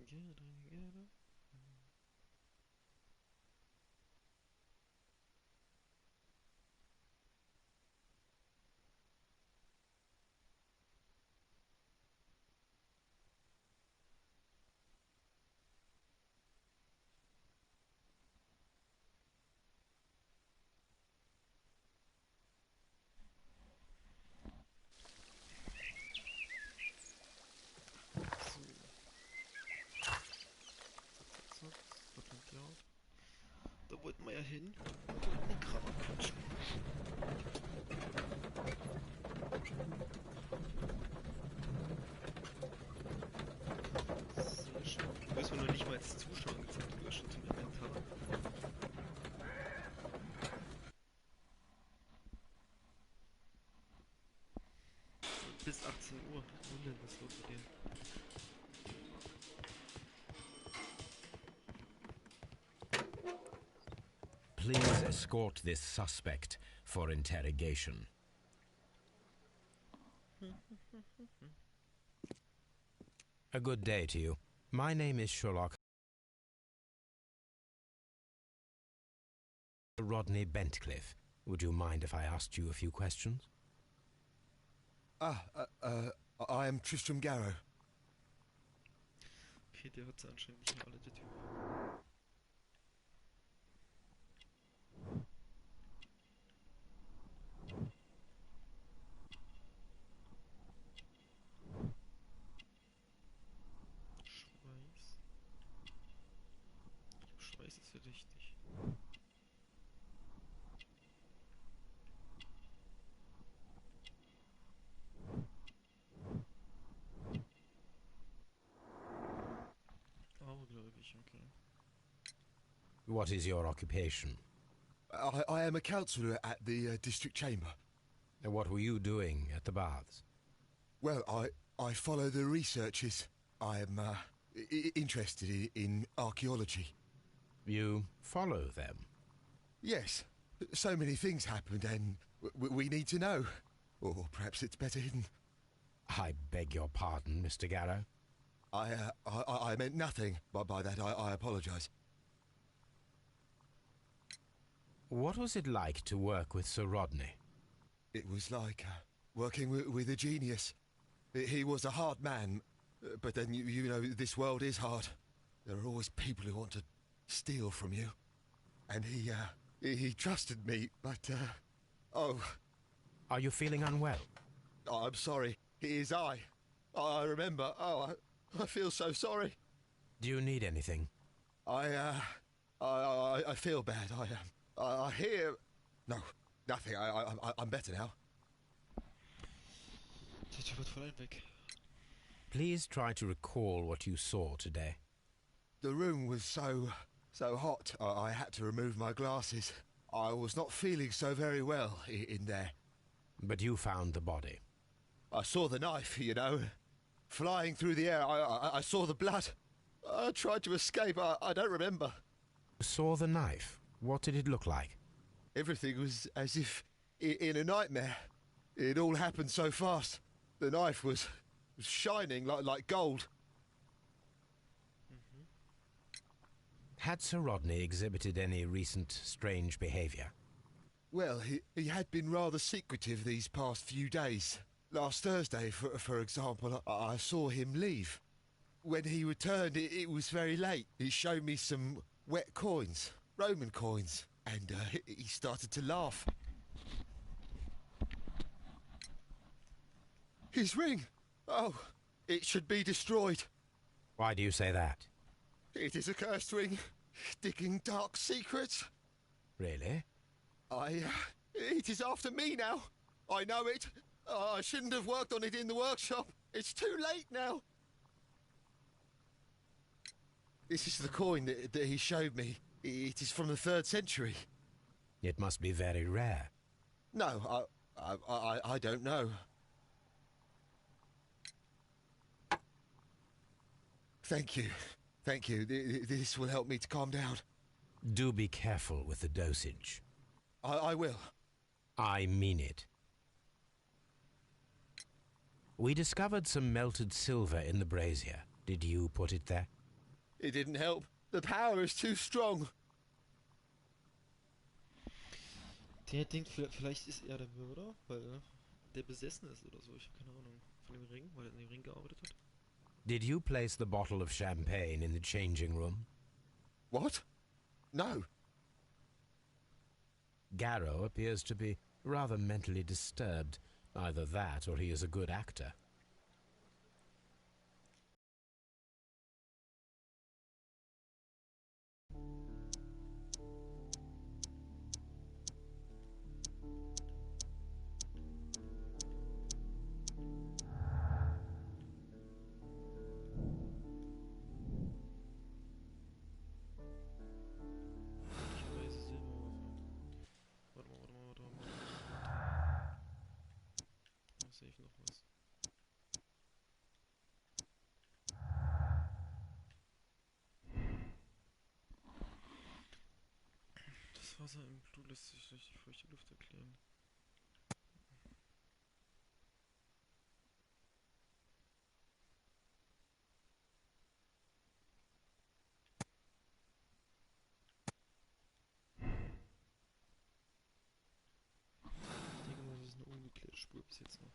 Get. So. Was bleibt hier auf? Da wollten wir ja hin. Wir wollten den Kram quatschen. Sehr schön. Du hast mir noch nicht mal als Zuschauer gezeigt, du hast schon zum Inventar. Bis 18 Uhr. Wunder, was ist los mit dir? Please escort this suspect for interrogation. A good day to you. My name is Sherlock. Rodney Bentcliffe. Would you mind if I asked you a few questions? I am Tristram Garrow. Okay, der hat anscheinend nicht mehr alle, der Typ. Schweiß. Schweiß ist verdächtig. Abergläubig, okay. What is your occupation? I am a counsellor at the district chamber. And what were you doing at the baths? Well, I follow the researches. I am interested in archaeology. You follow them? Yes. So many things happened and we need to know. Or perhaps it's better hidden. I beg your pardon, Mr. Garrow. I meant nothing by that. I apologise. What was it like to work with Sir Rodney? It was like working with a genius. He was a hard man, but then you know this world is hard. There are always people who want to steal from you, and he trusted me. But oh, Are you feeling unwell? I'm sorry. It is I. I remember. Oh, I feel so sorry. Do you need anything? I feel bad. I hear. No, nothing. I'm better now. Der Typ hat voll einen weg. Please try to recall what you saw today. The room was so hot. I had to remove my glasses. I was not feeling so very well in there. But you found the body. I saw the knife, you know, flying through the air. I saw the blood. I tried to escape. I don't remember. Saw the knife? What did it look like? Everything was as if in a nightmare. It all happened so fast. The knife was shining like gold. Had Sir Rodney exhibited any recent strange behaviour? Well, he had been rather secretive these past few days. Last Thursday, for example, I saw him leave. When he returned, it was very late. He showed me some wet coins, Roman coins, and he started to laugh. His ring! Oh, it should be destroyed. Why do you say that? It is a cursed ring, digging dark secrets. Really? It is after me now. I know it. I shouldn't have worked on it in the workshop. It's too late now. This is the coin that he showed me. It is from the 3rd century. It must be very rare. No, I don't know. Thank you. Thank you. This will help me to calm down. Do be careful with the dosage. I will. I mean it. We discovered some melted silver in the brazier. Did you put it there? It didn't help. The power is too strong. Der denkt, vielleicht ist er der Mörder, weil der besessen ist oder so. Ich habe keine Ahnung. Von dem Ring, weil er in dem Ring gearbeitet hat. Did you place the bottle of champagne in the changing room? What? No. Garrow appears to be rather mentally disturbed. Either that or he is a good actor. Sehe ich noch was? Das Wasser im Blut lässt sich durch die feuchte Luft erklären. Ich denke mal, das ist eine ungeklärte Spur bis jetzt noch.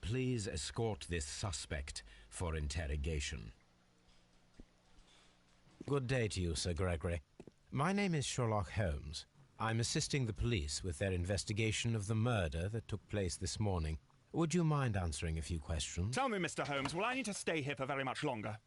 Please escort this suspect for interrogation. Good day to you, Sir Gregory. My name is Sherlock Holmes. I'm assisting the police with their investigation of the murder that took place this morning. Would you mind answering a few questions? Tell me, Mr. Holmes, will I need to stay here for very much longer?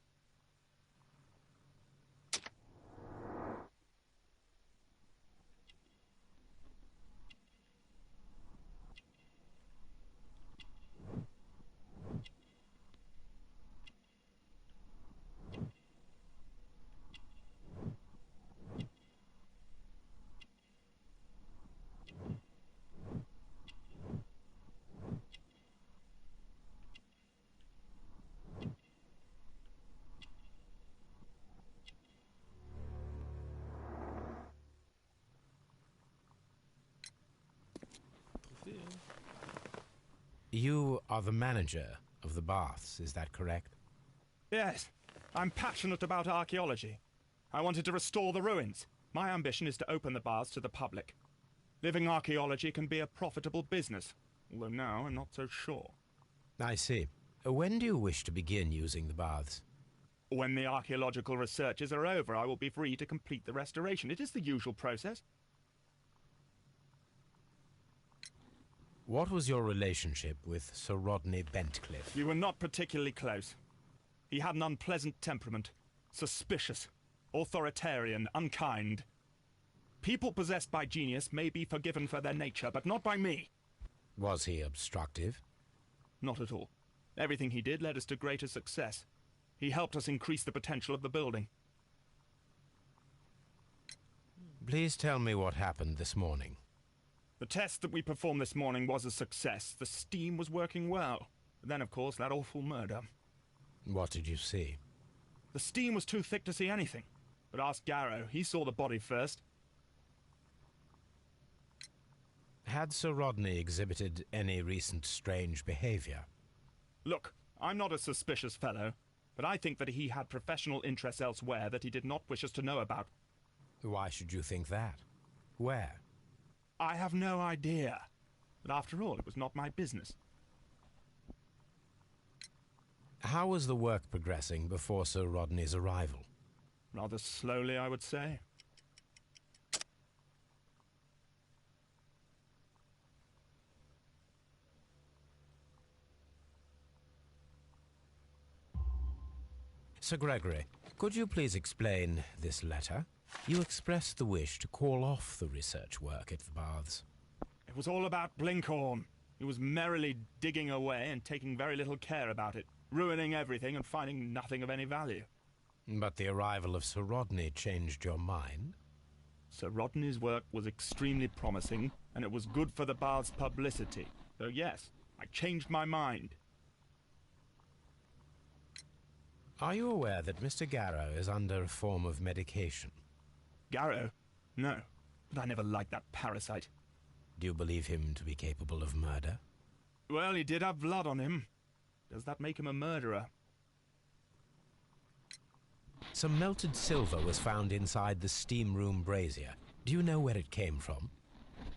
You are the manager of the baths, is that correct? Yes, I'm passionate about archaeology. I wanted to restore the ruins. My ambition is to open the baths to the public. Living archaeology can be a profitable business, although now I'm not so sure. I see. When do you wish to begin using the baths? When the archaeological researches are over, I will be free to complete the restoration. It is the usual process. What was your relationship with Sir Rodney Bentcliffe? We were not particularly close. He had an unpleasant temperament, suspicious, authoritarian, unkind. People possessed by genius may be forgiven for their nature, but not by me. Was he obstructive? Not at all. Everything he did led us to greater success. He helped us increase the potential of the building. Please tell me what happened this morning. The test that we performed this morning was a success. The steam was working well. But then, of course, that awful murder. What did you see? The steam was too thick to see anything. But ask Garrow. He saw the body first. Had Sir Rodney exhibited any recent strange behavior? Look, I'm not a suspicious fellow, but I think that he had professional interests elsewhere that he did not wish us to know about. Why should you think that? Where? I have no idea. But after all, it was not my business. How was the work progressing before Sir Rodney's arrival? Rather slowly, I would say. Sir Gregory, could you please explain this letter? You expressed the wish to call off the research work at the baths. It was all about Blinkhorn. He was merrily digging away and taking very little care about it, ruining everything and finding nothing of any value. But the arrival of Sir Rodney changed your mind? Sir Rodney's work was extremely promising, and it was good for the bath's publicity. So yes, I changed my mind. Are you aware that Mr. Garrow is under a form of medication? Garrow? No, but I never liked that parasite. Do you believe him to be capable of murder? Well, he did have blood on him. Does that make him a murderer? Some melted silver was found inside the steam room brazier. Do you know where it came from?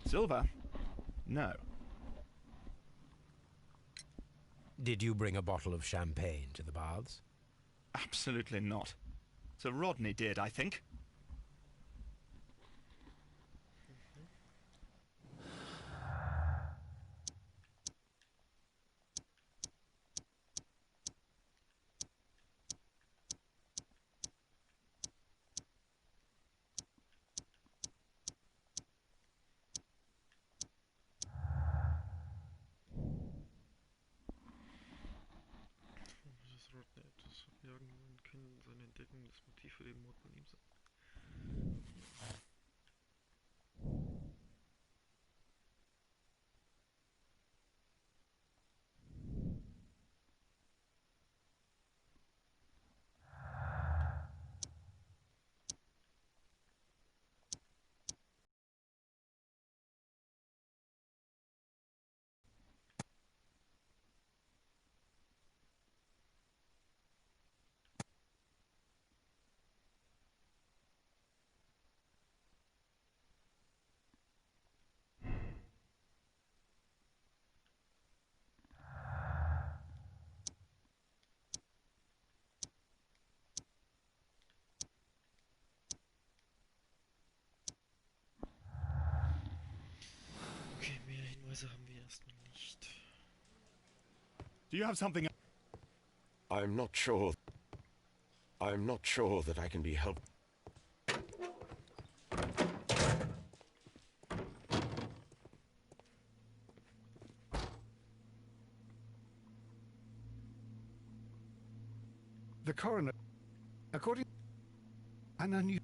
Silver? No. Did you bring a bottle of champagne to the baths? Absolutely not. Sir Rodney did, I think. Dass Rodney etwas verbergen wollen können, seine Entdeckung das Motiv für den Mord von ihm sein. Okay, mehr Hinweise haben wir erstmal nicht. Do you have something... I'm not sure. I'm not sure that I can be helped. The coroner, according an unusual.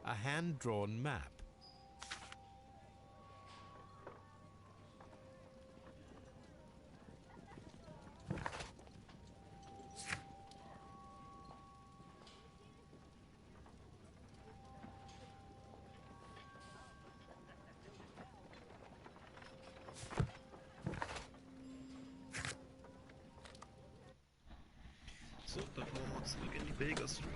A hand-drawn map. So, dann fahren wir mal zurück in die Baker Street.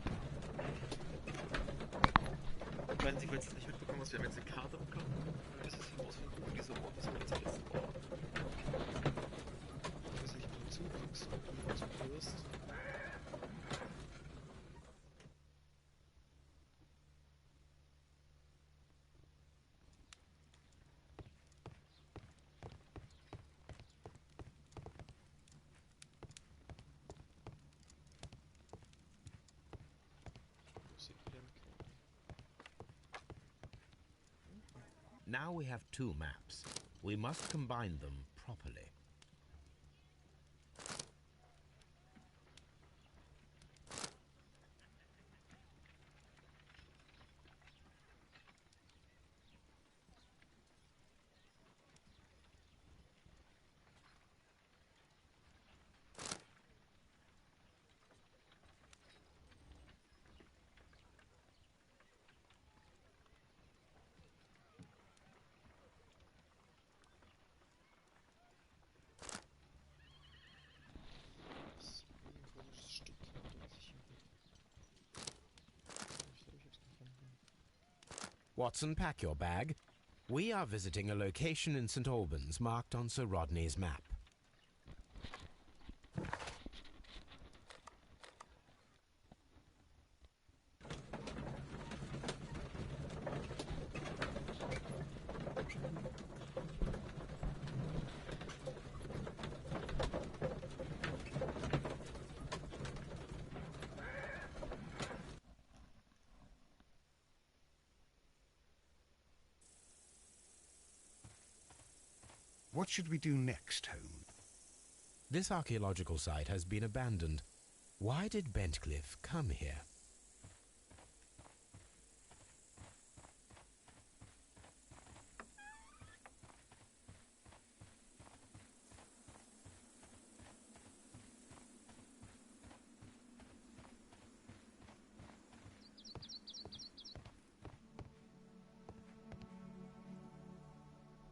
Ich weiß nicht, falls ihr es nicht mitbekommen hast, wir haben jetzt eine Karte bekommen. Das ist herausfinden, wo dieser Ort ist, wo jetzt der letzte Ort. Ich weiß nicht, ob du zuguckst, ob du mal zuhörst. Now we have two maps. We must combine them properly. Watson, pack your bag. We are visiting a location in St. Albans marked on Sir Rodney's map. What should we do next, Holmes? This archaeological site has been abandoned. Why did Bentcliffe come here?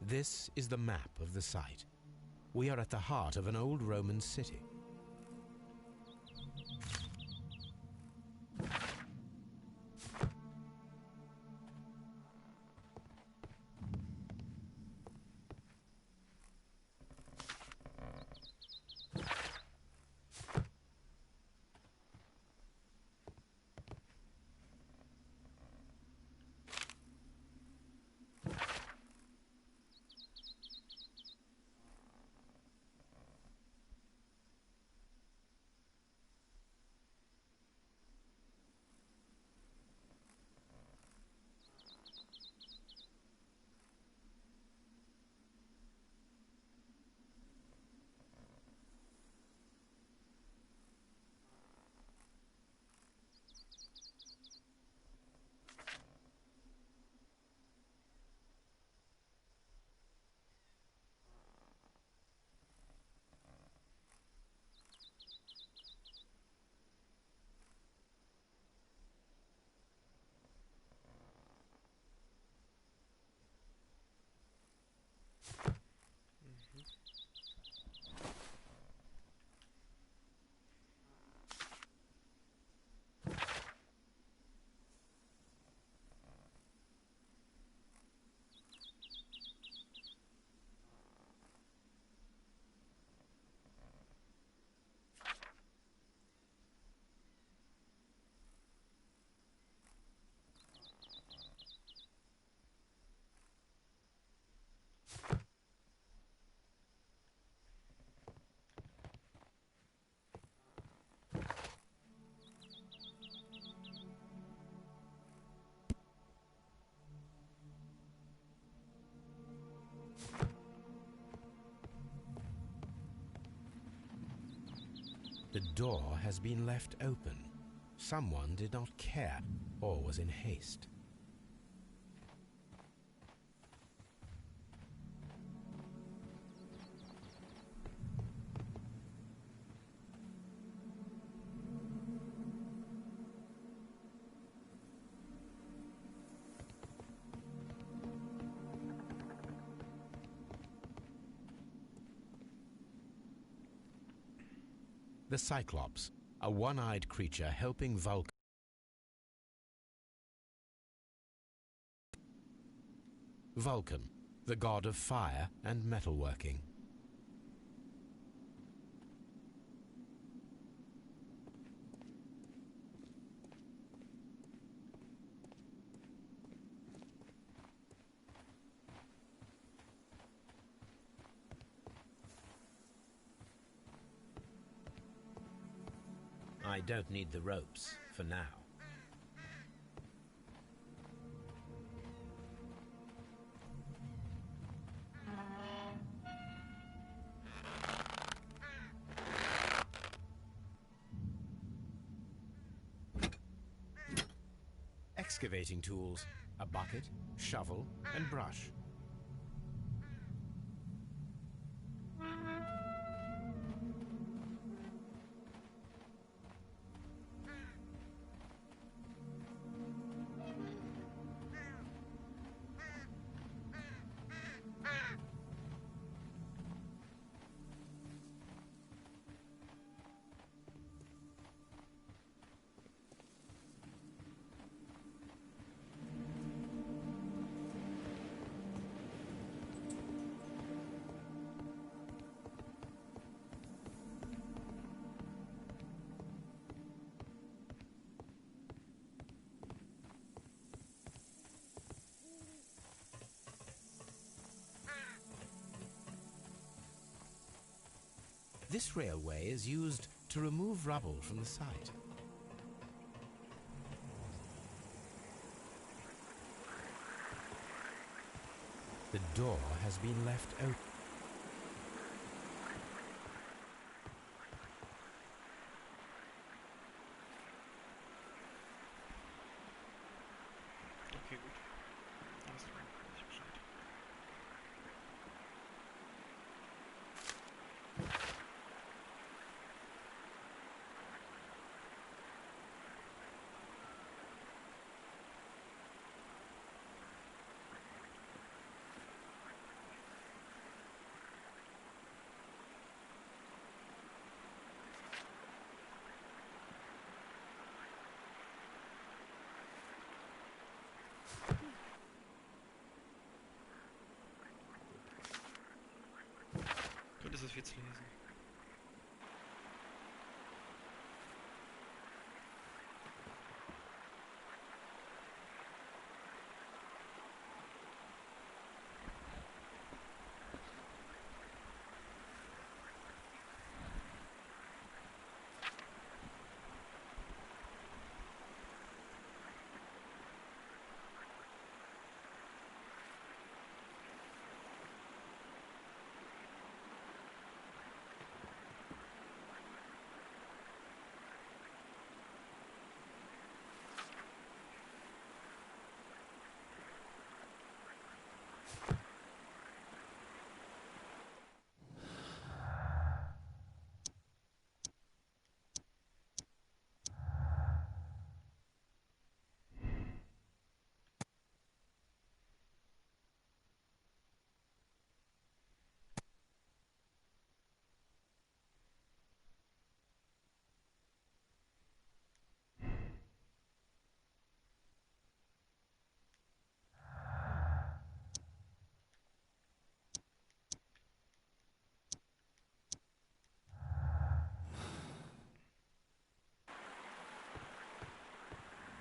This is the map of the site. We are at the heart of an old Roman city. The door has been left open. Someone did not care or was in haste. The Cyclops, a one-eyed creature helping Vulcan. Vulcan, the god of fire and metalworking. I don't need the ropes for now. Excavating tools, a bucket, shovel, and brush. This railway is used to remove rubble from the site. The door has been left open.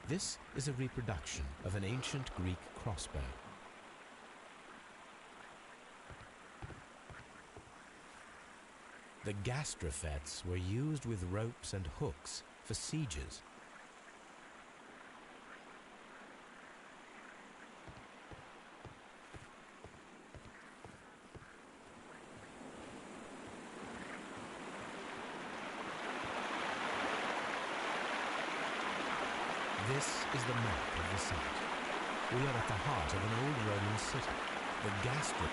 This is a reproduction of an ancient Greek crossbow. The gastrofets were used with ropes and hooks for sieges. This is the map of the site. We are at the heart of an old Roman city, the Gastro.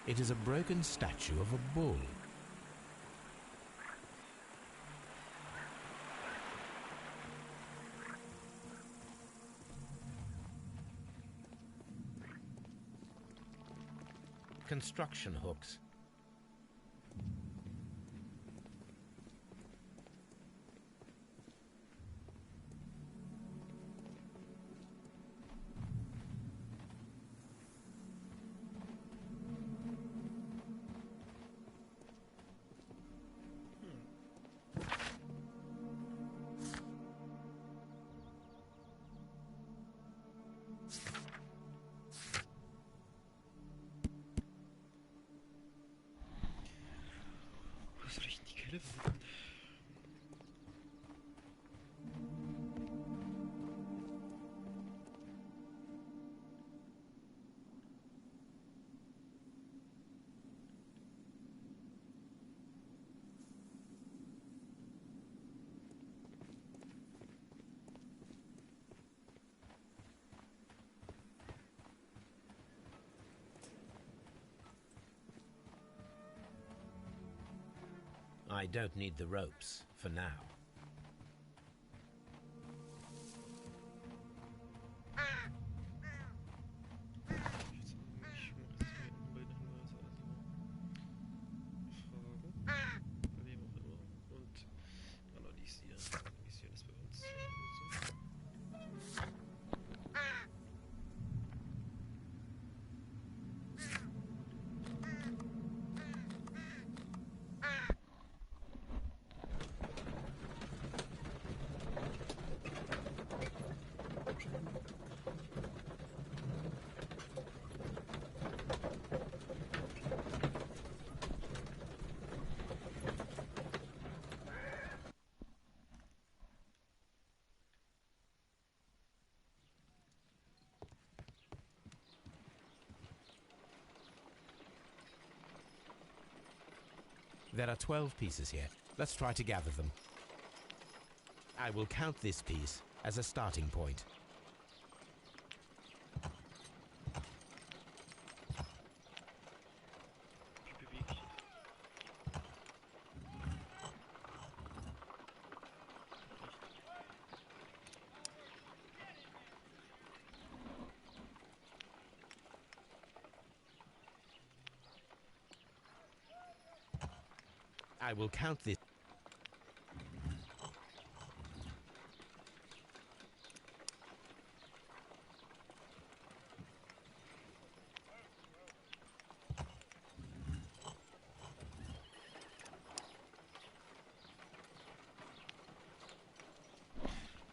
It is a broken statue of a bull. Construction hooks. Was soll ich in die Kelle finden? I don't need the ropes for now. Ich mache jetzt mal beide Hinweise, also Fragen, bei wem auch immer. Und analysieren. Analysieren ist bei uns zu Hause. There are 12 pieces here. Let's try to gather them. I will count this piece as a starting point. Wie bewege ich das? I will count this.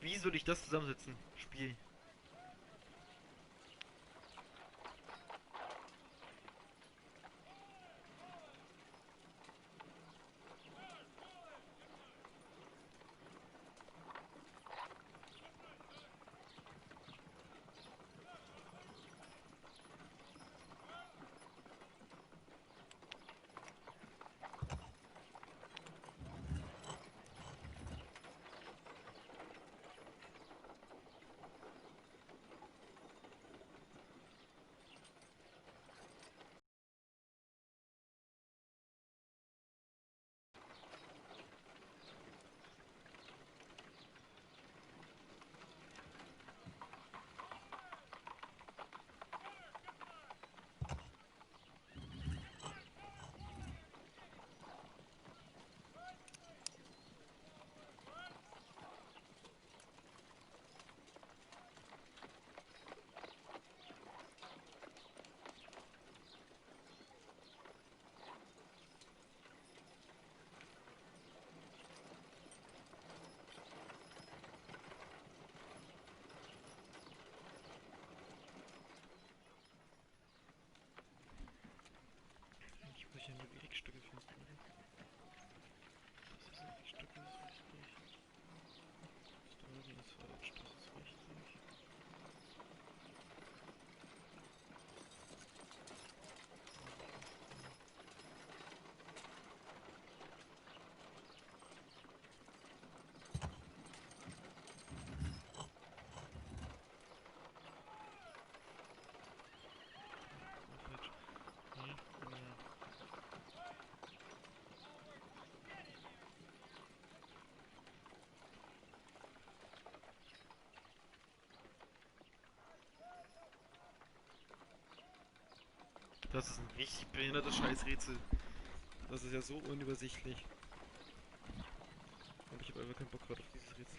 Wie soll ich das zusammensetzen? Spiel. Das ist ein richtig behindertes Scheißrätsel. Das ist ja so unübersichtlich. Und ich habe einfach keinen Bock gerade auf dieses Rätsel.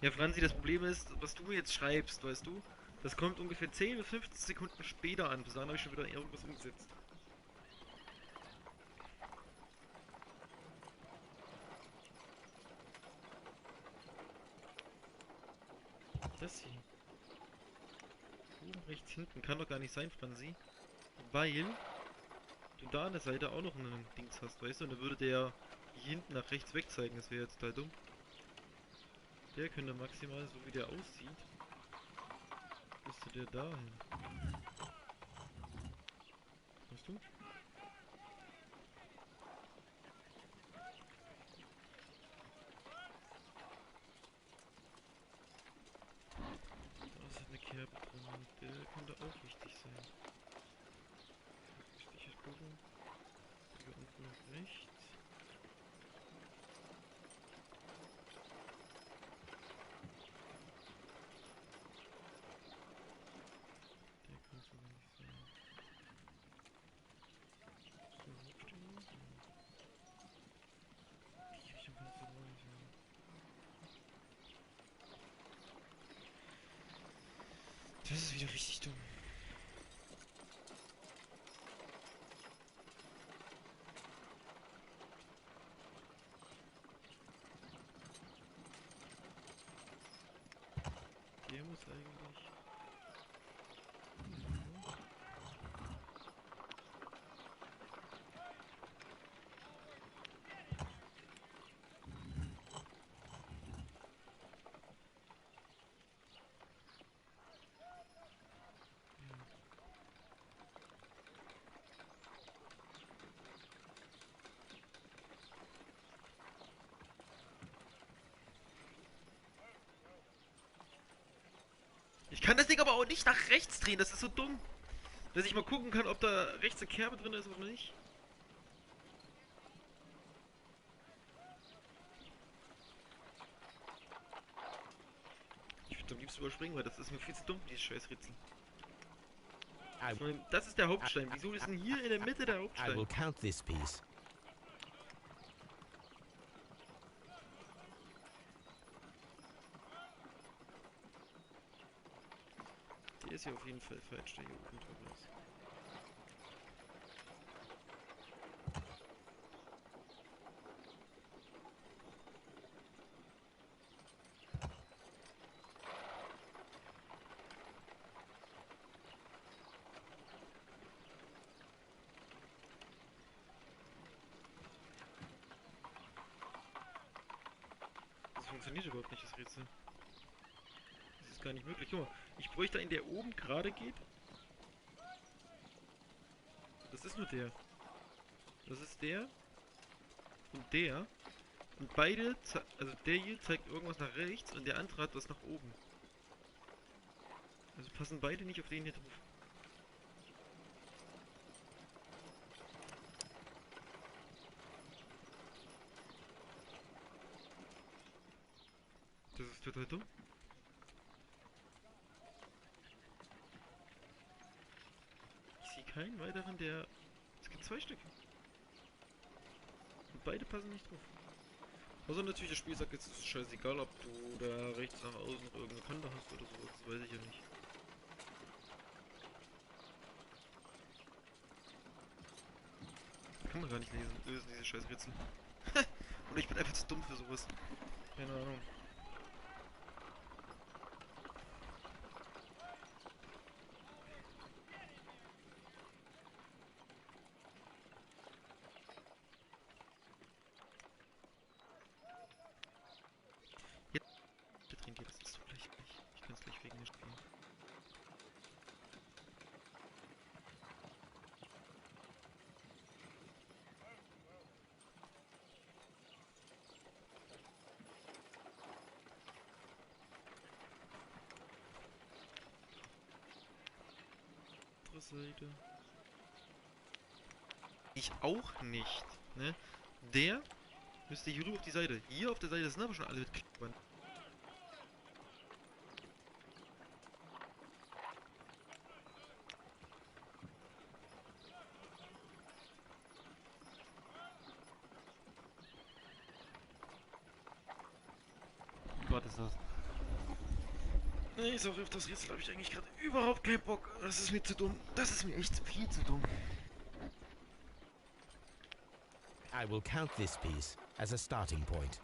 Ja, Franzi, das Problem ist, was du mir jetzt schreibst, weißt du, das kommt ungefähr 10 bis 15 Sekunden später an. Bis dahin habe ich schon wieder irgendwas umgesetzt. Das hier. Oben rechts hinten. Kann doch gar nicht sein, Franzi. Weil du da an der Seite auch noch einen Dings hast, weißt du? Und dann würde der hier hinten nach rechts weg zeigen. Das wäre jetzt total dumm. Der könnte maximal, so wie der aussieht, müsste der da hin. Weißt du? Da ist eine Kerbe drin. Der könnte auch wichtig sein. Müsste ich jetzt gucken. Hier unten nach rechts. Der kann es aber nicht sein. So, Hochstimme. Die Richtung kann es aber auch nicht sein. Das ist wieder richtig dumm. Der muss eigentlich... Ich kann das Ding aber auch nicht nach rechts drehen, das ist so dumm. Dass ich mal gucken kann, ob da rechts eine Kerbe drin ist oder nicht. Ich würde am liebsten überspringen, weil das ist mir viel zu dumm, dieses Scheißrätsel. I, Ich meine, das ist der Hauptstein. Wieso ist denn hier in der Mitte der I Hauptstein? will count this piece. Der ist hier auf jeden Fall falsch, der hier oben drüber ist. Das funktioniert überhaupt nicht, das Rätsel. Das ist gar nicht möglich. Guck mal, ich bräuchte einen, der oben gerade geht. Das ist nur der. Das ist der. Und der. Und beide, also der hier zeigt irgendwas nach rechts und der andere hat was nach oben. Also passen beide nicht auf den hier drauf. Das ist total dumm. Ich sehe keinen weiteren, der... Es gibt zwei Stück. Und beide passen nicht drauf. Außer natürlich, das Spiel sagt jetzt, es ist scheißegal, ob du da rechts nach außen noch irgendeine Kante hast oder sowas. Das weiß ich ja nicht. Das kann man gar nicht lösen, diese scheiß Rätsel. Und ich bin einfach zu dumm für sowas. Keine Ahnung. Jetzt drin geht, das ist so gleich nicht. Ich kann es gleich wegen mir spielen. Seite. Ich auch nicht, ne? Der müsste hier rüber auf die Seite. Hier auf der Seite sind aber schon alle mit Klickband. Gott, ist das. Nee, sorry, auf das Rätsel habe ich eigentlich gerade überhaupt keinen Bock. Das ist mir zu dumm. Das ist mir echt viel zu dumm. I will count this piece as a starting point.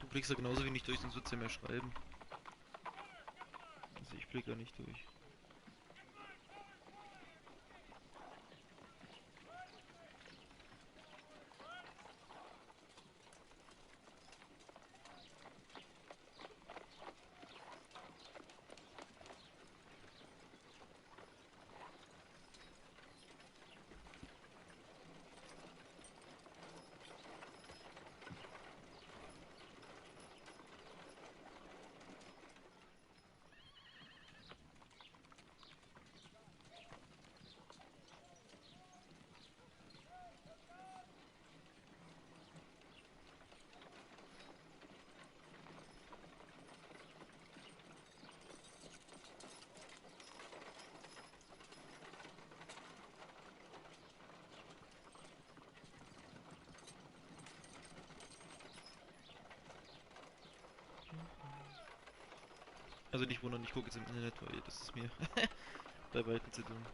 Du blickst ja genauso wenig durch, sonst würdest du ja mehr schreiben. Also ich blicke ja nicht durch. Also nicht wundern, ich gucke jetzt im Internet, weil das ist mir bei weitem zu dumm.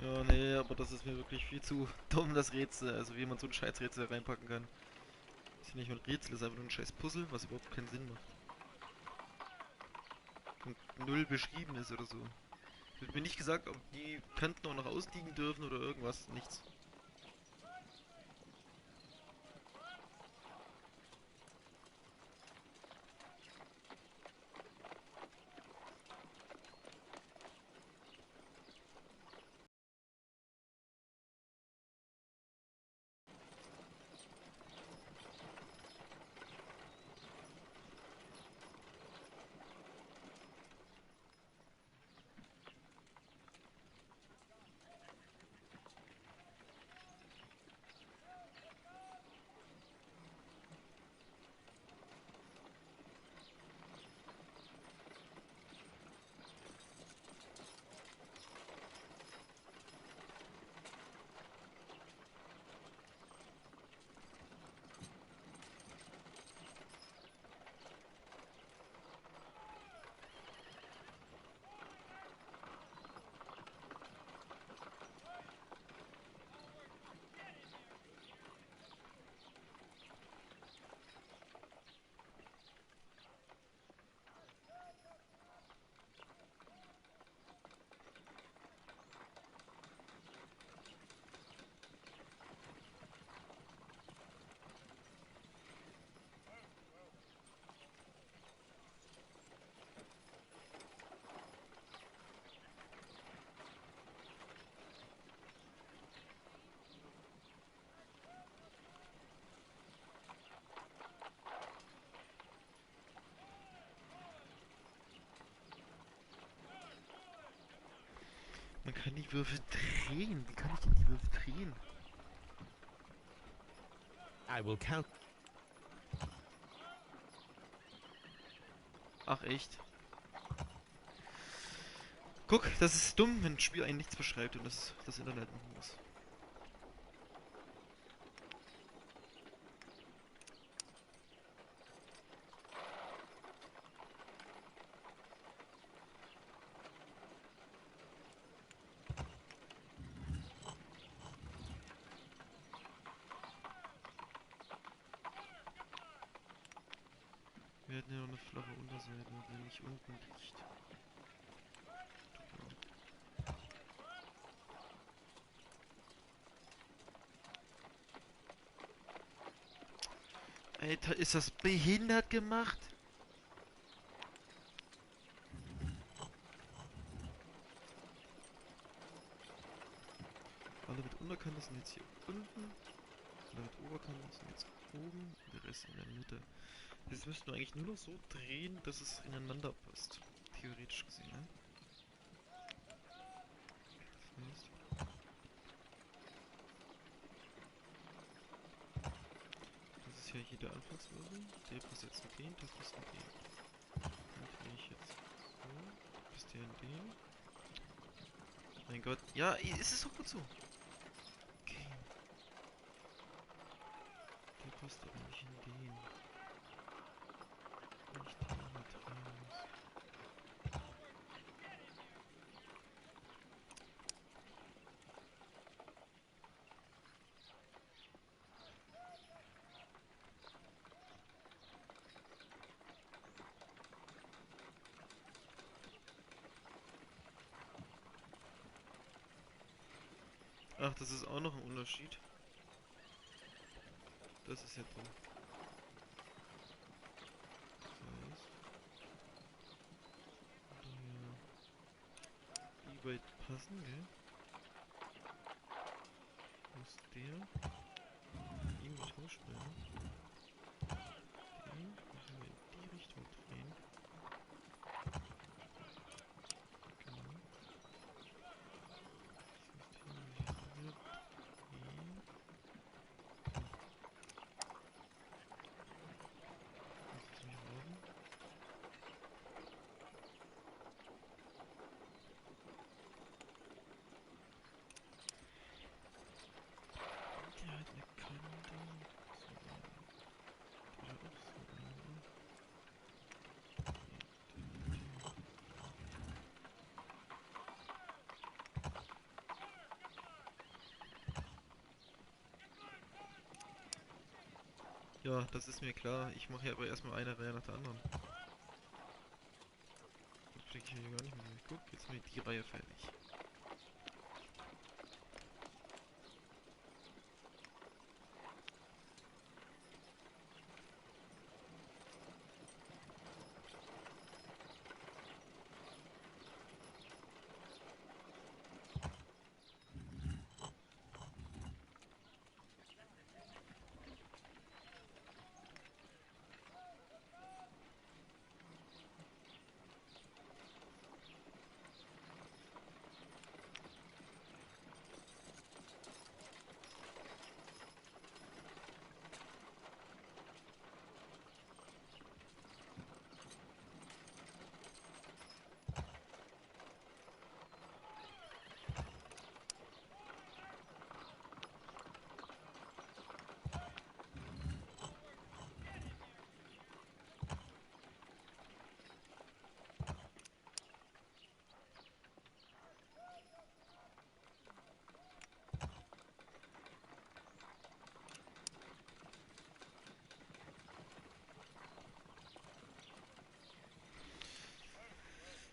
Ja, nee, aber das ist mir wirklich viel zu dumm, das Rätsel. Also wie man so ein Scheißrätsel reinpacken kann. Ist ja nicht mal ein Rätsel, ist einfach nur ein scheiß Puzzle, was überhaupt keinen Sinn macht. Und null beschrieben ist oder so. Wird mir nicht gesagt, ob die Kanten auch noch ausliegen dürfen oder irgendwas. Nichts. Man kann die Würfel drehen. Wie kann ich denn die Würfel drehen? I will count. Ach, echt? Guck, das ist dumm, wenn ein Spiel eigentlich nichts beschreibt und das Internet machen muss. Wir hätten ja noch eine flache Unterseite, wenn nicht unten liegt. Alter, ist das behindert gemacht? Alle mit Unterkante sind jetzt hier unten. Alle mit Oberkante sind jetzt oben. Und der Rest in der Mitte. Jetzt müssten wir eigentlich nur noch so drehen, dass es ineinander passt. Theoretisch gesehen, ne? Das heißt, das ist ja hier der Anfangswürfel. Der passt jetzt in den, der passt in den. Den drehe ich jetzt so. Passt der in den. Mein Gott. Ja, ist es doch gut so. Okay. Der passt aber nicht in den. Wenn ich den mal drehen muss. Ach, das ist auch noch ein Unterschied. Das ist ja dumm. Das heißt, wie weit passen, gell? Muss der ihm getauscht werden. Den müssen wir in die Richtung drehen. Genau. Das heißt, hier müssen wir drehen. Lass es mich warten. Der hat eine Kante. So, der hat auch so eine. Ja, das ist mir klar. Ich mache ja aber erstmal eine Reihe nach der anderen. Das kriege ich hier gar nicht mehr durch. Guck, jetzt haben wir die Reihe fertig.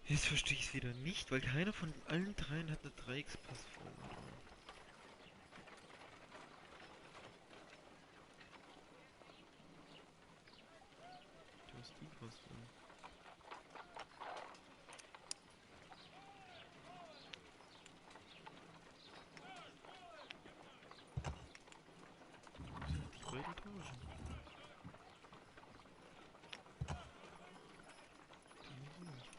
Jetzt verstehe ich es wieder nicht, weil keiner von allen dreien hat eine Dreieckspassform. Du hast die Passform. Die beiden tauschen. Die so.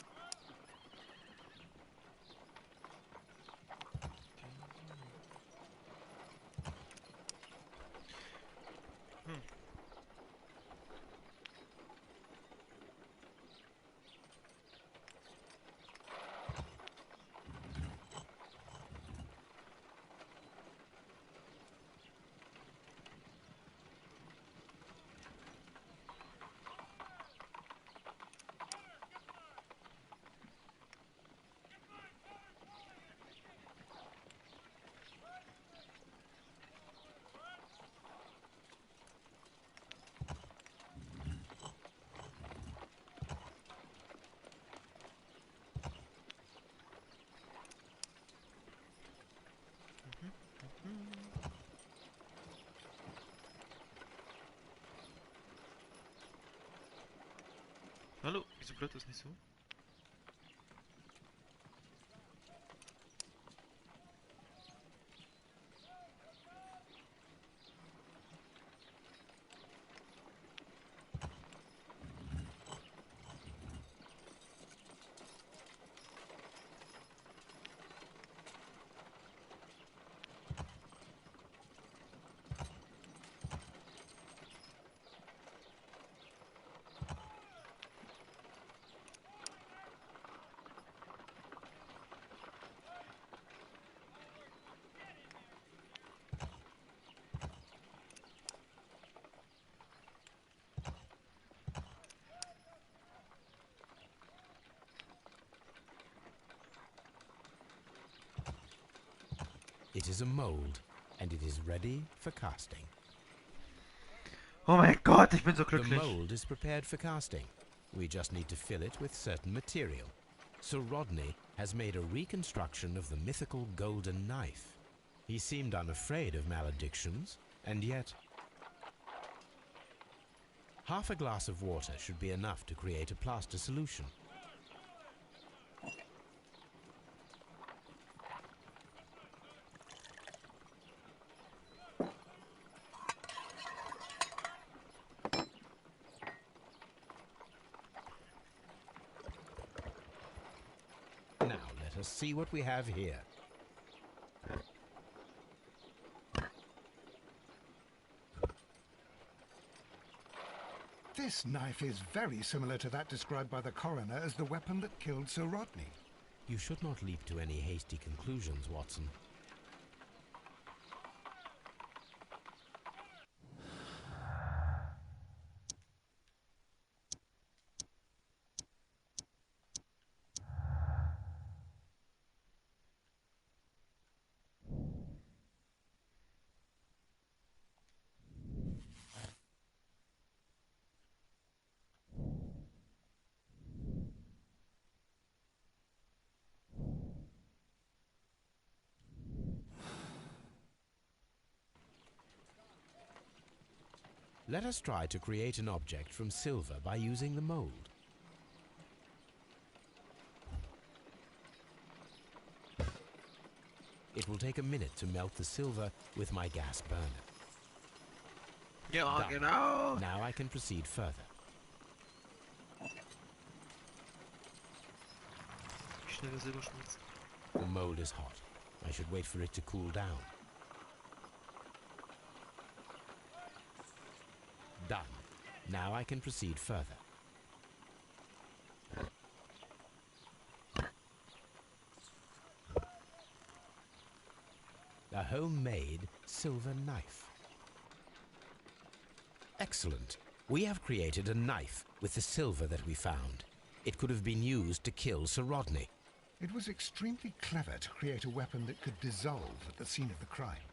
Wieso bleibt das nicht so? It is a mold, and it is ready for casting. Oh mein Gott, ich bin so The glücklich. mold is prepared for casting. We just need to fill it with certain material. Sir Rodney has made a reconstruction of the mythical golden knife. He seemed unafraid of maledictions, and yet... Half a glass of water should be enough to create a plaster solution. Now let us see what we have here. This knife is very similar to that described by the coroner as the weapon that killed Sir Rodney. You should not leap to any hasty conclusions, Watson. Let us try to create an object from silver by using the mold. It will take a minute to melt the silver with my gas burner. Ja, Done. genau. Now I can proceed further. Schnell der Silberschmelz. The mold is hot. I should wait for it to cool down. Done. Now I can proceed further. A homemade silver knife. Excellent. We have created a knife with the silver that we found. It could have been used to kill Sir Rodney. It was extremely clever to create a weapon that could dissolve at the scene of the crime.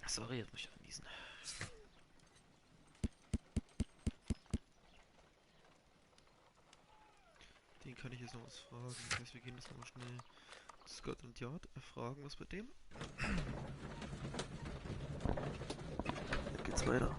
Sorry, jetzt muss ich anniesen. Den kann ich jetzt noch was fragen. Das heißt, wir gehen jetzt nochmal schnell Scotland Yard erfragen, was bei dem. Dann geht's weiter.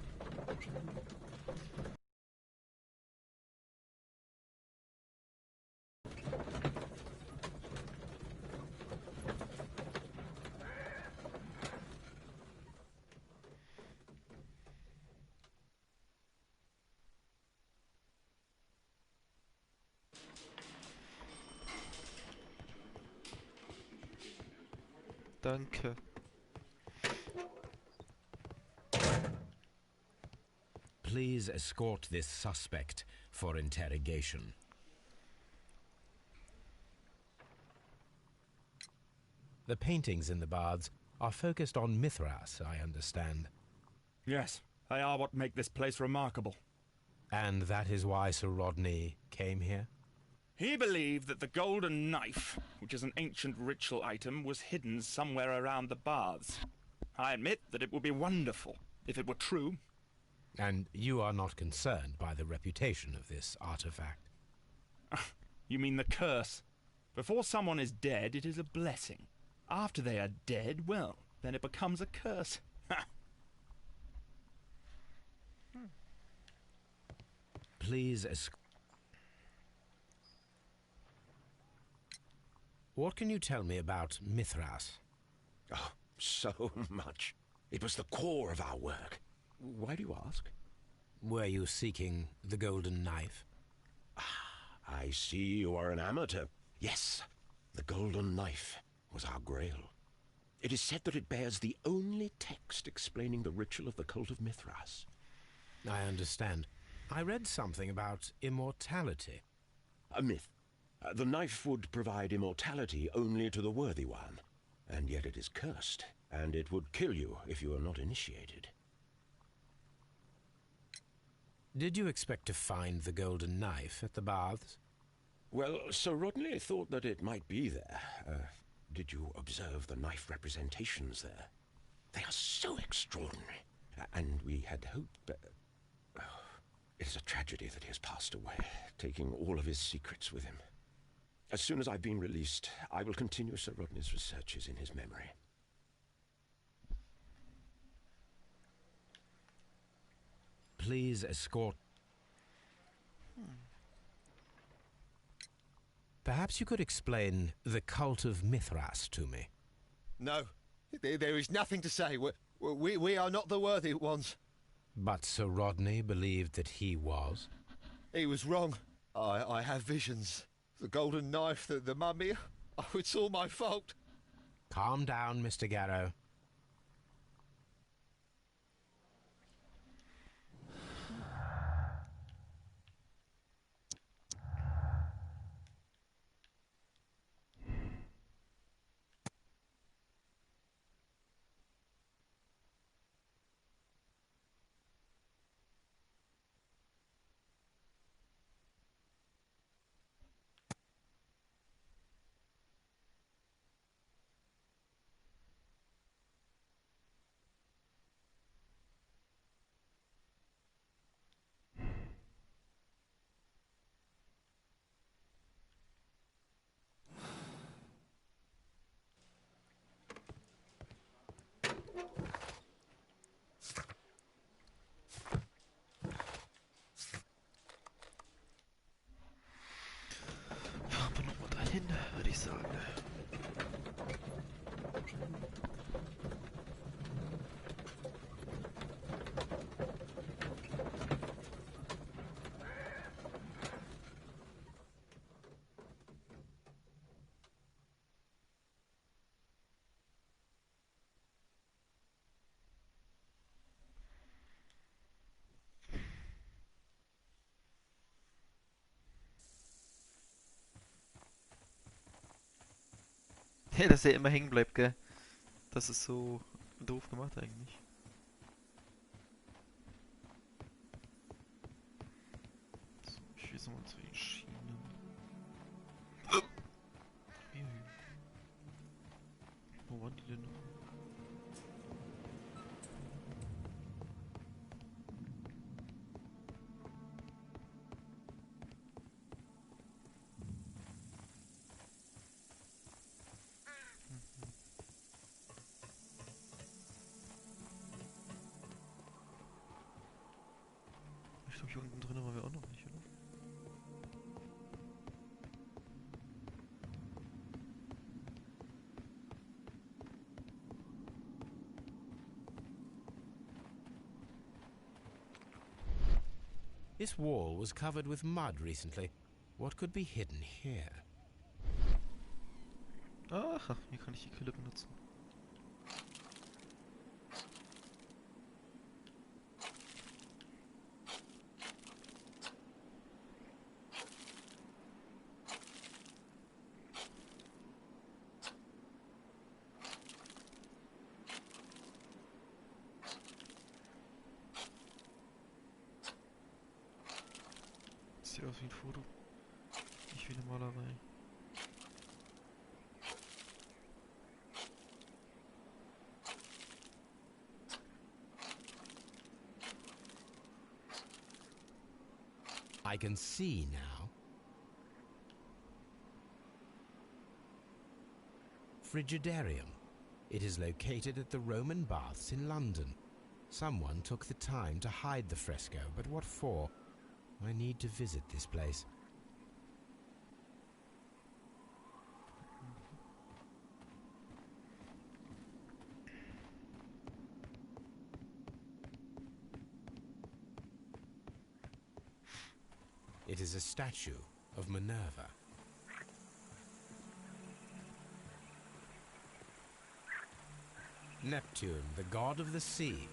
Danke. Please escort this suspect for interrogation. The paintings in the baths are focused on Mithras, I understand. Yes, they are what make this place remarkable. And that is why Sir Rodney came here? He believed that the golden knife, which is an ancient ritual item, was hidden somewhere around the baths. I admit that it would be wonderful if it were true. And you are not concerned by the reputation of this artifact? You mean the curse? Before someone is dead, it is a blessing. After they are dead, well, then it becomes a curse. Please What can you tell me about Mithras? Oh, so much. It was the core of our work. Why do you ask? Were you seeking the golden knife? I see you are an amateur. Yes, the golden knife was our grail. It is said that it bears the only text explaining the ritual of the cult of Mithras. I understand. I read something about immortality. A myth. The knife would provide immortality only to the worthy one, and yet it is cursed, and it would kill you if you are not initiated. Did you expect to find the golden knife at the baths? Well, Sir Rodney thought that it might be there. Did you observe the knife representations there? They are so extraordinary, and we had hoped... it is a tragedy that he has passed away, taking all of his secrets with him. As soon as I've been released, I will continue Sir Rodney's researches in his memory. Please escort... Perhaps you could explain the cult of Mithras to me. No, there is nothing to say. We are not the worthy ones. But Sir Rodney believed that he was? He was wrong. I have visions. The golden knife, the mummy. Oh, it's all my fault. Calm down, Mr. Garrow. Fahren wir nochmal dahin, würde ich sagen. Hey, dass er immer hängen bleibt, gell? Das ist so doof gemacht eigentlich. So, ich schließe mal zu den Schienen. Wo waren die denn noch? Ich glaube, hier unten drin waren wir auch noch nicht, oder? This wall was covered with mud recently. What could be hidden here? Aha, hier kann ich die Quelle benutzen. aus wie ein Foto. Nicht wie eine Malerei. I can see now. Frigidarium. It is located at the Roman Baths in London. Someone took the time to hide the fresco, but what for? I need to visit this place. It is a statue of Minerva. Neptune, the god of the sea.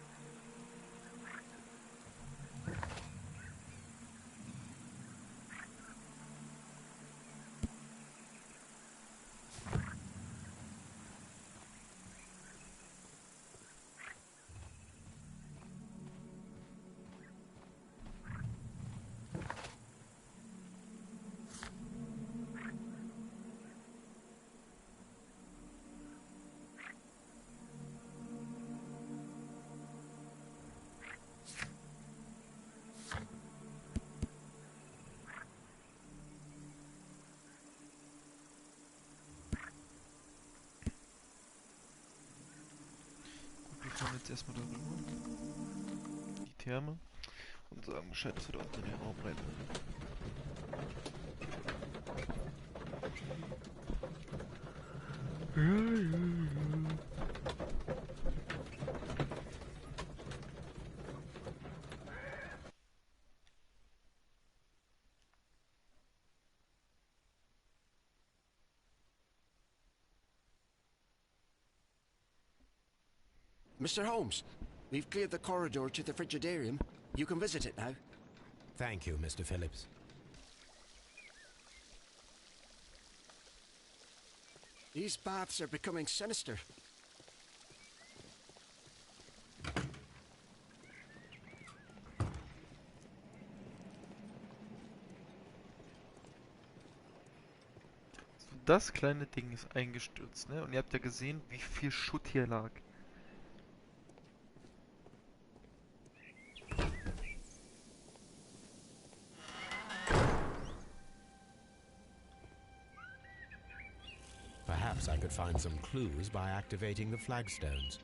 Wir fahren jetzt erstmal darüber. Die Therme. Und sagen Bescheid, dass wir da unten in den Raum rein wollen. Mr. Holmes, we've cleared the corridor to the Frigidarium. You can visit it now. Thank you, Mr. Phillips. These baths are becoming sinister. Das kleine Ding ist eingestürzt, ne? Und ihr habt ja gesehen, wie viel Schutt hier lag. Perhaps I could find some clues by activating the flagstones.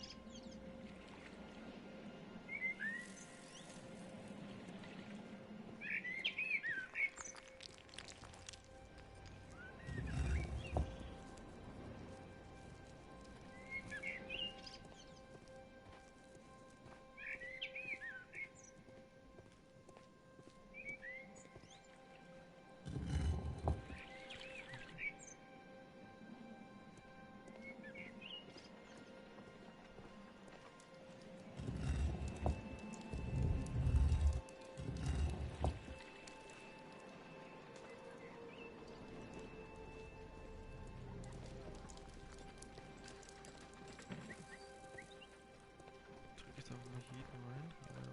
Drück ich da mal jeden rein? Ja.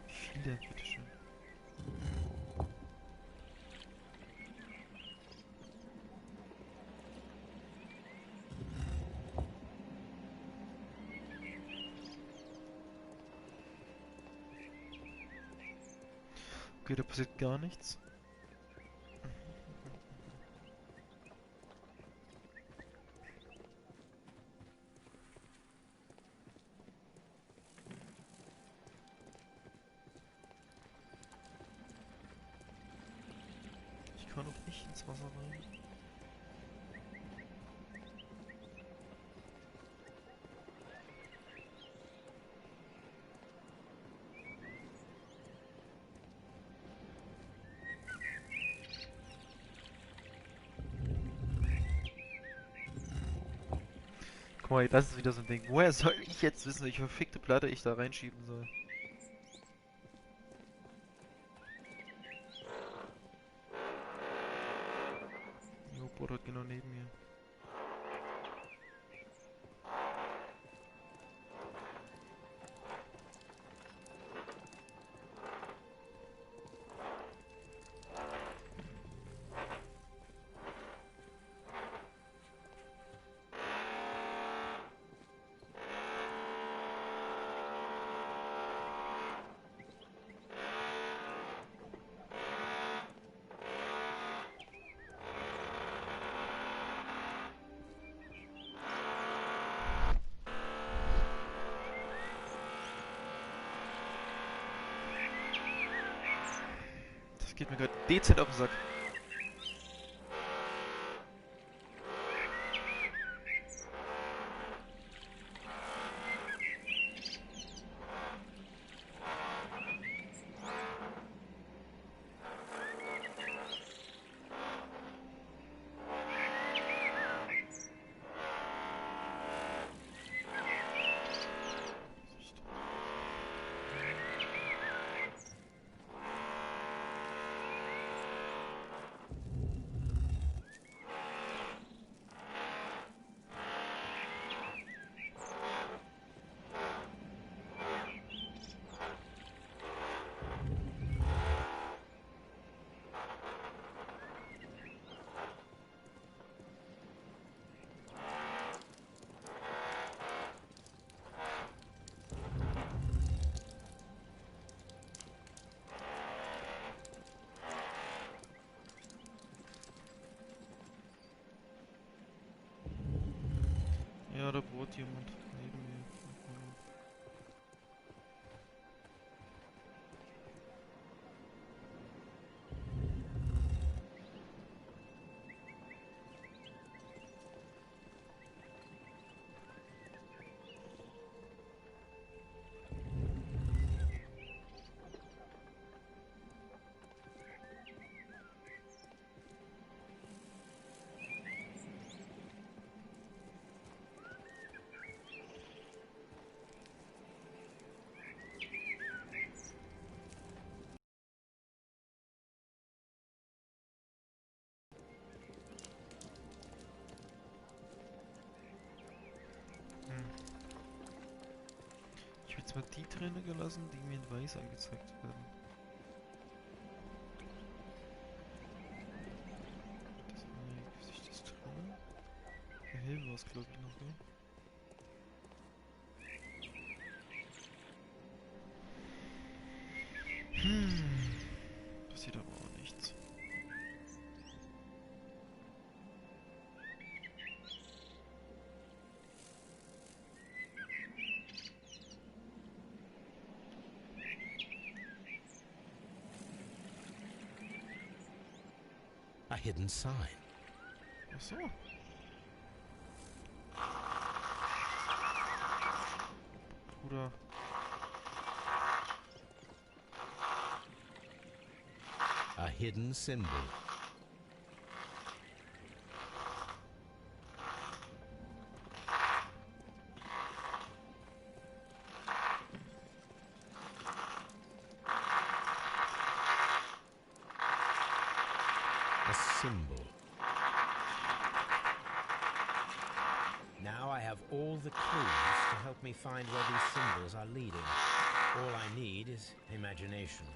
Wie viel denn, bitteschön? Okay, da passiert gar nichts. Ich kann auch nicht ins Wasser rein. Guck mal, das ist wieder so ein Ding. Woher soll ich jetzt wissen, welche verfickte Platte ich da reinschieben soll? Jo, Borat genau neben mir. Das geht mir gerade dezent auf den Sack. Ja, da bohrt jemand neben mir. Ich habe jetzt mal die Trainer gelassen, die mir in weiß angezeigt werden. Das war sich das Trainer. Hell war es, glaube ich, noch, ne? Passiert aber auch nichts. A hidden sign. Ach so. Bruder. A hidden symbol. A symbol. Now I have all the clues to help me find where these symbols are leading. All I need is imagination.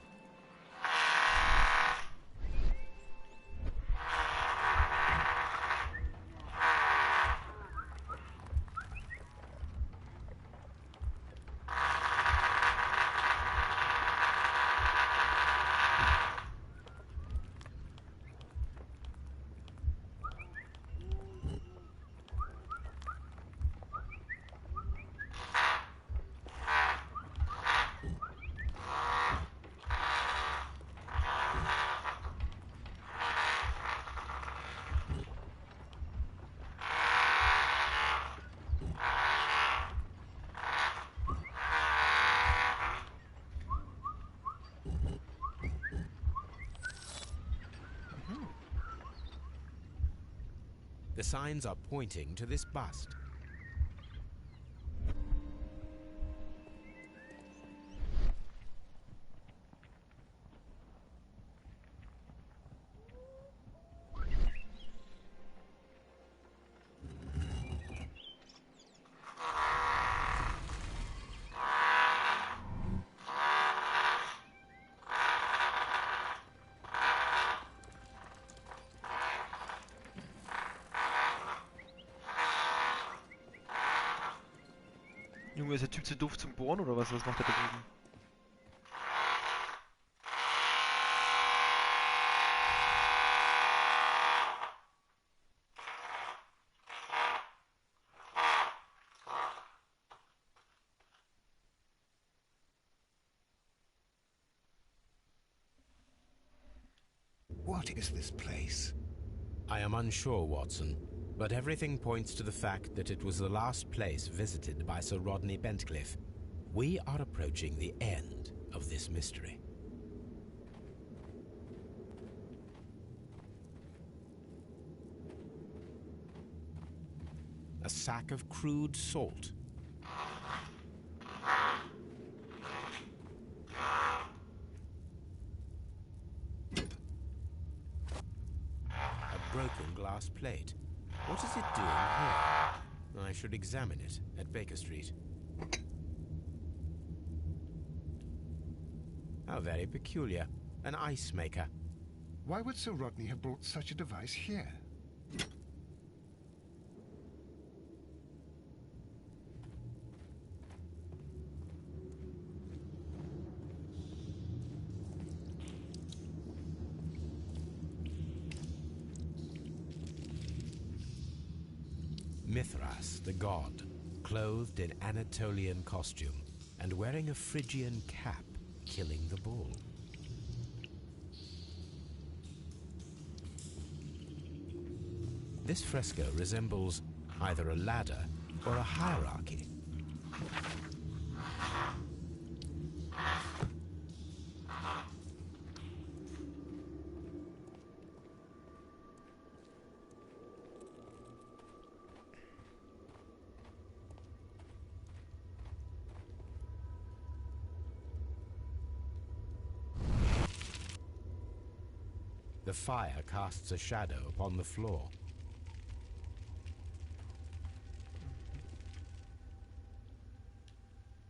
The signs are pointing to this bust. Junge, ist der Typ zu doof zum Bohren oder was? Was macht er da drüben? What is this place? I am unsure, Watson, but everything points to the fact that it was the last place visited by Sir Rodney Bentcliffe. We are approaching the end of this mystery. A sack of crude salt. A broken glass plate. What is it doing here? I should examine it at Baker Street. How very peculiar. An ice maker. Why would Sir Rodney have brought such a device here? Mithras, the god, clothed in Anatolian costume and wearing a Phrygian cap, killing the bull. This fresco resembles either a ladder or a hierarchy. The fire casts a shadow upon the floor.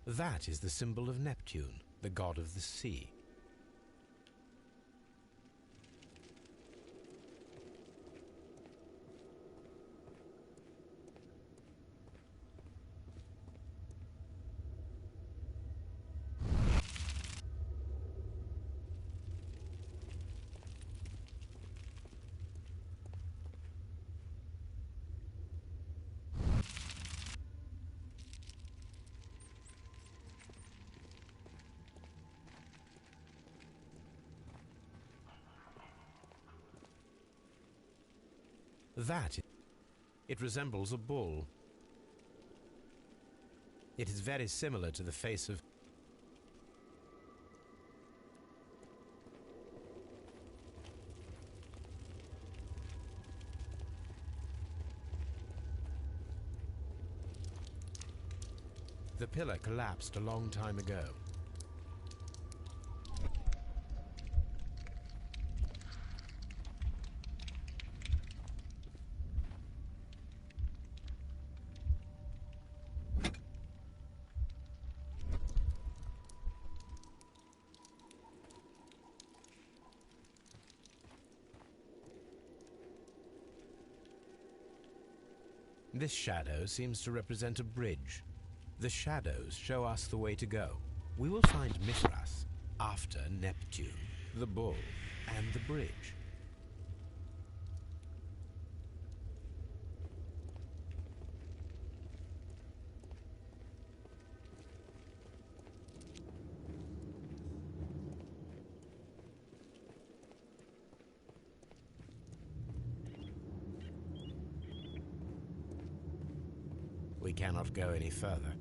That is the symbol of Neptune, the god of the sea. It resembles a bull. It is very similar to the face of... The pillar collapsed a long time ago. This shadow seems to represent a bridge. The shadows show us the way to go. We will find Mithras after Neptune, the bull, and the bridge. We cannot go any further.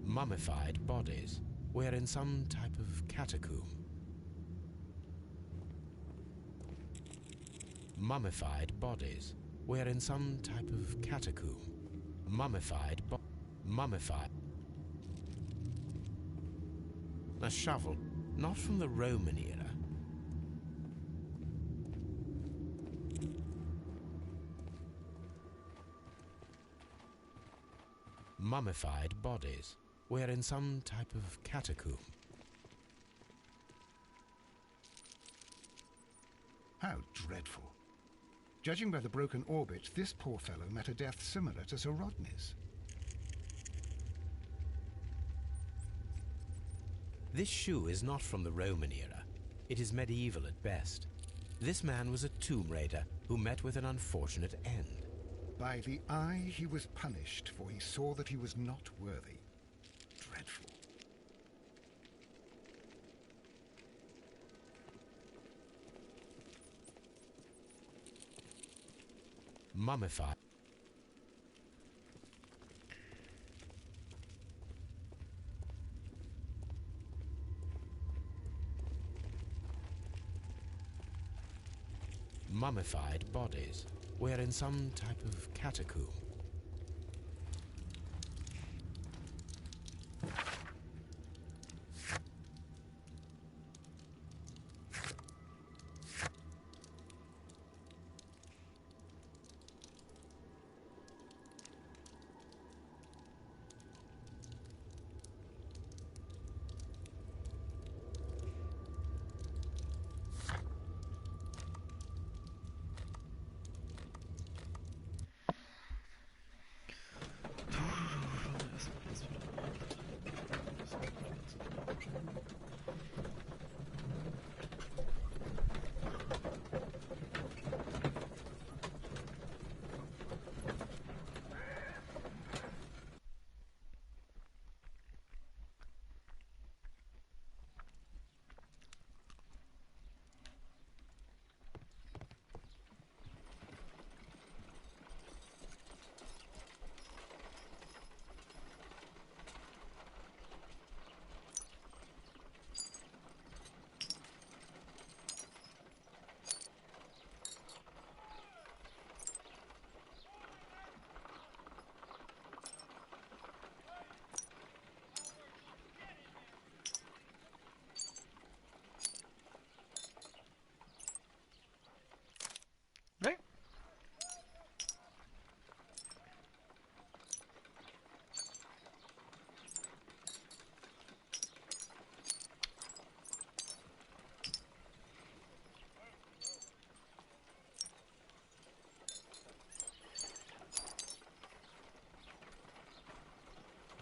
Mummified bodies. We're in some type of catacomb. Mummified bodies. We're in some type of catacomb. Mummified. A shovel, not from the Roman era. Mummified bodies. We're in some type of catacomb. How dreadful. Judging by the broken orbit, this poor fellow met a death similar to Sir Rodney's. This shoe is not from the Roman era. It is medieval at best. This man was a tomb raider who met with an unfortunate end. By the eye he was punished, for he saw that he was not worthy. Dreadful. Mummified. Mummified bodies were in some type of catacomb. Right?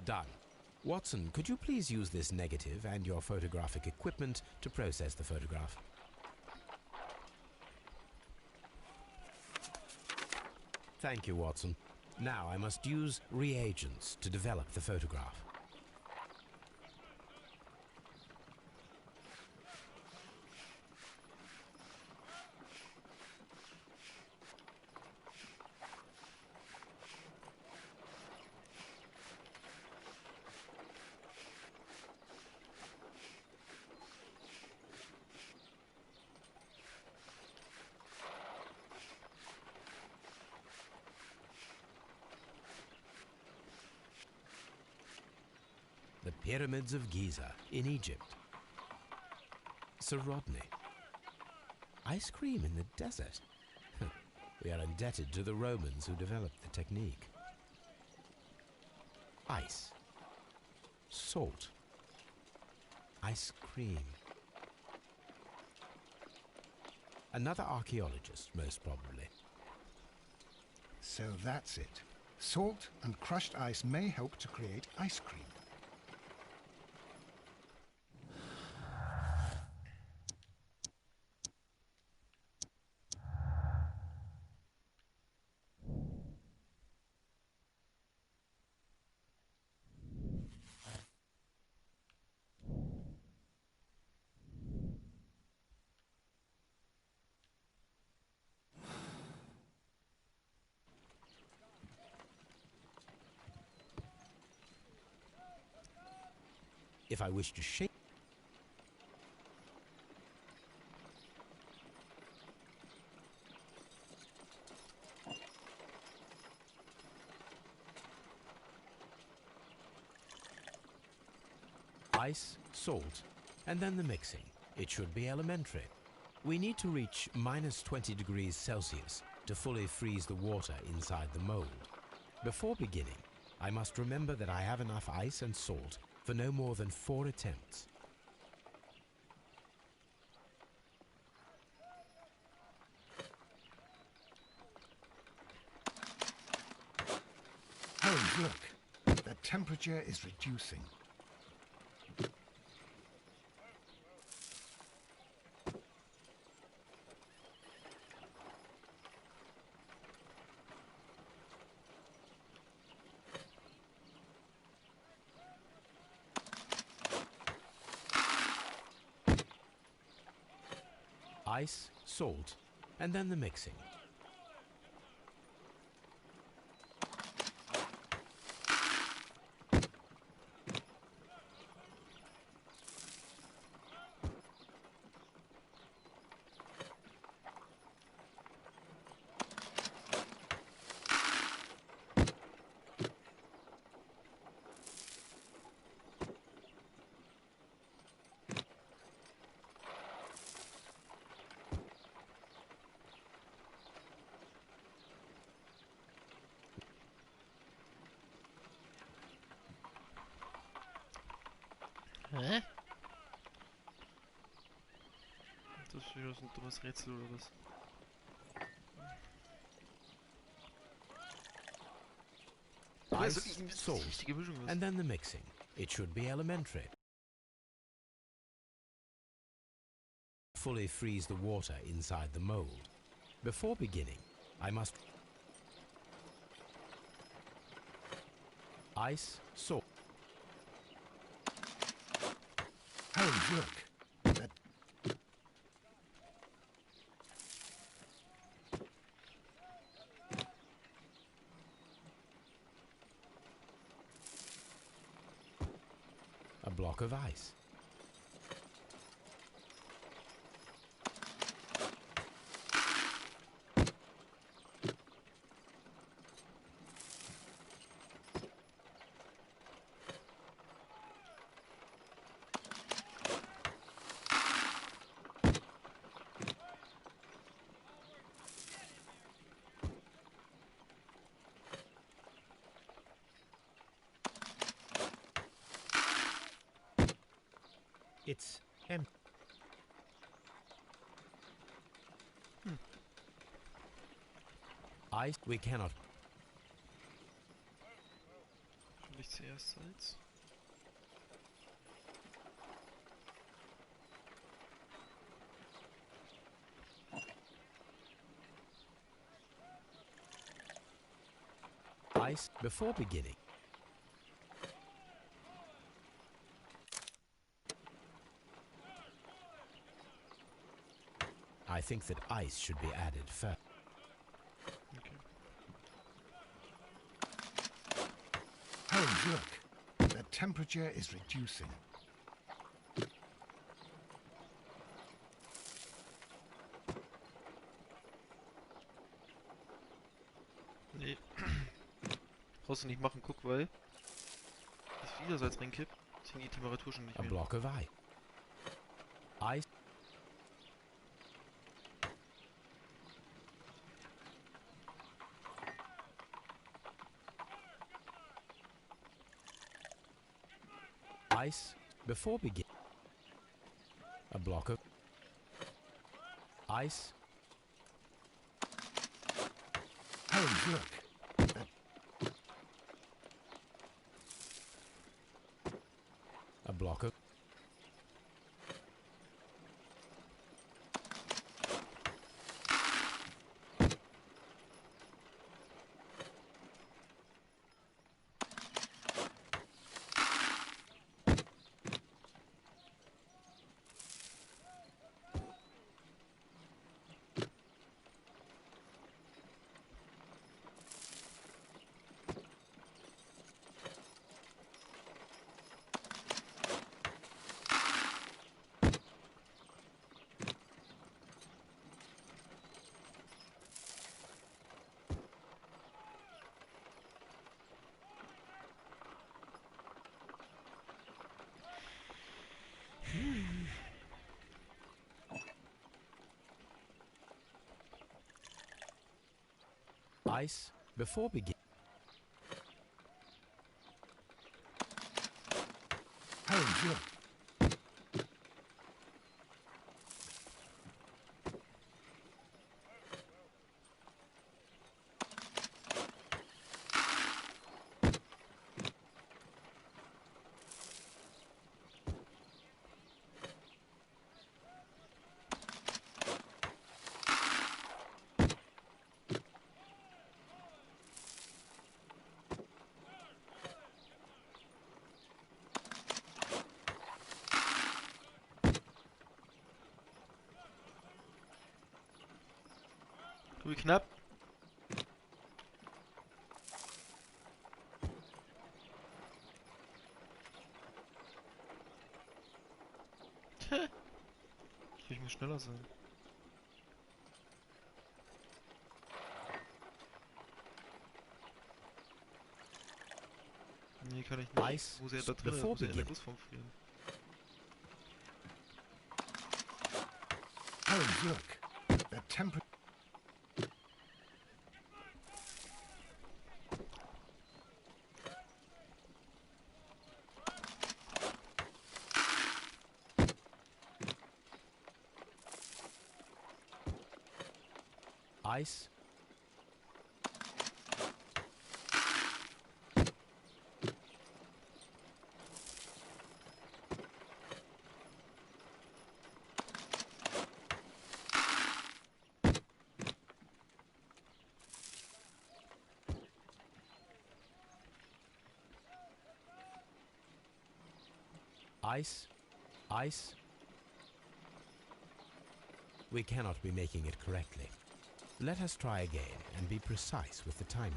Done. Watson, could you please use this negative and your photographic equipment to process the photograph? Thank you, Watson. Now I must use reagents to develop the photograph. The Pyramids of Giza in Egypt. Sir Rodney. Ice cream in the desert. We are indebted to the Romans who developed the technique. Ice. Salt. Ice cream. Another archaeologist, most probably. So that's it. Salt and crushed ice may help to create ice cream. If I wish to shape... Ice, salt, and then the mixing. It should be elementary. We need to reach minus 20 degrees Celsius to fully freeze the water inside the mold. Before beginning, I must remember that I have enough ice and salt for no more than 4 attempts. look. The temperature is reducing. Ice, salt, and then the mixing. Hä? Das ist wieder so ein dummes Rätsel oder was? Ice, Also, die salt, richtige Mischung ist. and then the mixing. It should be elementary. Fully freeze the water inside the mold. Before beginning, I must ice, salt. Holmes, look. That A block of ice. It's empty. Ice, we cannot. Vielleicht zuerst Salz. Ice before beginning. I think that ice should be added first. Okay. Holmes, look. The temperature is reducing. Nee. Brauchst du nicht machen, guck, weil das wieder Salz reinkippt, sinkt die Temperatur schon nicht A mehr. block of ice. Ice. Ice before begin. A block of ice. Holmes, look. A block of ice before begin. Holmes, look. Wie knapp. Ich muss schneller sein. Nee, kann ich nicht. Ice Muss ja da drinnen, before muss ja in der beginning. Gussform frieren. Holmes, look. The temperature. Ice. Ice. Ice. We cannot be making it correctly. Let us try again and be precise with the timing.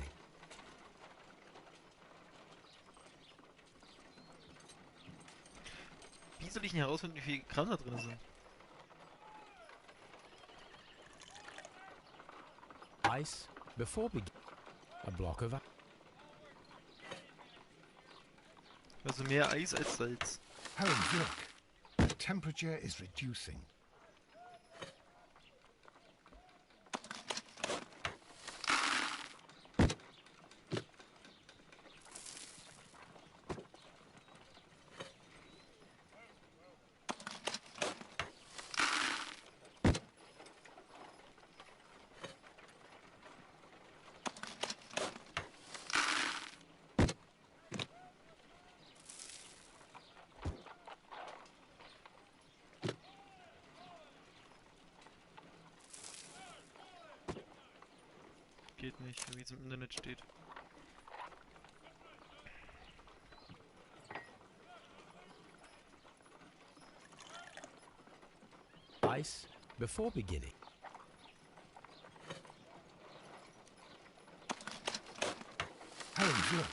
Wie soll ich denn herausfinden, wie viel Gramm da drin sind? Ice before begin. A block of ice. Also mehr Eis als Salz. Holmes, look. The temperature is reducing. Geht nicht, wie es im Internet steht. Ice before beginning. Holmes, look.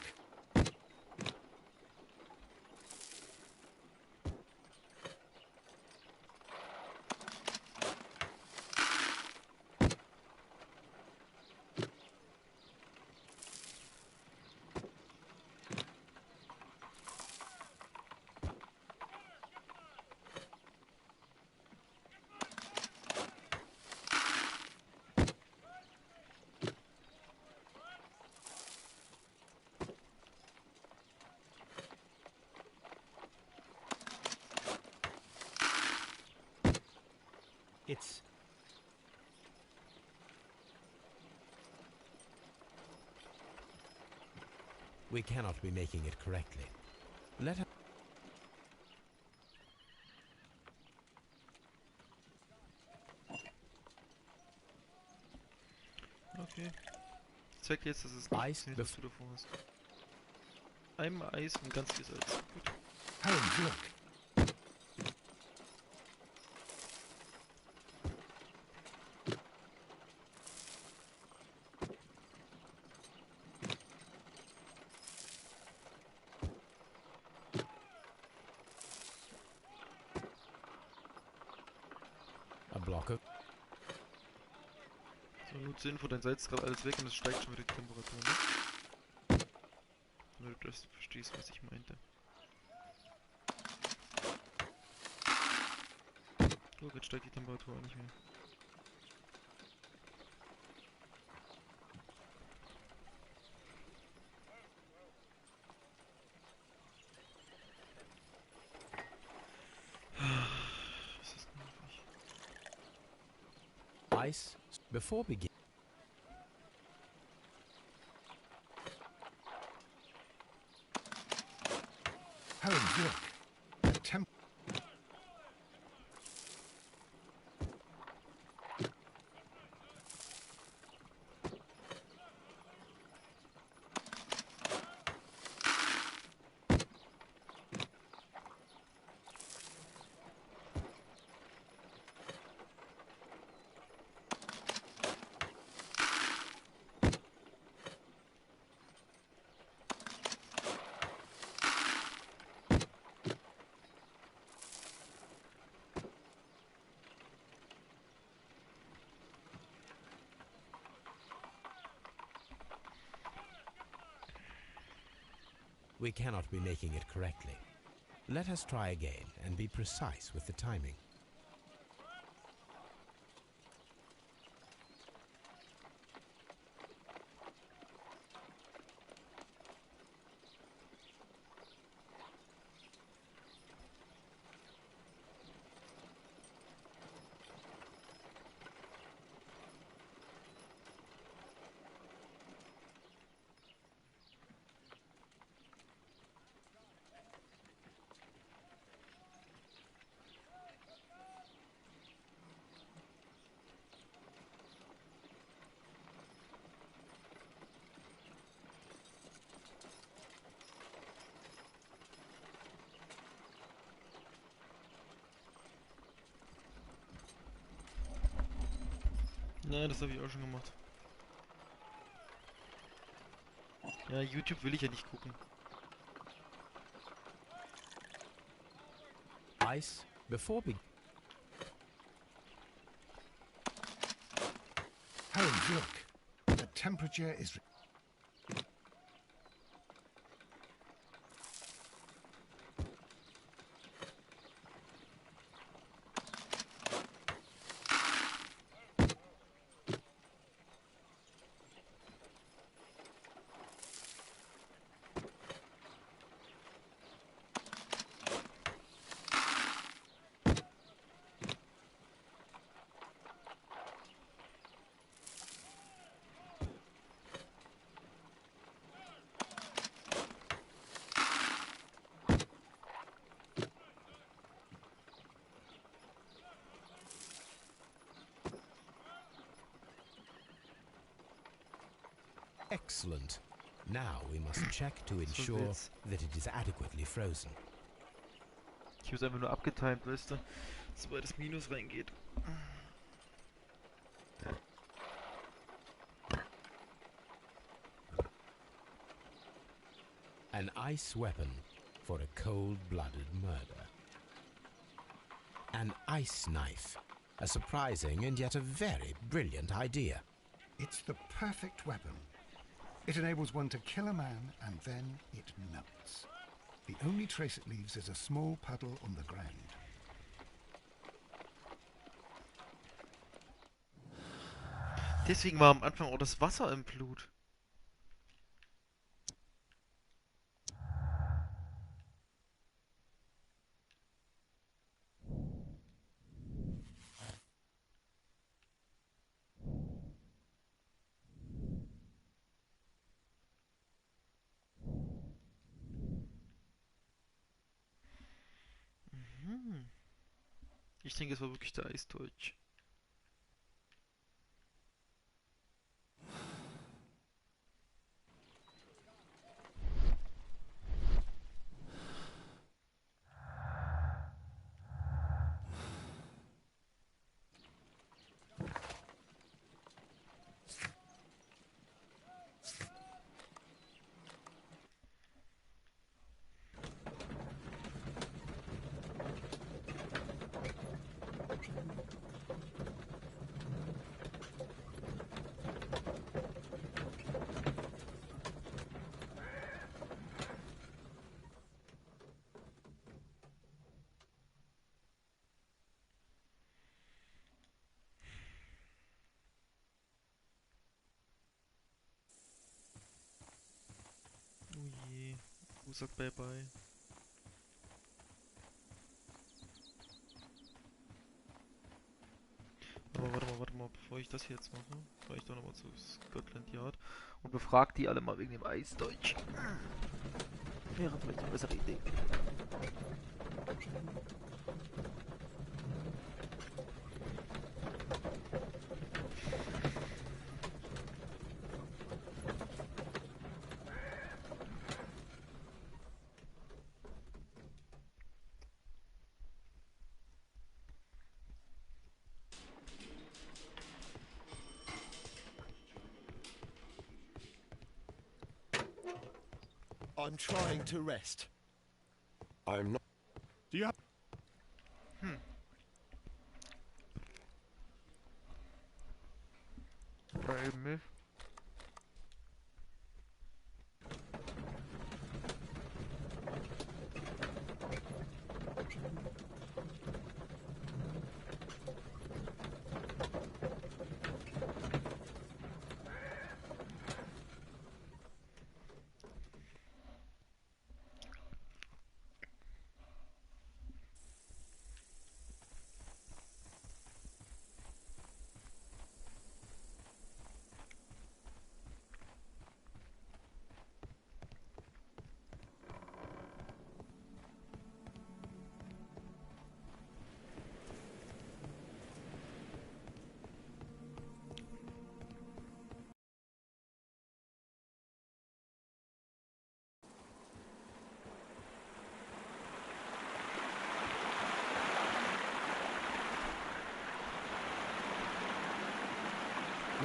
It's we cannot be making it correctly. Let us Okay. Ich zeig dir jetzt, dass es nicht Eis funktioniert, was du davor hast. Einmal Eis und ganz viel Salz. Gut. Holmes, look. a block of So, nur zur Info, dein Salz ist gerade alles weg und es steigt schon wieder die Temperatur, ne? Damit du das verstehst, was ich meinte. Guck, jetzt steigt die Temperatur auch nicht mehr. Was ist denn möglich? ice before begin. Holmes, look. The temp. We cannot be making it correctly. Let us try again and be precise with the timing. Na, das habe ich auch schon gemacht. Ja, YouTube will ich ja nicht gucken. Ice, before be... Holmes, look. The temperature is... Excellent. Now we must check to ensure that it is adequately frozen. Ich hab's einfach nur abgetimt, weißt du? Sobald das Minus reingeht. An ice weapon for a cold-blooded murder. An ice knife. A surprising and yet a very brilliant idea. It's the perfect weapon. It enables one to kill a man and then it melts. The only trace it leaves is a small puddle on the ground. Deswegen war am Anfang auch das Wasser im Blut. Ich denke, es war wirklich der Eisdeutsch. Oh je, sag bye bye. Aber warte mal, bevor ich das hier jetzt mache, fahre ich doch nochmal zu Scotland Yard und befrag die alle mal wegen dem Eisdeutsch. Wäre vielleicht eine bessere Idee. I'm trying to rest. I'm not. Do you have... Eben nicht.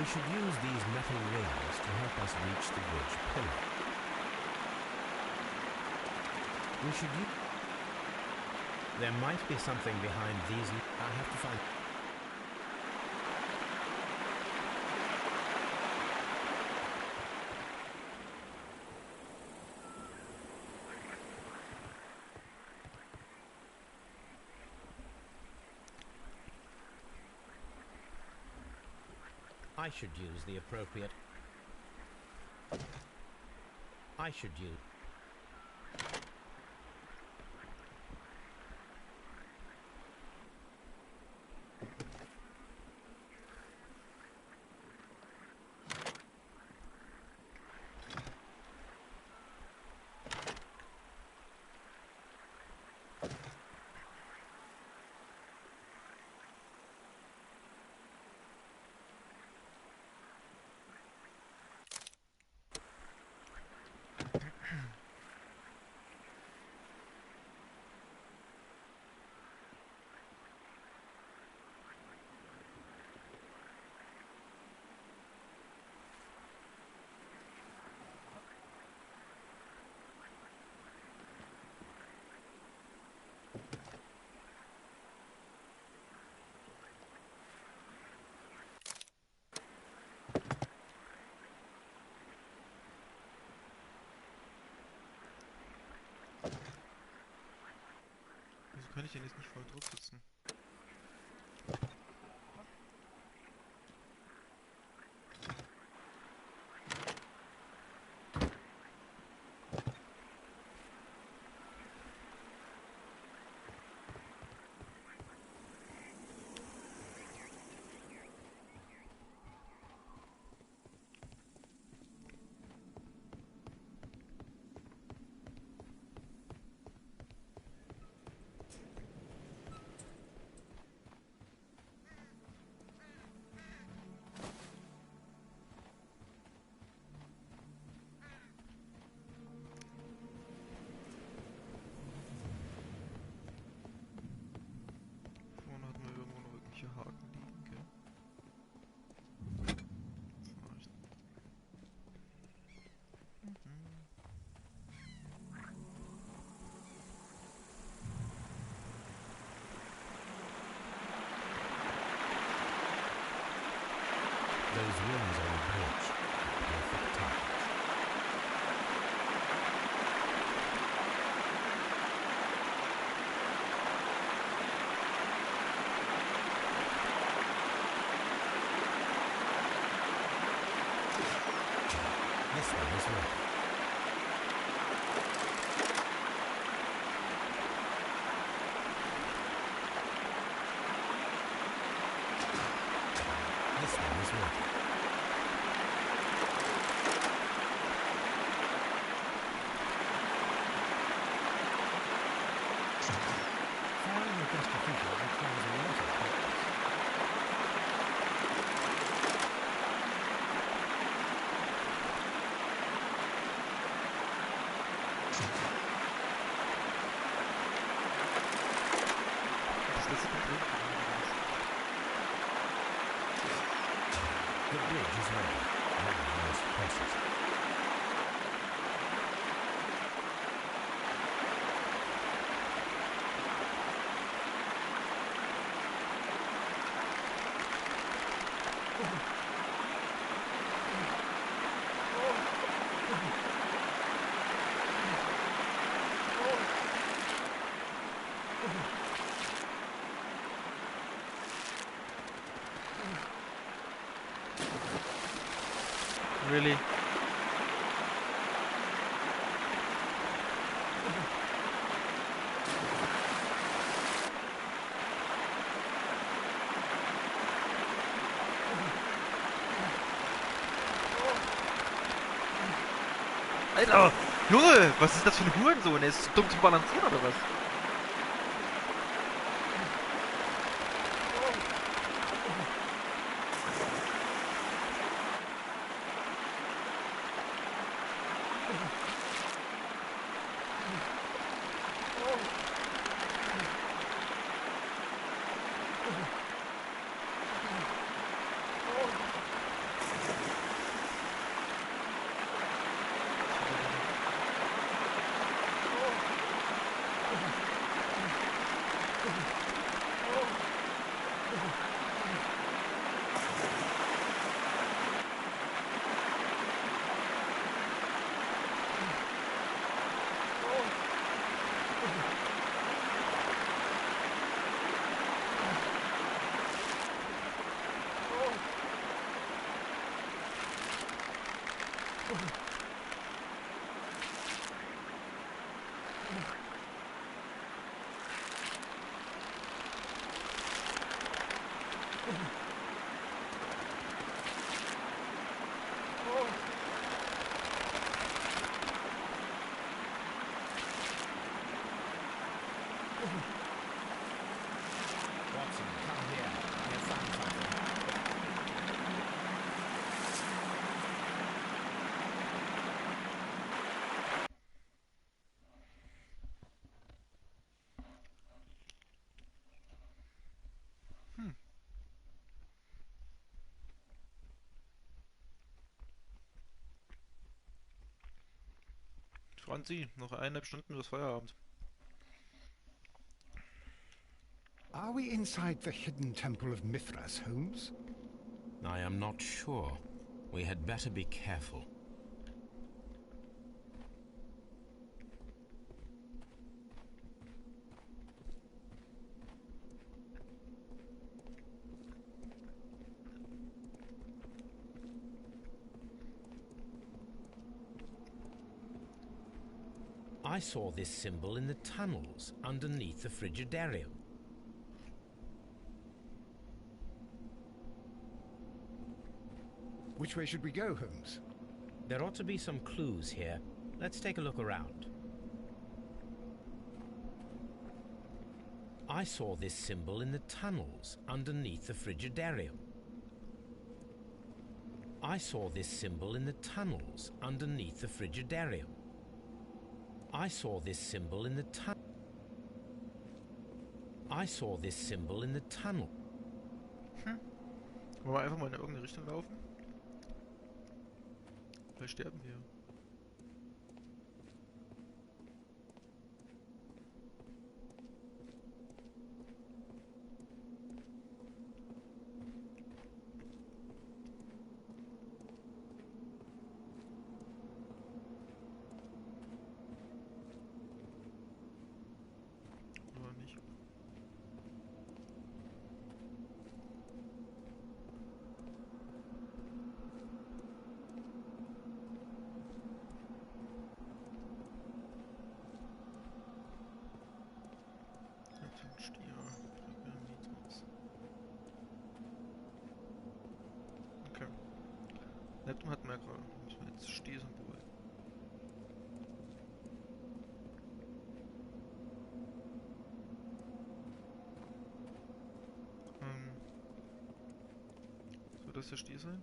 We should use these metal rings to help us reach the bridge pillar. We should use... There might be something behind these... I have to find... I should use the appropriate... I should use... Wieso kann ich denn jetzt nicht voll drauf sitzen? Vorne hatten wir irgendwo noch irgendwelche Haken liegen, gell? Das reicht. Those rings on the bridge. Perfect target. This one is ready. This one is ready. Firing a gust of figure requires a lot of practice. Das letzte kommt drin. The bridge is ready. Now we must press it. Really? Alter! Junge! Was ist das für ein Hurensohn? Er ist dumm zu balancieren oder was? Watson, come here. I have found something. Franzi, noch 1,5 Stunden bis Feierabend. Are we inside the hidden temple of Mithras, Holmes? I am not sure. We had better be careful. I saw this symbol in the tunnels underneath the Frigidarium. Which way should we go, Holmes? There ought to be some clues here. Let's take a look around. I saw this symbol in the tunnels underneath the Frigidarium. I saw this symbol in the tunnels underneath the Frigidarium. I saw this symbol in the I saw this symbol in the tunnel. Wollen wir einfach mal in irgendeine Richtung laufen? Vielleicht sterben wir. Oder nicht? Okay. Neptun hatten wir ja gerade. Müssen wir jetzt Stehsymbol. Soll das der Stier sein?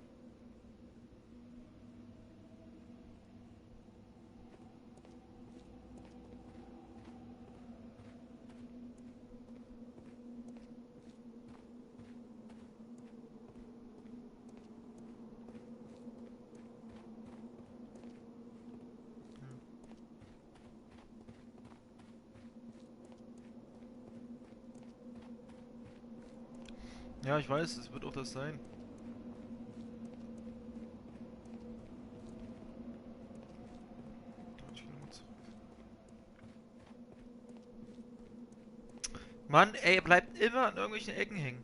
Ja, ich weiß, es wird auch das sein. Mann, ey, er bleibt immer an irgendwelchen Ecken hängen.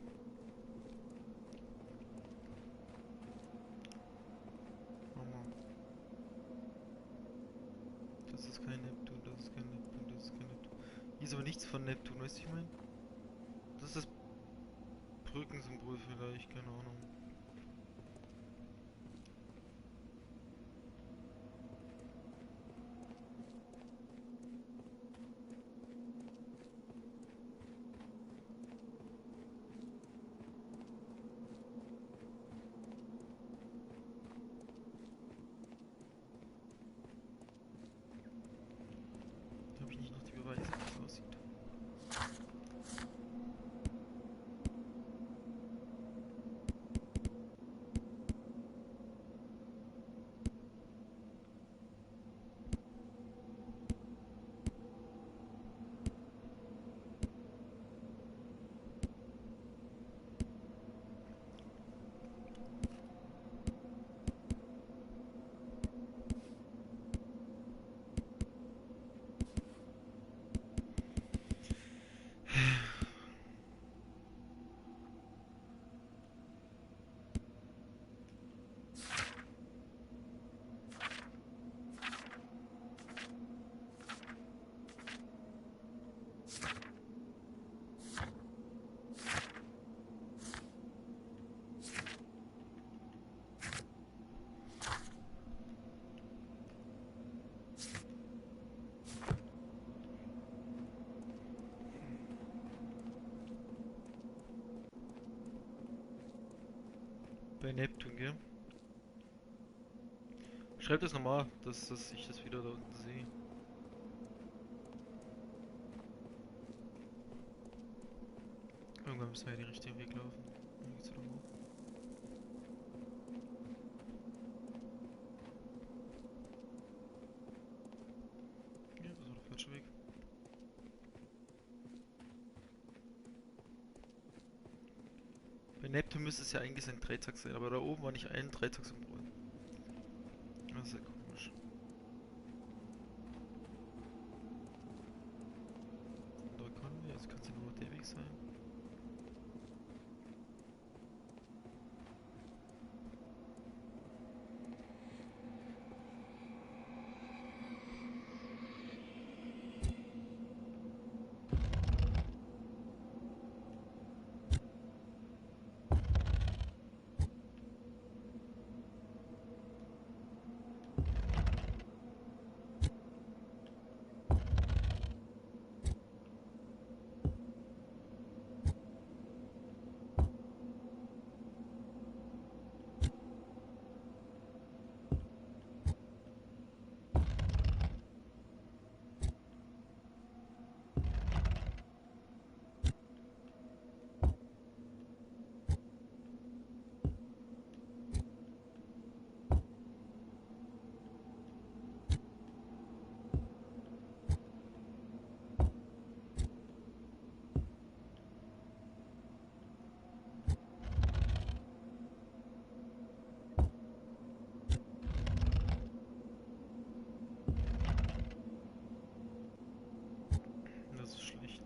Nochmal. Das ist kein Neptun, das ist kein Neptun, das ist kein Neptun. Hier ist aber nichts von Neptun, weißt du, ich meine? Das ist das Brückensymbol vielleicht, keine Ahnung. Habe ich nicht noch die Beweise, wie es aussieht. gell? Schreib das nochmal, dass ich das wieder da unten sehe. Irgendwann müssen wir ja den richtigen Weg laufen. Dann geht's wieder hoch. Ja, das war der falsche Weg. Bei Neptun müsste es ja eigentlich ein Dreitakt sein, aber da oben war nicht ein Dreitaktsymbol. Das ist ja komisch. Da können wir, jetzt kann es ja nur noch der Weg sein. Das ist schlecht.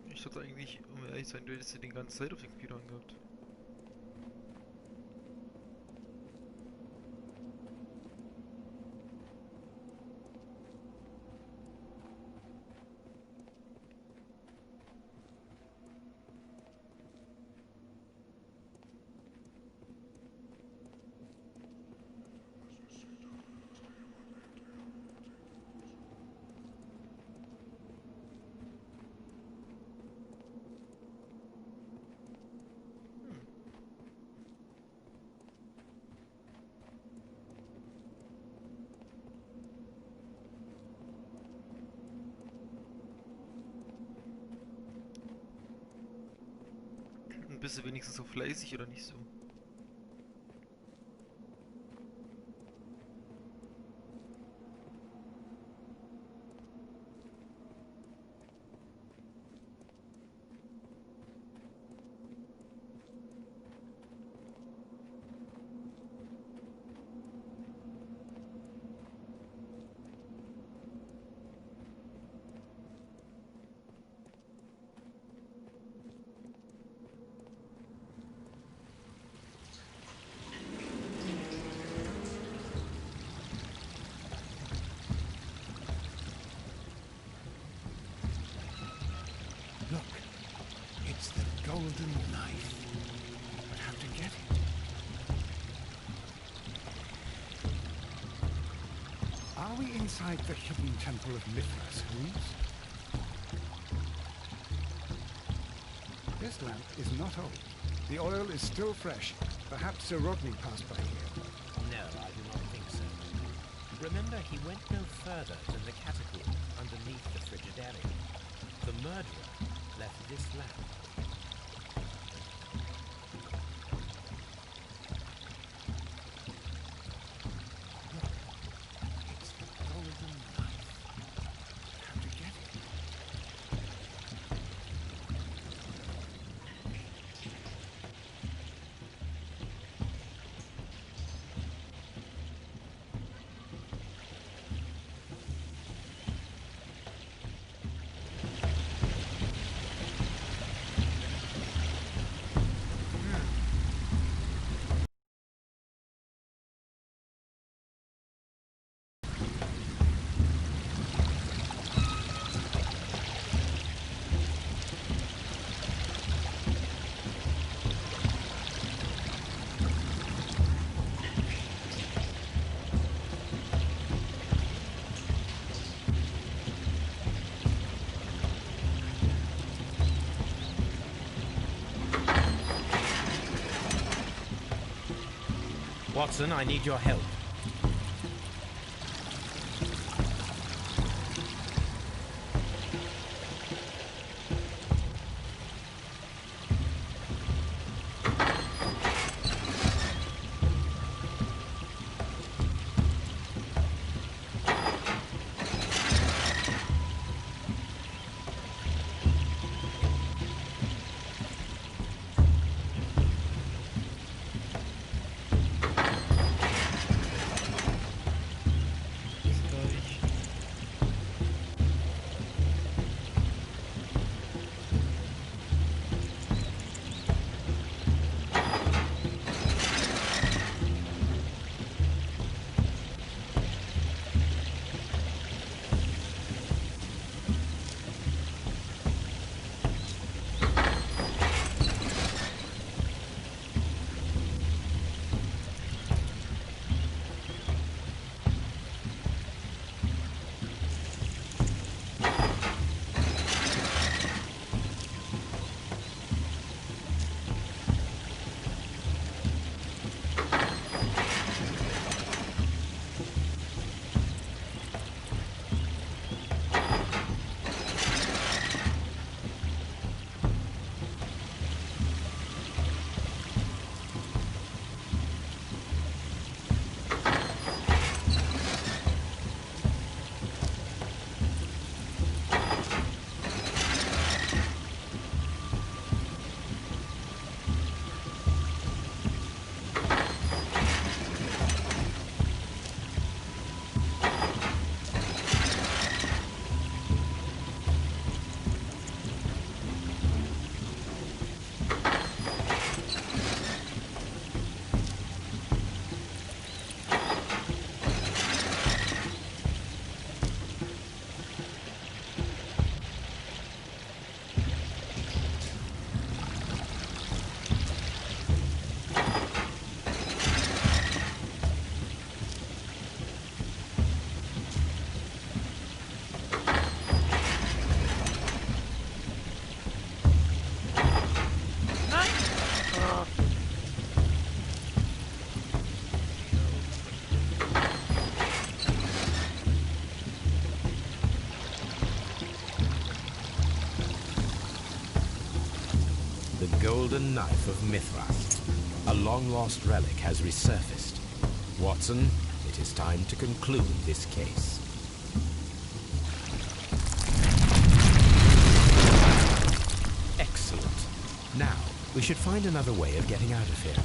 Ich dachte eigentlich, um ehrlich zu sein, du hättest sie die ganze Zeit auf den Computer angehabt. Bist du wenigstens so fleißig oder nicht so? Look, it's the golden knife. I have to get it. Are we inside the hidden temple of Mithras, Holmes? This lamp is not old. The oil is still fresh. Perhaps Sir Rodney passed by here. No, I do not think so. Remember, he went no further than the catacomb underneath the Frigidarium. The murderer left this lamp. Look, it's the golden knife. How'd you get it? Watson, I need your help. The golden knife of Mithras. A long-lost relic has resurfaced. Watson, it is time to conclude this case. Excellent. Now, we should find another way of getting out of here.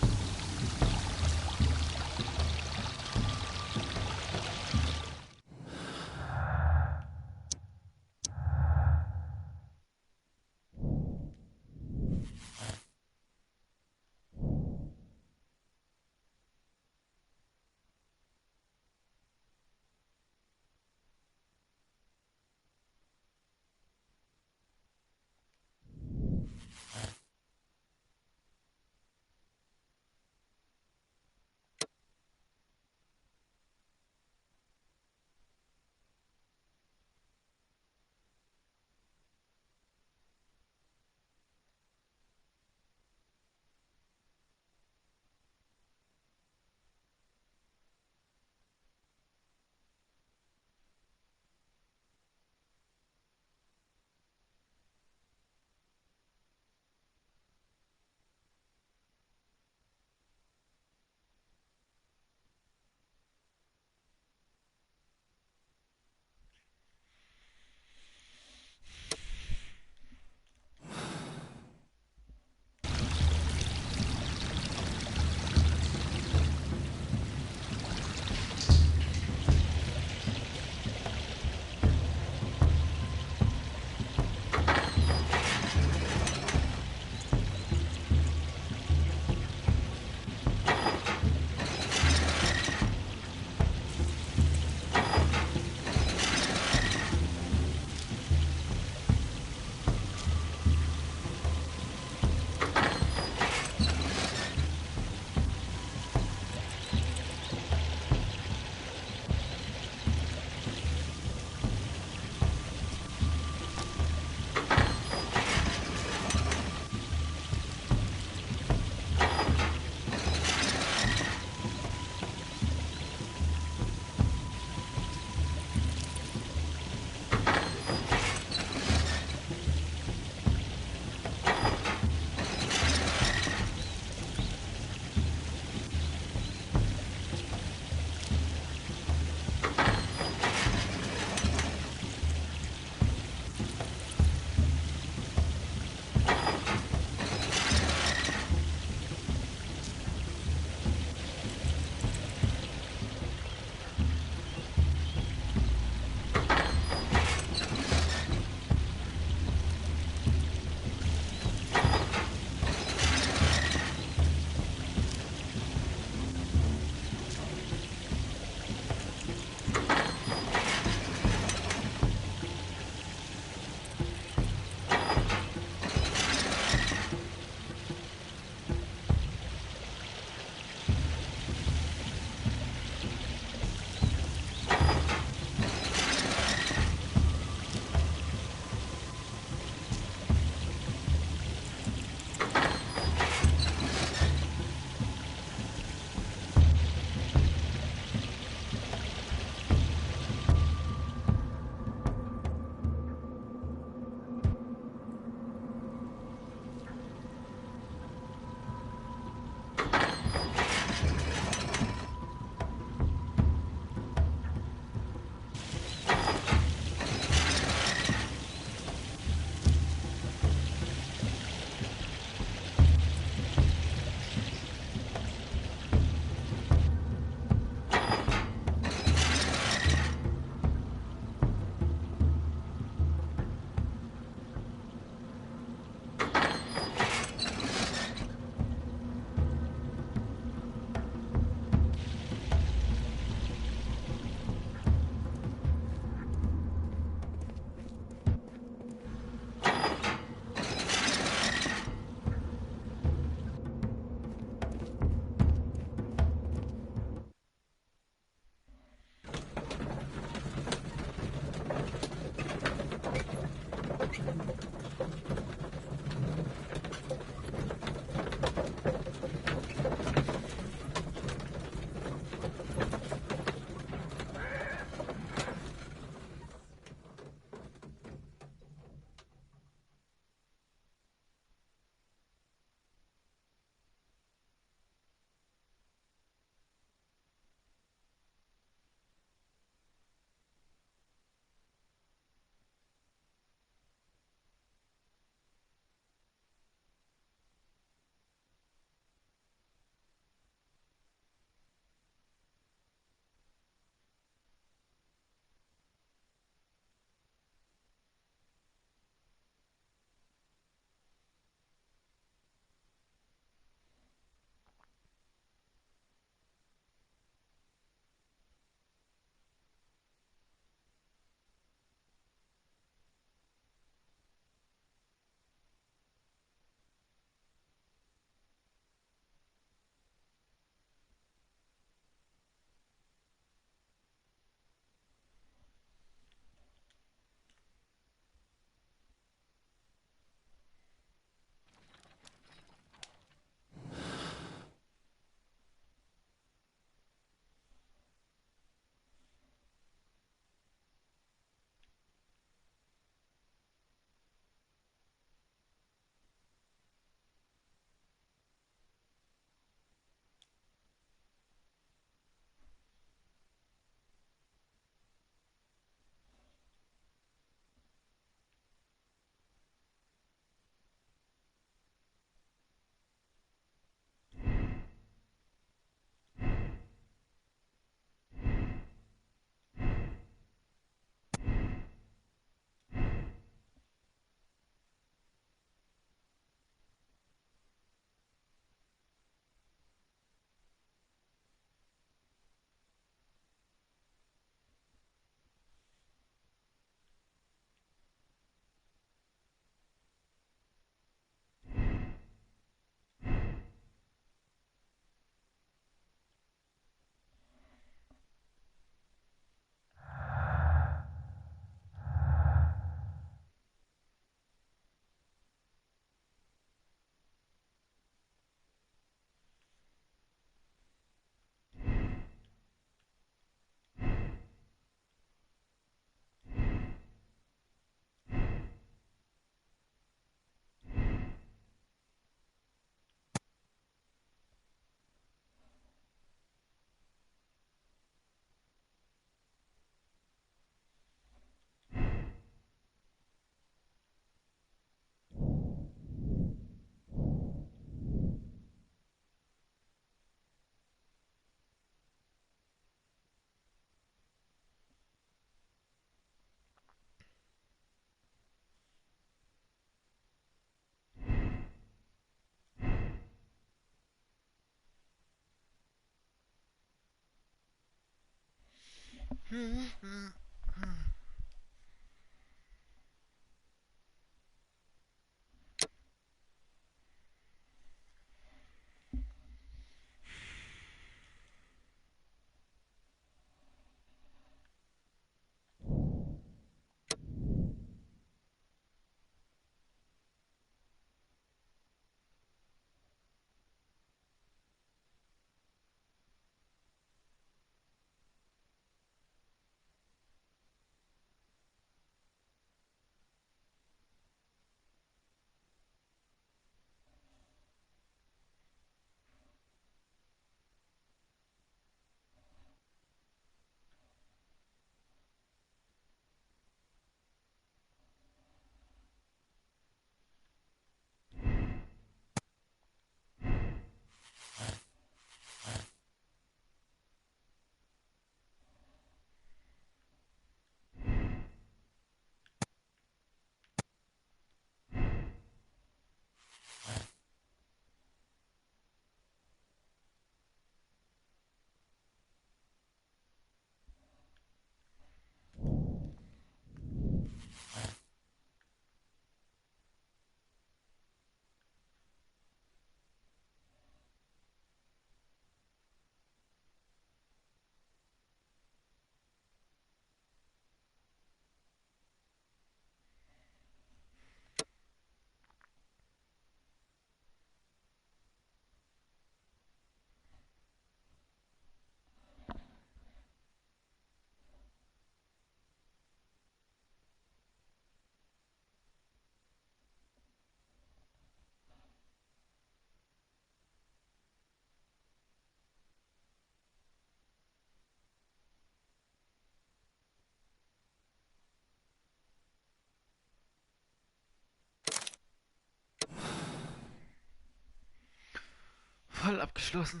Fall abgeschlossen.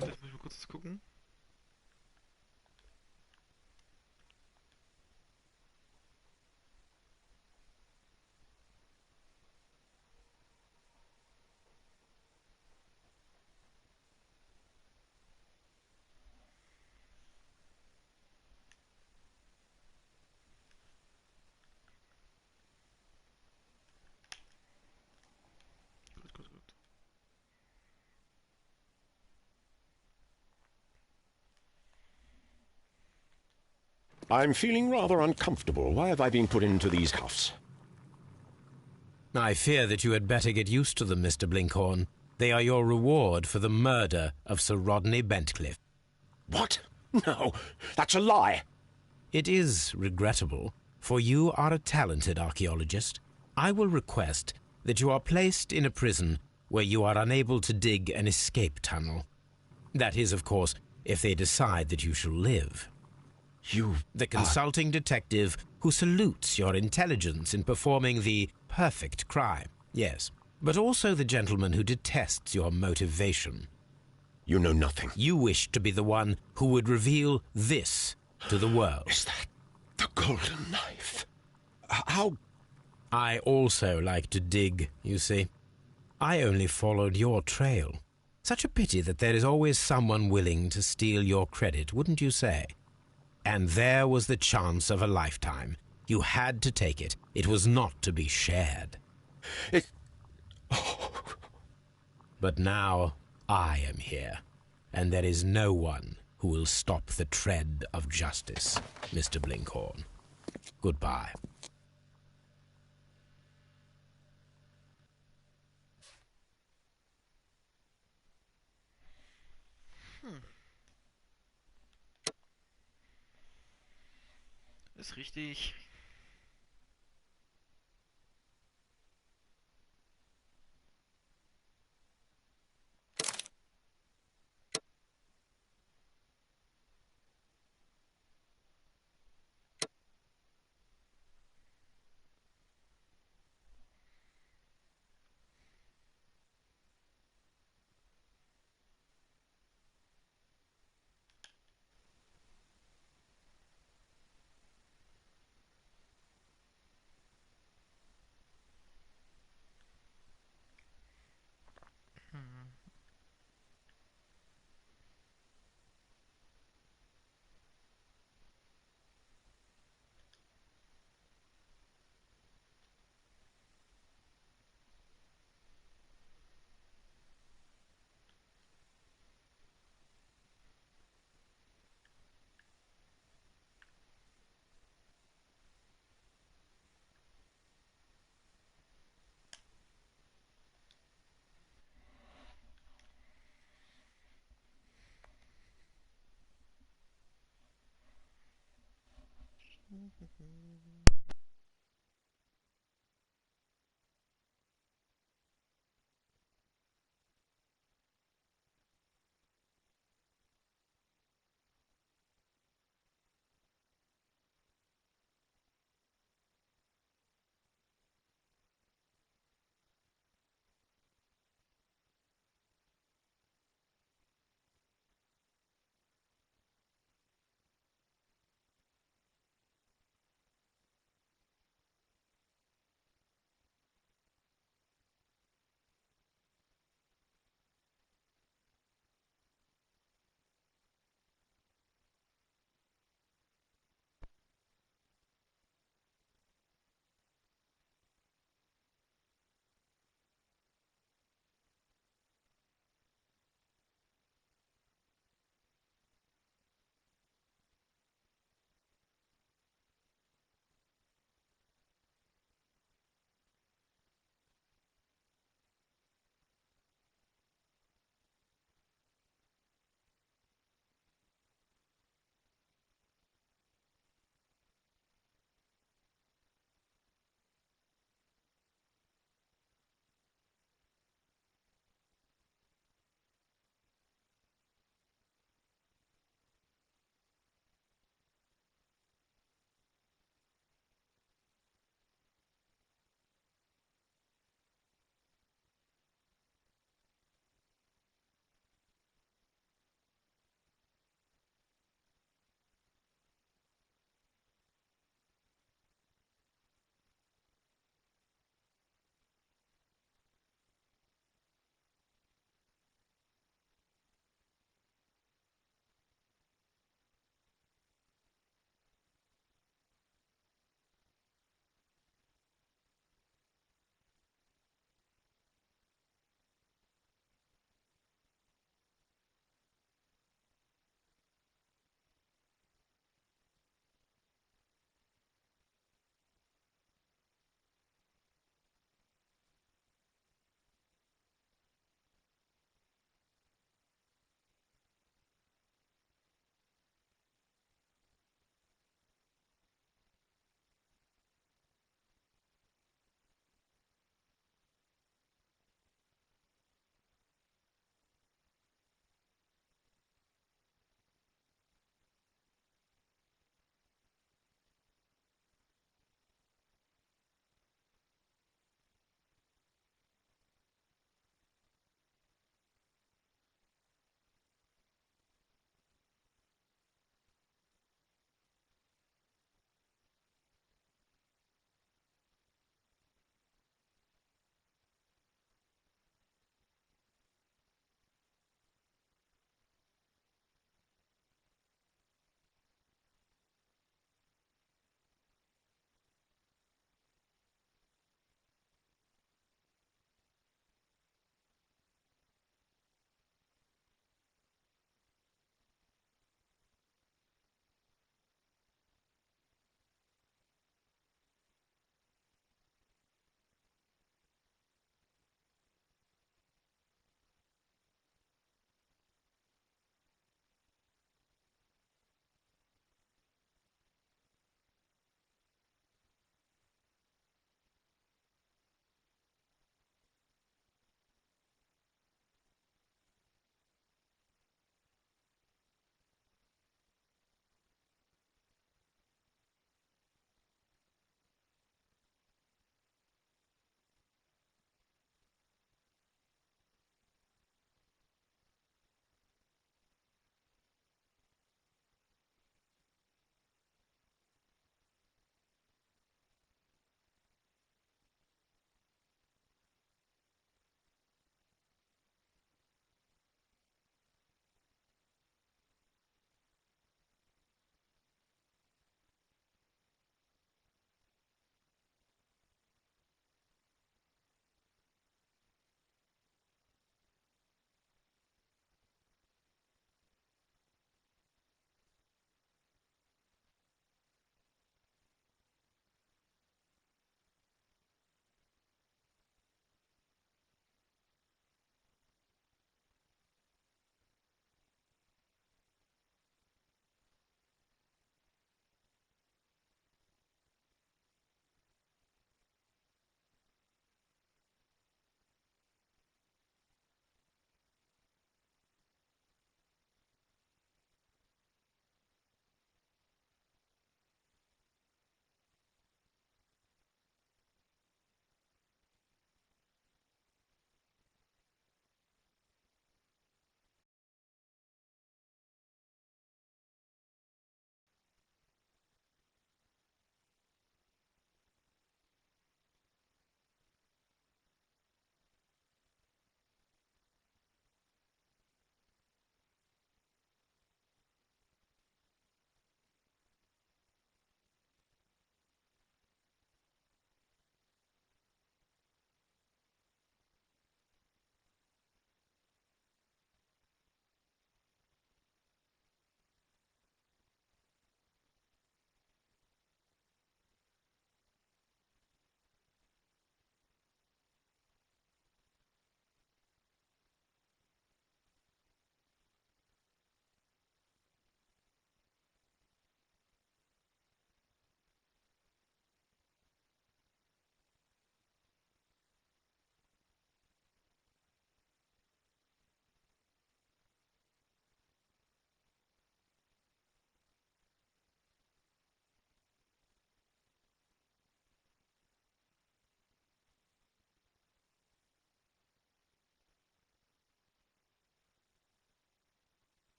Jetzt muss ich mal kurz gucken. Gut, gut, gut. I'm feeling rather uncomfortable. Why have I been put into these cuffs? I fear that you had better get used to them, Mr. Blinkhorn. They are your reward for the murder of Sir Rodney Bentcliffe. What? No, that's a lie. It is regrettable, for you are a talented archaeologist. I will request that you are placed in a prison where you are unable to dig an escape tunnel. That is, of course, if they decide that you shall live. The consulting detective who salutes your intelligence in performing the perfect crime, yes, but also the gentleman who detests your motivation. You know nothing. You wish to be the one who would reveal this to the world. Is that the golden knife? How? I also like to dig, you see. I only followed your trail. Such a pity that there is always someone willing to steal your credit, wouldn't you say? And there was the chance of a lifetime. You had to take it. It was not to be shared. But now I am here, and there is no one who will stop the tread of justice, Mr. Blinkhorn. Goodbye. Ist richtig.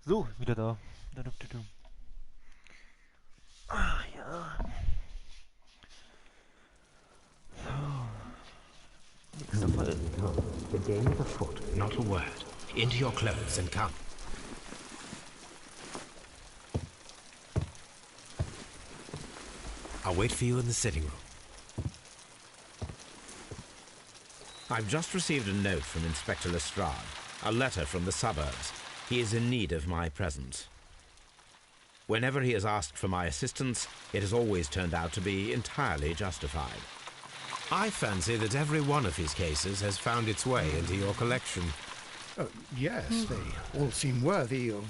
So, wieder da. Ach ja. So. Nächster Fall. The game is afoot, not a word. Into your clothes and come. I'll wait for you in the sitting room. I've just received a note from Inspector Lestrade, a letter from the suburbs. He is in need of my presence. Whenever he has asked for my assistance, it has always turned out to be entirely justified. I fancy that every one of his cases has found its way into your collection. Yes, they all seem worthy of...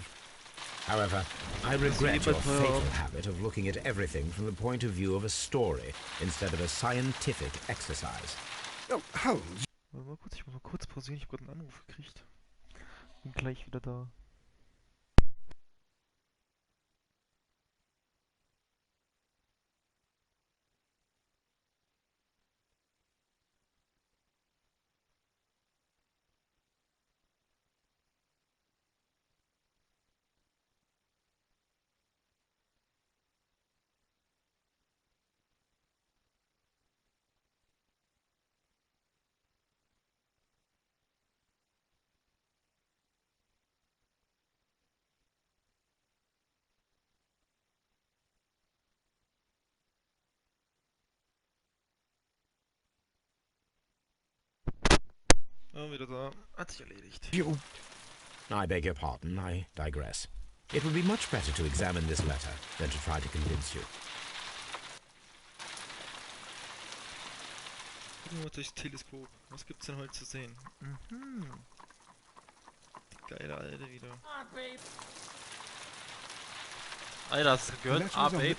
However, I regret your fatal habit of looking at everything from the point of view of a story instead of a scientific exercise. Oh, Holmes. Warte mal kurz, ich muss mal kurz pausieren, ich habe gerade einen Anruf gekriegt. Bin gleich wieder da. Wieder da. Hat sich erledigt. You... I beg your pardon, I digress. It would be much better to examine this letter than to try to convince you. Gucken wir mal durchs Teleskop. Was gibt's denn heute zu sehen? Mhm. Die geile Alte wieder. Alter, hast du gehört? Ah, Babe.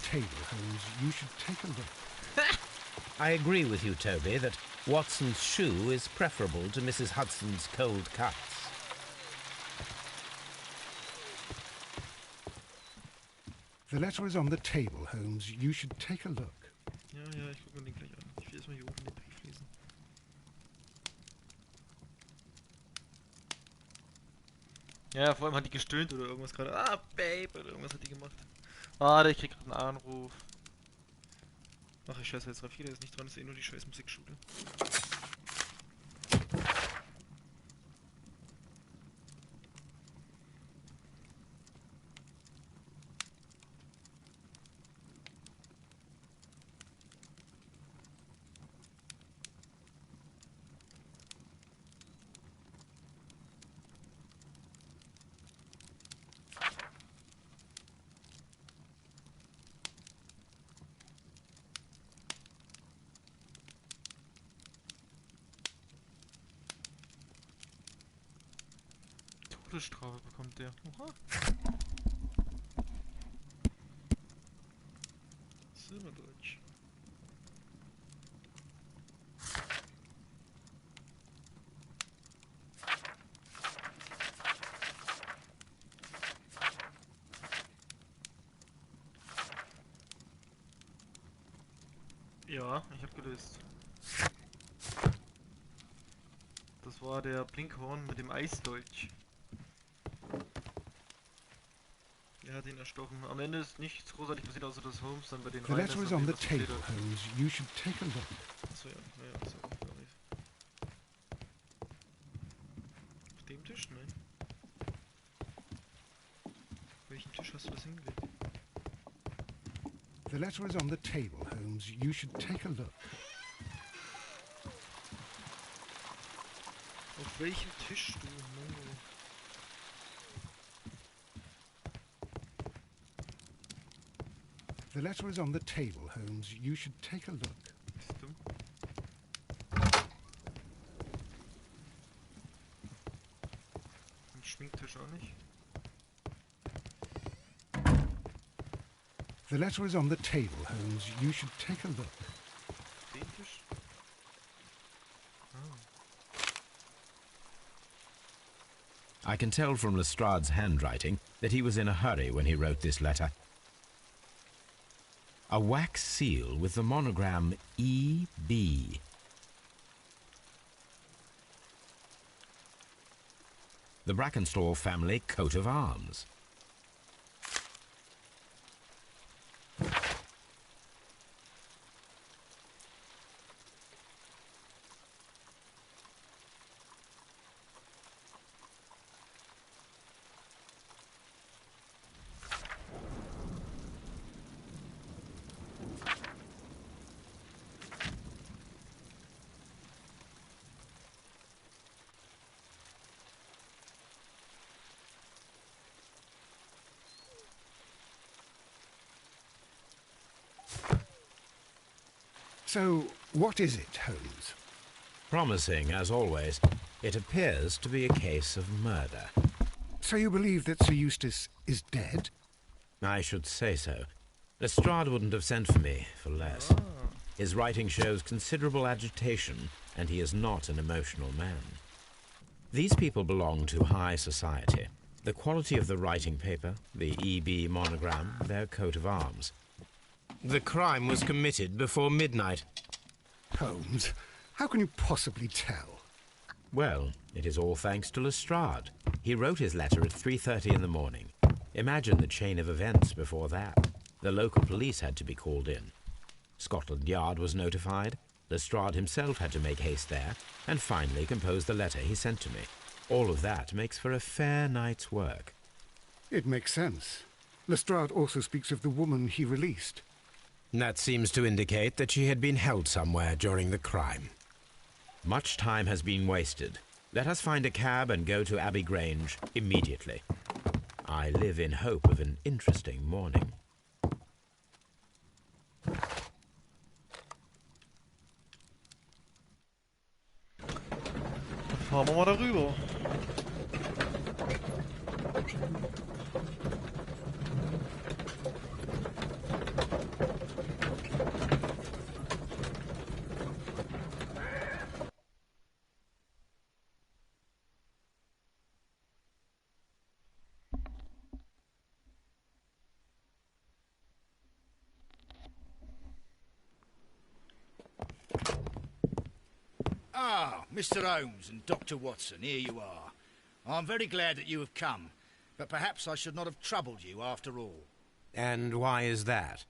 You should take a look. I agree with you, Toby, that Watson's shoe is preferable to Mrs. Hudson's cold cuts. The letter is on the table, Holmes. You should take a look. Ja, ja, ich guck mir den gleich an. Ich will erstmal hier oben den Brief lesen. Ja, vor allem hat die gestöhnt oder irgendwas gerade. Ah, Babe, oder irgendwas hat die gemacht. Ah, ich krieg gerade einen Anruf. Ach, ich scheiße, jetzt Raffi, der ist nicht dran, das ist eh nur die scheiß Musikschule. Todesstrafe bekommt der. Oha. Silberdeutsch. Ja, ich hab gelöst. Das war der Blinkhorn mit dem Eisdolch. Er hat ihn erstochen. Am Ende ist nichts großartig passiert, außer dass Holmes dann bei den The letter is on the table, Holmes. You should take a look. Achso, ja. Naja, so. Auf dem Tisch? Nein. Welchen Tisch hast du das hingelegt? The letter is on the table, Holmes. You should take a look. Auf welchem Tisch, du Mongo? The letter is on the table, Holmes. You should take a look. Bist du? Ein Schminktisch auch nicht? The letter is on the table, Holmes. You should take a look. Den Tisch? Ah. I can tell from Lestrade's handwriting that he was in a hurry when he wrote this letter. A wax seal with the monogram E.B. The Brackenstall family coat of arms. So, what is it, Holmes? Promising, as always, it appears to be a case of murder. So you believe that Sir Eustace is dead? I should say so. Lestrade wouldn't have sent for me for less. His writing shows considerable agitation, and he is not an emotional man. These people belong to high society. The quality of the writing paper, the EB monogram, their coat of arms. The crime was committed before midnight. Holmes, how can you possibly tell? Well, it is all thanks to Lestrade. He wrote his letter at 3:30 in the morning. Imagine the chain of events before that. The local police had to be called in. Scotland Yard was notified. Lestrade himself had to make haste there, and finally compose the letter he sent to me. All of that makes for a fair night's work. It makes sense. Lestrade also speaks of the woman he released. That seems to indicate that she had been held somewhere during the crime. Much time has been wasted. Let us find a cab and go to Abbey Grange immediately. I live in hope of an interesting morning. Fahren wir mal darüber. Ah, Mr. Holmes and Dr. Watson, here you are. I'm very glad that you have come, but perhaps I should not have troubled you after all. And why is that?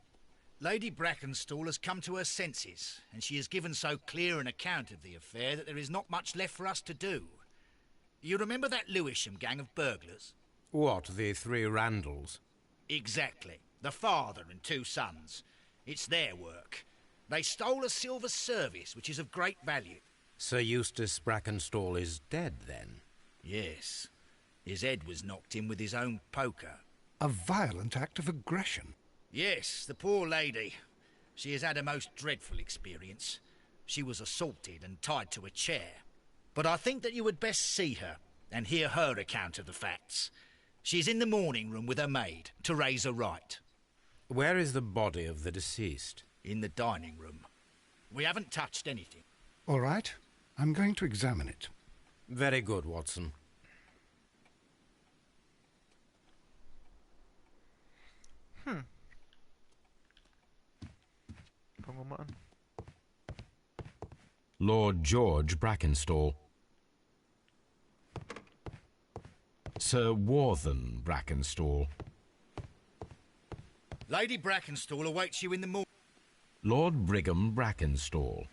Lady Brackenstall has come to her senses, and she has given so clear an account of the affair that there is not much left for us to do. You remember that Lewisham gang of burglars? What, the three Randalls? Exactly. The father and two sons. It's their work. They stole a silver service, which is of great value. Sir Eustace Brackenstall is dead, then? Yes. His head was knocked in with his own poker. A violent act of aggression. Yes, the poor lady. She has had a most dreadful experience. She was assaulted and tied to a chair. But I think that you would best see her and hear her account of the facts. She's in the morning room with her maid, Teresa Wright. Where is the body of the deceased? In the dining room. We haven't touched anything. All right, I'm going to examine it. Very good, Watson. Fangen wir mal an. Lord George Brackenstall. Sir Warthen Brackenstall. Lady Brackenstall awaits you in the morning. Lord Brigham Brackenstall.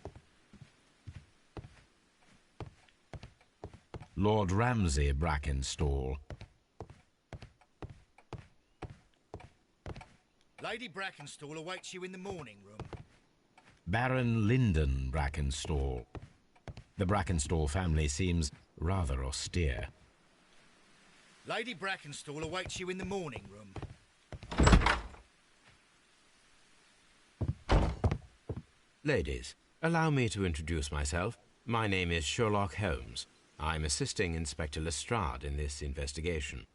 Lord Ramsay Brackenstall. Lady Brackenstall awaits you in the morning room. Baron Lyndon Brackenstall. The Brackenstall family seems rather austere. Lady Brackenstall awaits you in the morning room. Ladies, allow me to introduce myself. My name is Sherlock Holmes. I'm assisting Inspector Lestrade in this investigation.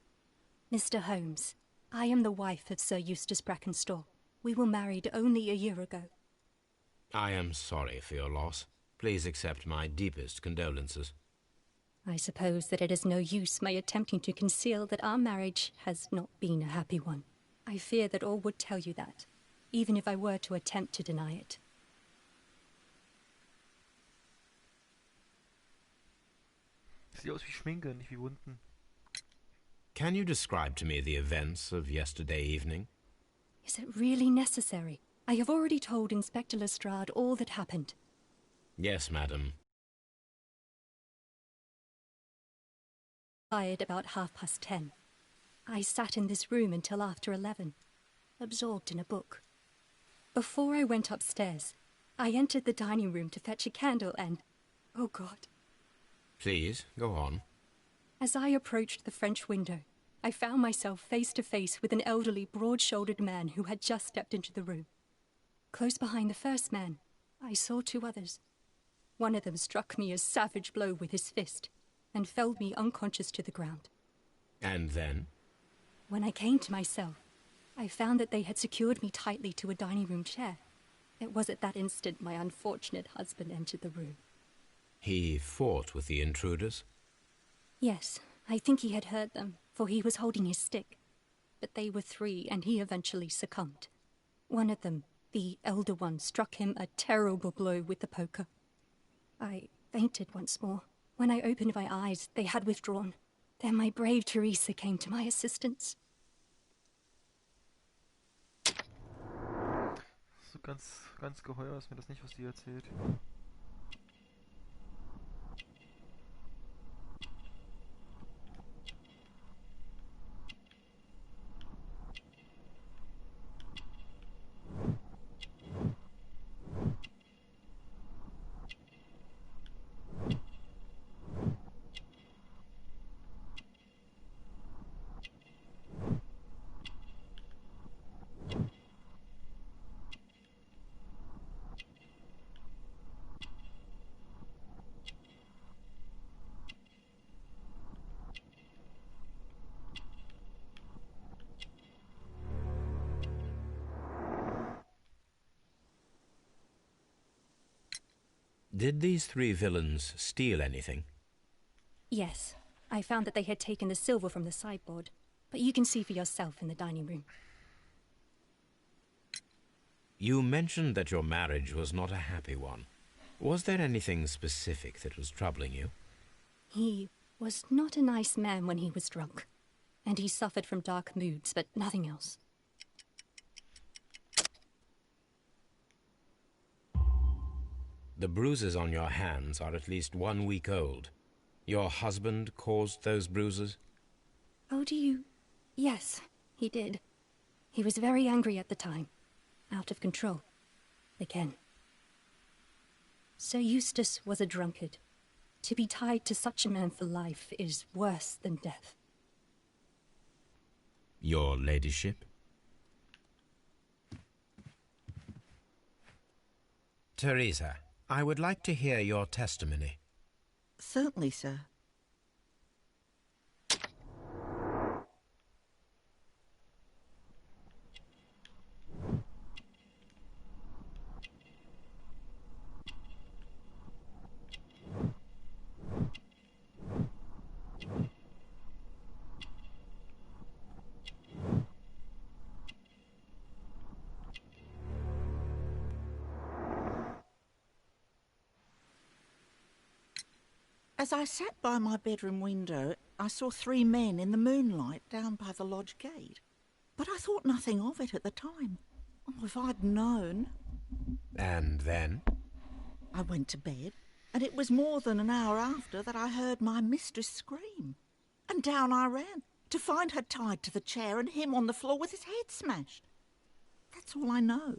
Mr. Holmes, I am the wife of Sir Eustace Brackenstall. We were married only a year ago. I am sorry for your loss. Please accept my deepest condolences. I suppose that it is no use my attempting to conceal that our marriage has not been a happy one. I fear that all would tell you that, even if I were to attempt to deny it. Sieht aus wie Schminke, nicht wie Wunden. Can you describe to me the events of yesterday evening? Is it really necessary? I have already told Inspector Lestrade all that happened. Yes, madam. At about 10:30. I sat in this room until after 11, absorbed in a book. Before I went upstairs, I entered the dining room to fetch a candle and... oh God. Please, go on. As I approached the French window, I found myself face to face with an elderly, broad-shouldered man who had just stepped into the room. Close behind the first man, I saw 2 others. One of them struck me a savage blow with his fist and felled me unconscious to the ground. And then? When I came to myself, I found that they had secured me tightly to a dining room chair. It was at that instant my unfortunate husband entered the room. He fought with the intruders? Yes, I think he had heard them, for he was holding his stick. But they were 3, and he eventually succumbed. One of them, the elder one, struck him a terrible blow with the poker. I fainted once more. When I opened my eyes, they had withdrawn. Then my brave Teresa came to my assistance. So ganz geheuer ist mir das nicht, was die erzählt. Did these 3 villains steal anything? Yes, I found that they had taken the silver from the sideboard, but you can see for yourself in the dining room. You mentioned that your marriage was not a happy one. Was there anything specific that was troubling you? He was not a nice man when he was drunk, and he suffered from dark moods, but nothing else. The bruises on your hands are at least 1 week old. Your husband caused those bruises? Oh, do you? Yes, he did. He was very angry at the time. Out of control. Again. Sir Eustace was a drunkard. To be tied to such a man for life is worse than death. Your ladyship? Teresa, I would like to hear your testimony. Certainly, sir. As I sat by my bedroom window, I saw 3 men in the moonlight down by the lodge gate. But I thought nothing of it at the time. Oh, if I'd known. And then? I went to bed, and it was more than an hour after that I heard my mistress scream. And down I ran, to find her tied to the chair and him on the floor with his head smashed. That's all I know.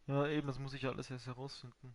Ja, eben, das muss ich ja alles erst herausfinden.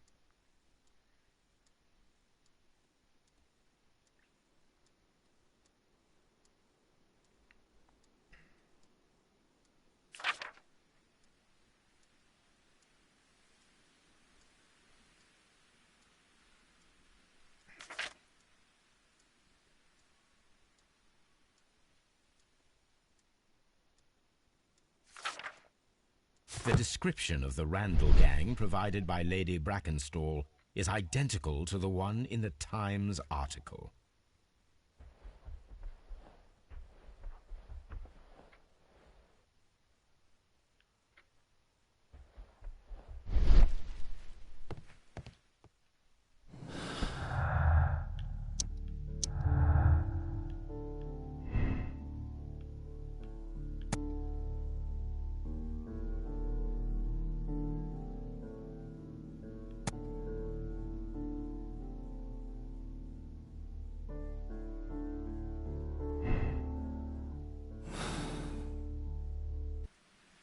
The description of the Randall gang provided by Lady Brackenstall is identical to the one in the Times article.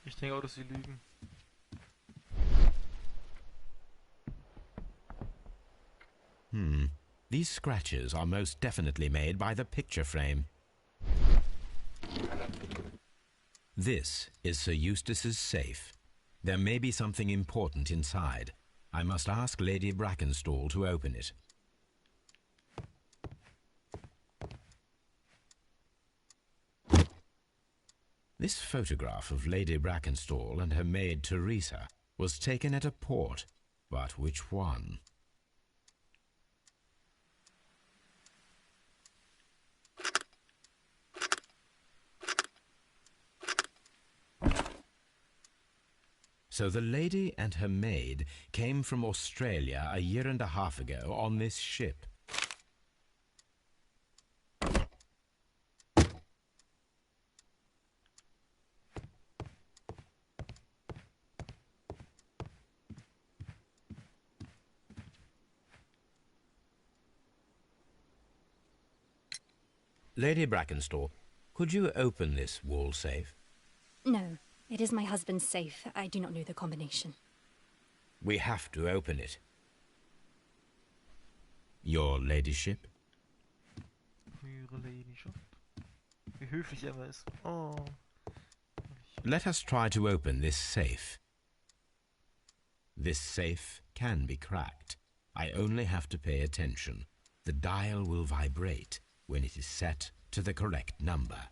Ich denke auch, dass sie lügen. These scratches are most definitely made by the picture frame. This is Sir Eustace's safe. There may be something important inside. I must ask Lady Brackenstall to open it. This photograph of Lady Brackenstall and her maid Teresa was taken at a port, but which one? So the lady and her maid came from Australia a year and a half ago on this ship. Lady Brackenstall, could you open this wall safe? No, it is my husband's safe. I do not know the combination. We have to open it. Your ladyship? Eure Ladyship. Wie höflich er immer ist. Oh. Let us try to open this safe. This safe can be cracked. I only have to pay attention. The dial will vibrate when it is set to the correct number.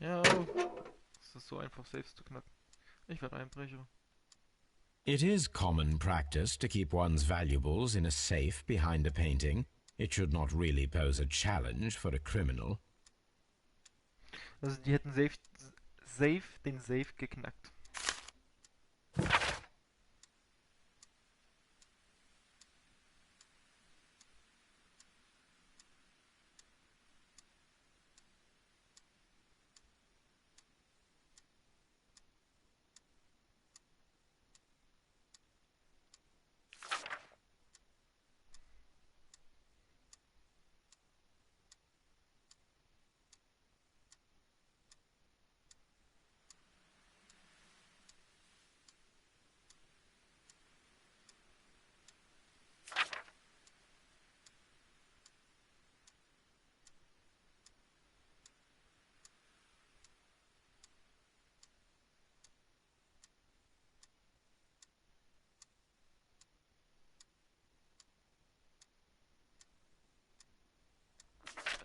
Ja, es ist so einfach, Safes zu knacken. Ich werde Einbrecher. It is common practice to keep one's valuables in a safe behind a painting. It should not really pose a challenge for a criminal. Also die hätten den Safe geknackt.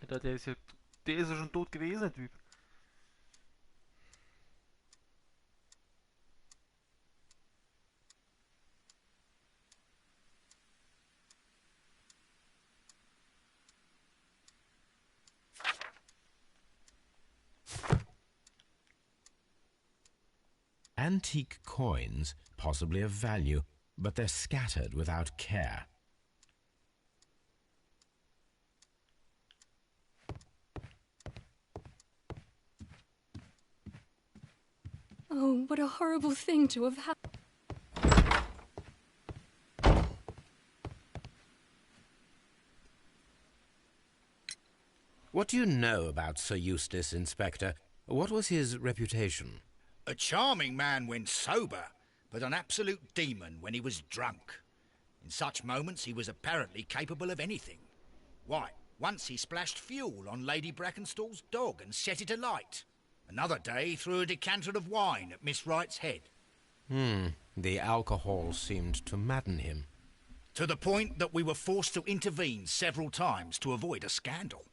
Alter, der ist ja schon tot gewesen, der Typ. Antique coins, possibly of value, but they're scattered without care. Oh, what a horrible thing to have happened. What do you know about Sir Eustace, Inspector? What was his reputation? A charming man when sober, but an absolute demon when he was drunk. In such moments, he was apparently capable of anything. Why, once he splashed fuel on Lady Brackenstall's dog and set it alight. Another day, he threw a decanter of wine at Miss Wright's head. The alcohol seemed to madden him. To the point that we were forced to intervene several times to avoid a scandal.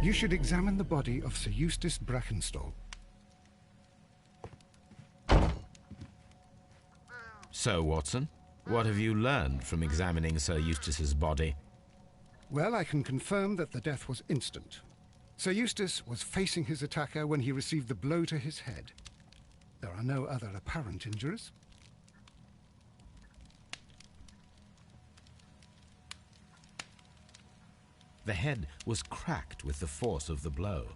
You should examine the body of Sir Eustace Brackenstall. So, Watson, what have you learned from examining Sir Eustace's body? Well, I can confirm that the death was instant. Sir Eustace was facing his attacker when he received the blow to his head. There are no other apparent injuries. The head was cracked with the force of the blow.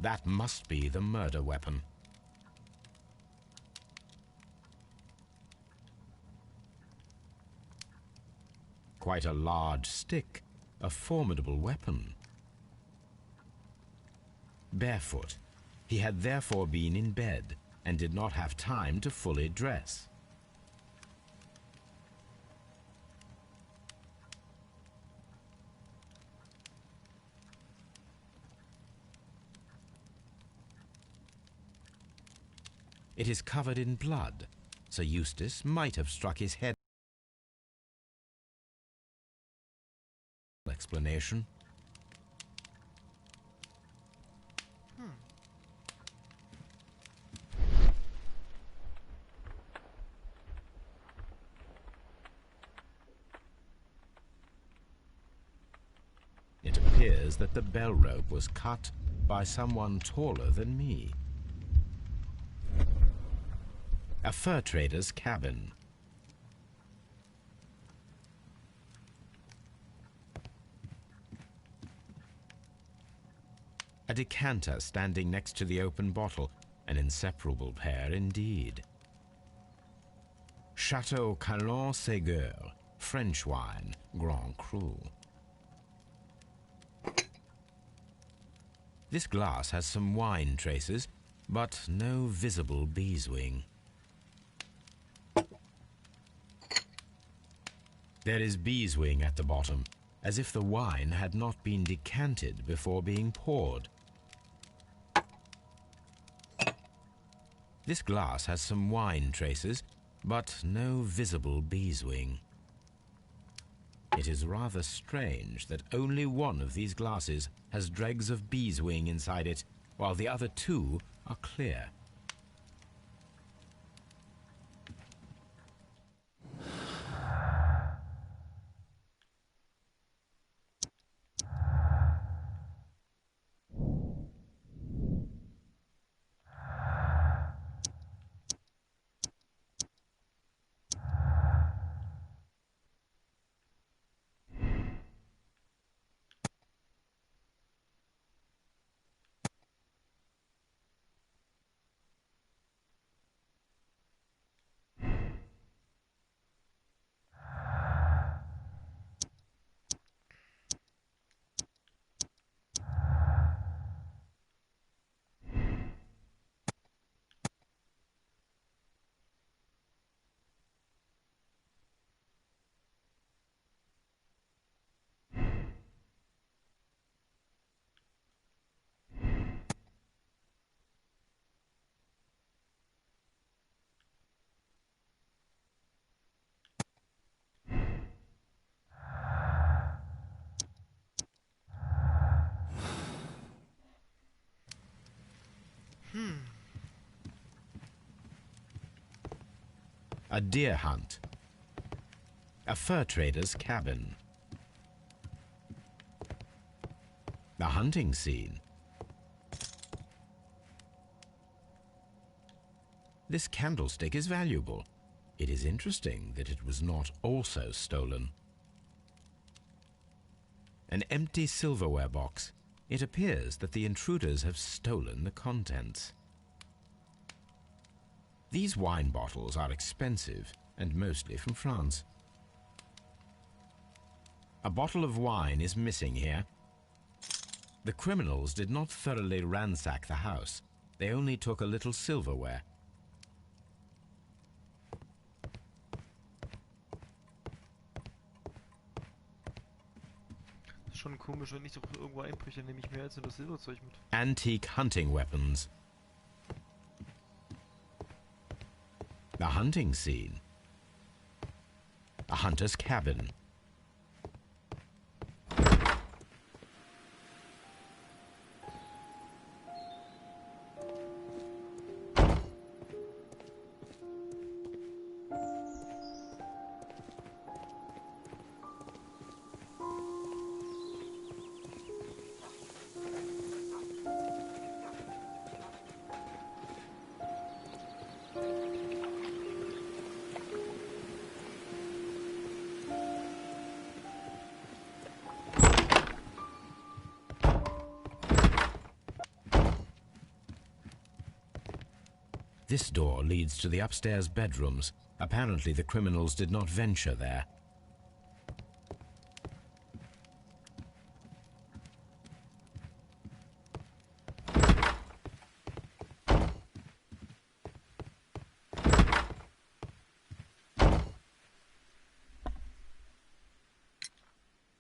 That must be the murder weapon. Quite a large stick, a formidable weapon. Barefoot, he had therefore been in bed and did not have time to fully dress. It is covered in blood. Sir Eustace might have struck his head. Explanation. It appears that the bell rope was cut by someone taller than me. A fur trader's cabin. A decanter standing next to the open bottle, an inseparable pair indeed. Chateau Calon Ségur, French wine, Grand Cru. This glass has some wine traces, but no visible beeswing. There is beeswing at the bottom, as if the wine had not been decanted before being poured. This glass has some wine traces, but no visible beeswing. It is rather strange that only one of these glasses has dregs of beeswing inside it, while the other two are clear. A deer hunt. A fur trader's cabin. The hunting scene. This candlestick is valuable. It is interesting that it was not also stolen. An empty silverware box. It appears that the intruders have stolen the contents. These wine bottles are expensive and mostly from France. A bottle of wine is missing here. The criminals did not thoroughly ransack the house. They only took a little silverware. Das ist schon komisch, wenn ich doch irgendwo einbreche, nehme ich mehr als nur das Silberzeug mit. Antique hunting weapons. A hunting scene. A hunter's cabin. This door leads to the upstairs bedrooms. Apparently the criminals did not venture there.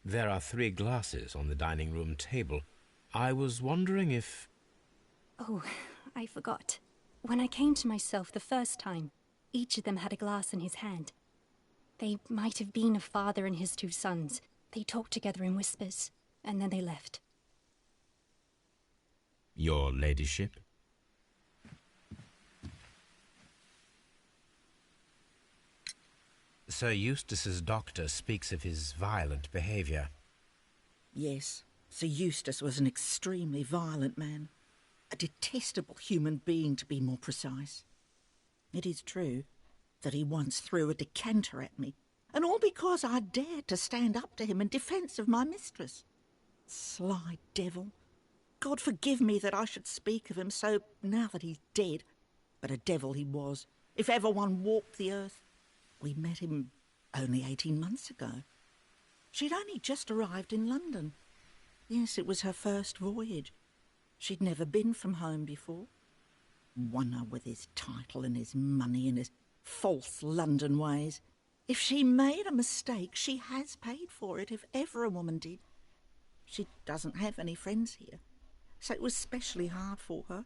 There are 3 glasses on the dining room table. I was wondering if... Oh, I forgot. When I came to myself the first time, each of them had a glass in his hand. They might have been a father and his 2 sons. They talked together in whispers, and then they left. Your ladyship? Sir Eustace's doctor speaks of his violent behaviour. Yes, Sir Eustace was an extremely violent man. A detestable human being, to be more precise. It is true that he once threw a decanter at me, and all because I dared to stand up to him in defence of my mistress. Sly devil. God forgive me that I should speak of him so now that he's dead, but a devil he was, if ever one walked the earth. We met him only 18 months ago. She'd only just arrived in London. Yes, it was her first voyage. She'd never been from home before. Wonder with his title and his money and his false London ways. If she made a mistake, she has paid for it, if ever a woman did. She doesn't have any friends here, so it was especially hard for her.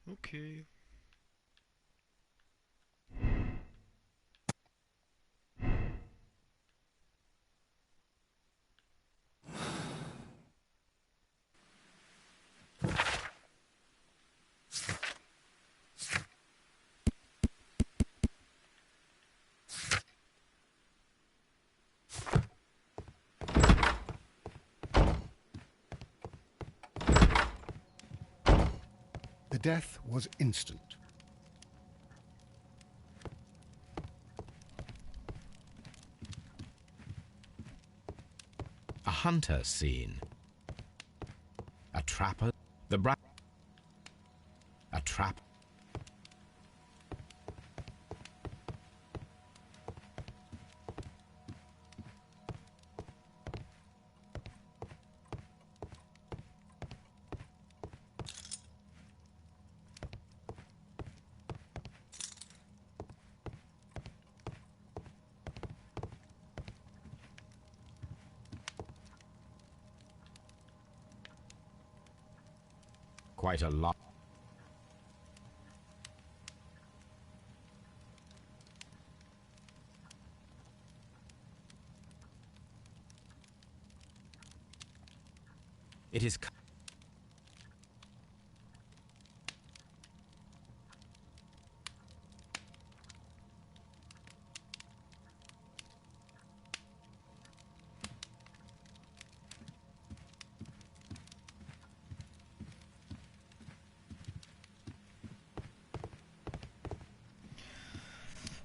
Okay. The death was instant. A hunter scene. A trapper. A trap. Quite a lot. It is...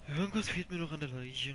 Irgendwas fehlt mir noch an der Leiche.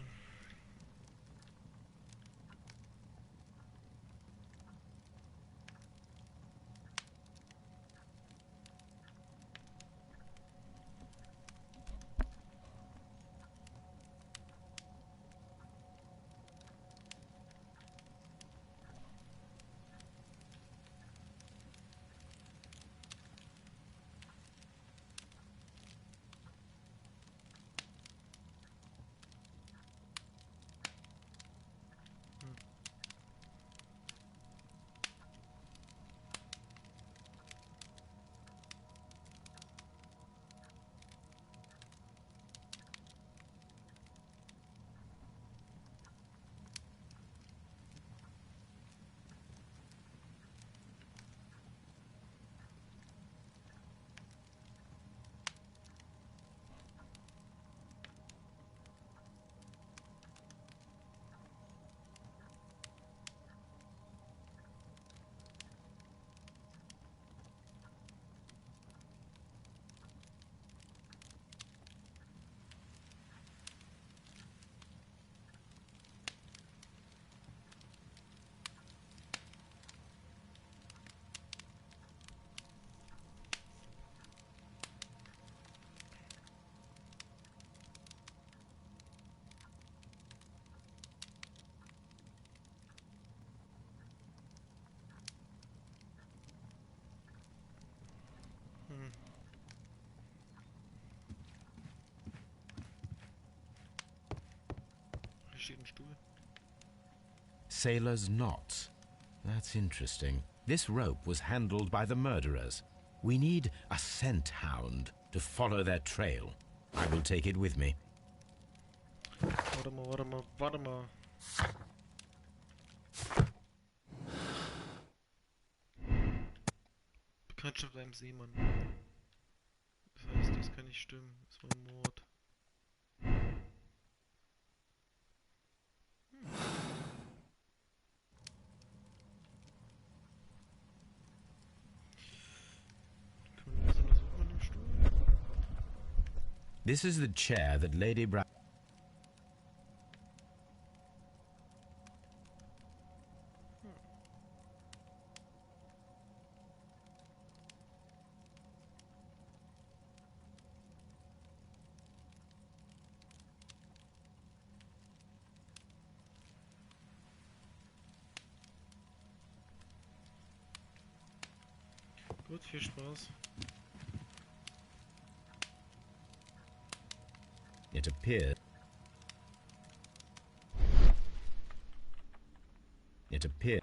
Hier steht ein Stuhl. Sailor's knots. That's interesting. This rope was handled by the murderers. We need a scent hound to follow their trail. I will take it with me. Warte mal. Bekanntschaft mit einem Seemann. Das heißt, das kann nicht stimmen. Das war ein Mord. Können wir das untersuchen an dem Stuhl? This is the chair that Lady Brown... Gut, viel Spaß. It appears... It appears...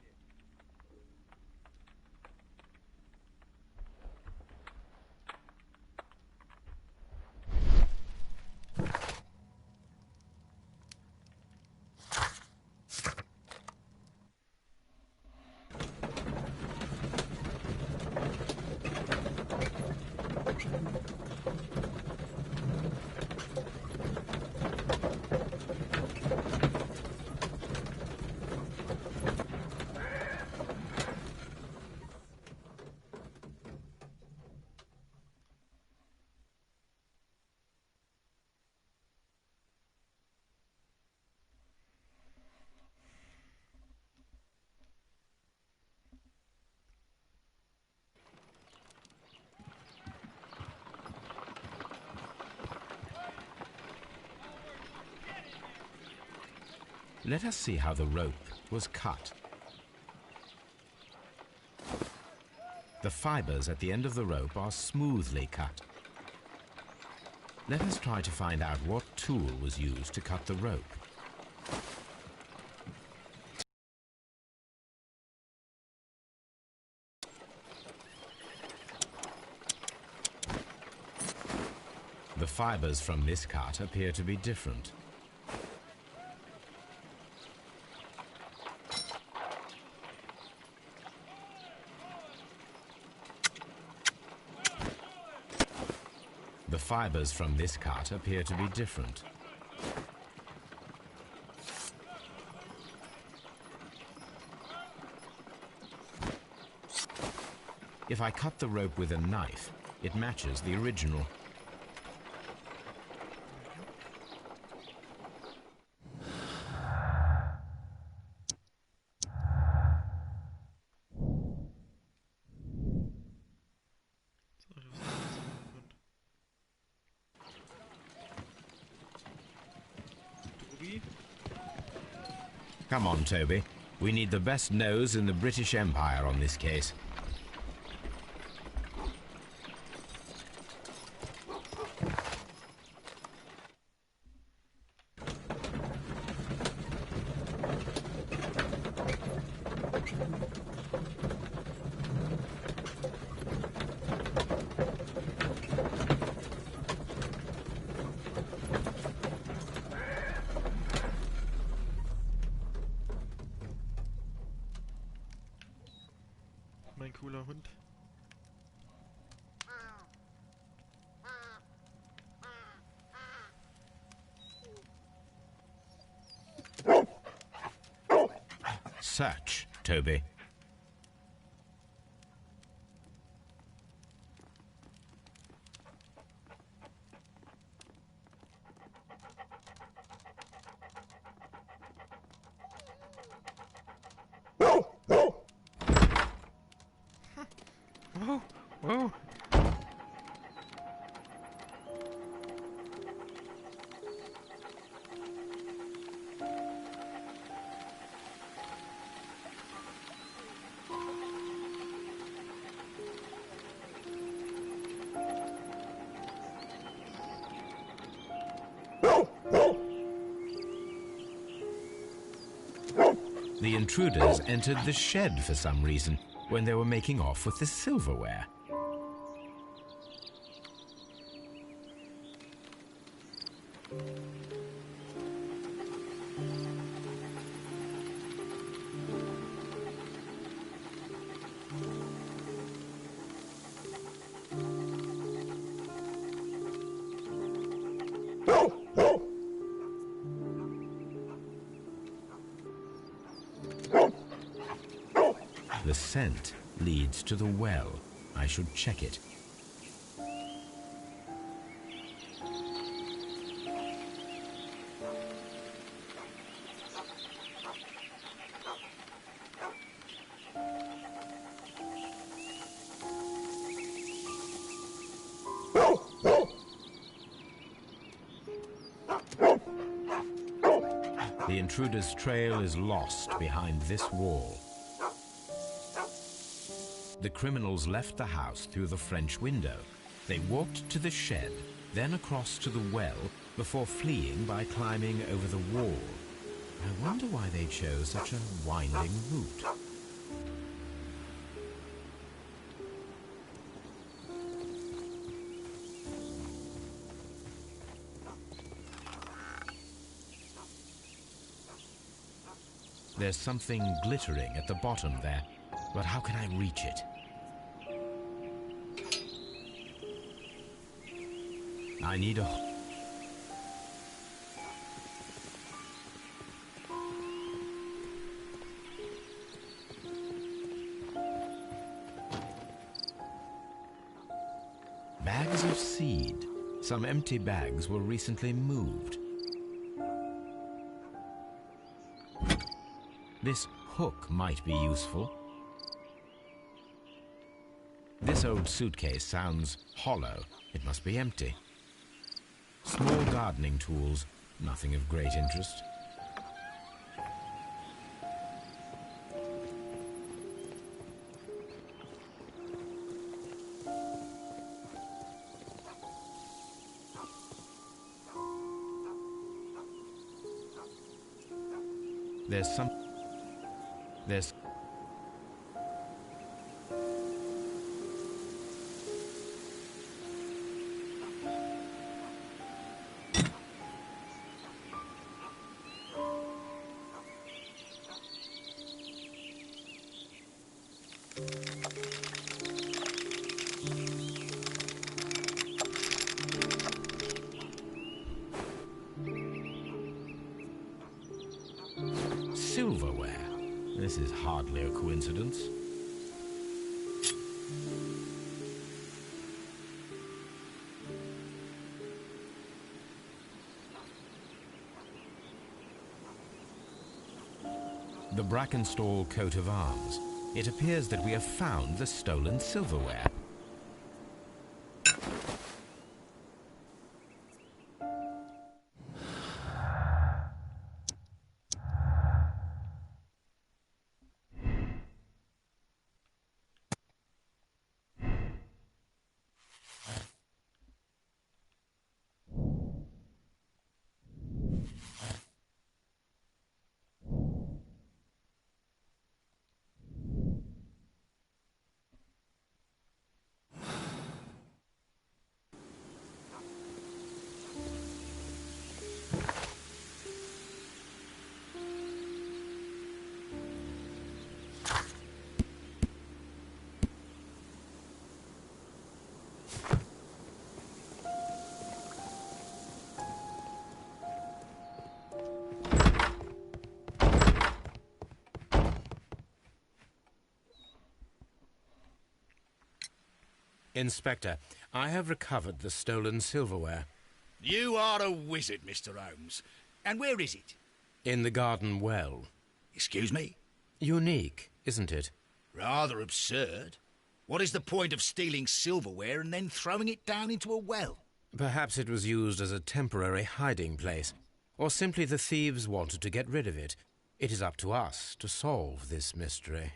Let us see how the rope was cut. The fibers at the end of the rope are smoothly cut. Let us try to find out what tool was used to cut the rope. The fibers from this cut appear to be different. fibers from this cut appear to be different. If I cut the rope with a knife, it matches the original. Come on, Toby. We need the best nose in the British Empire on this case. Mein cooler Hund. Search, Toby. Whoa, whoa. The intruders entered the shed for some reason when they were making off with the silverware. The scent leads to the well. I should check it. The intruder's trail is lost behind this wall. The criminals left the house through the French window. They walked to the shed, then across to the well, before fleeing by climbing over the wall. I wonder why they chose such a winding route. There's something glittering at the bottom there, but how can I reach it? I need a... Bags of seed. Some empty bags were recently moved. This hook might be useful. This old suitcase sounds hollow. It must be empty. Small gardening tools, nothing of great interest. There's silverware. This is hardly a coincidence. The Brackenstall coat of arms. It appears that we have found the stolen silverware. Inspector, I have recovered the stolen silverware. You are a wizard, Mr. Holmes. And where is it? In the garden well. Excuse me? Unique, isn't it? Rather absurd. What is the point of stealing silverware and then throwing it down into a well? Perhaps it was used as a temporary hiding place, or simply the thieves wanted to get rid of it. It is up to us to solve this mystery.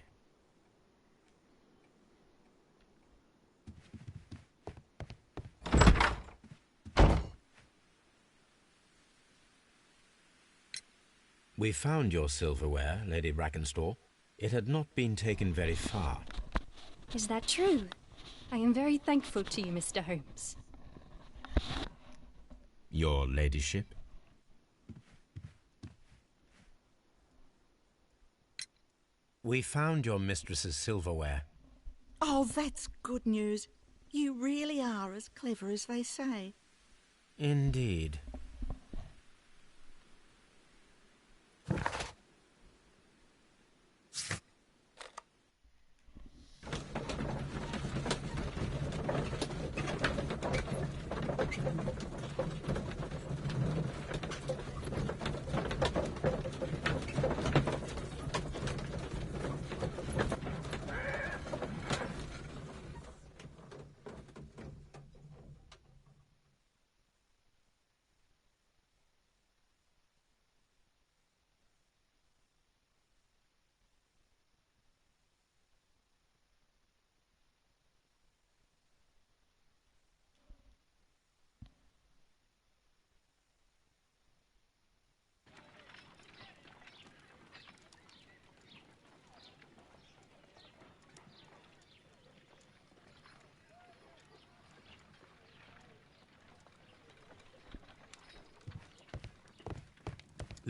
We found your silverware, Lady Brackenstall. It had not been taken very far. Is that true? I am very thankful to you, Mr. Holmes. Your ladyship? We found your mistress's silverware. Oh, that's good news. You really are as clever as they say. Indeed.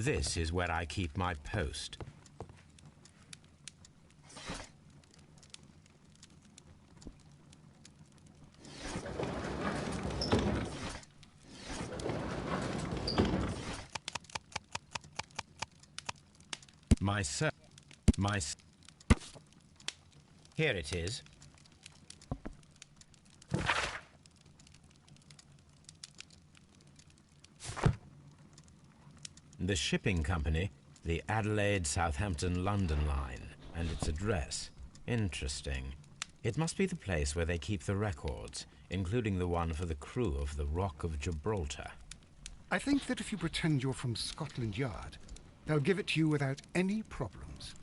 This is where I keep my post. Here it is. The shipping company, the Adelaide, Southampton, London line, and its address. Interesting. It must be the place where they keep the records, including the one for the crew of the Rock of Gibraltar. I think that if you pretend you're from Scotland Yard, they'll give it to you without any problems.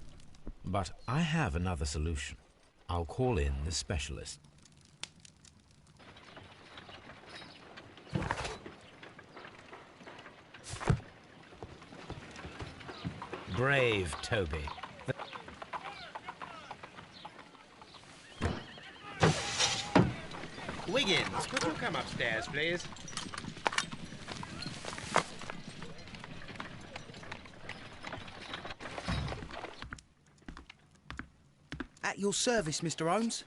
But I have another solution. I'll call in the specialist. Brave Toby. Wiggins, could you come upstairs, please? At your service, Mr. Holmes.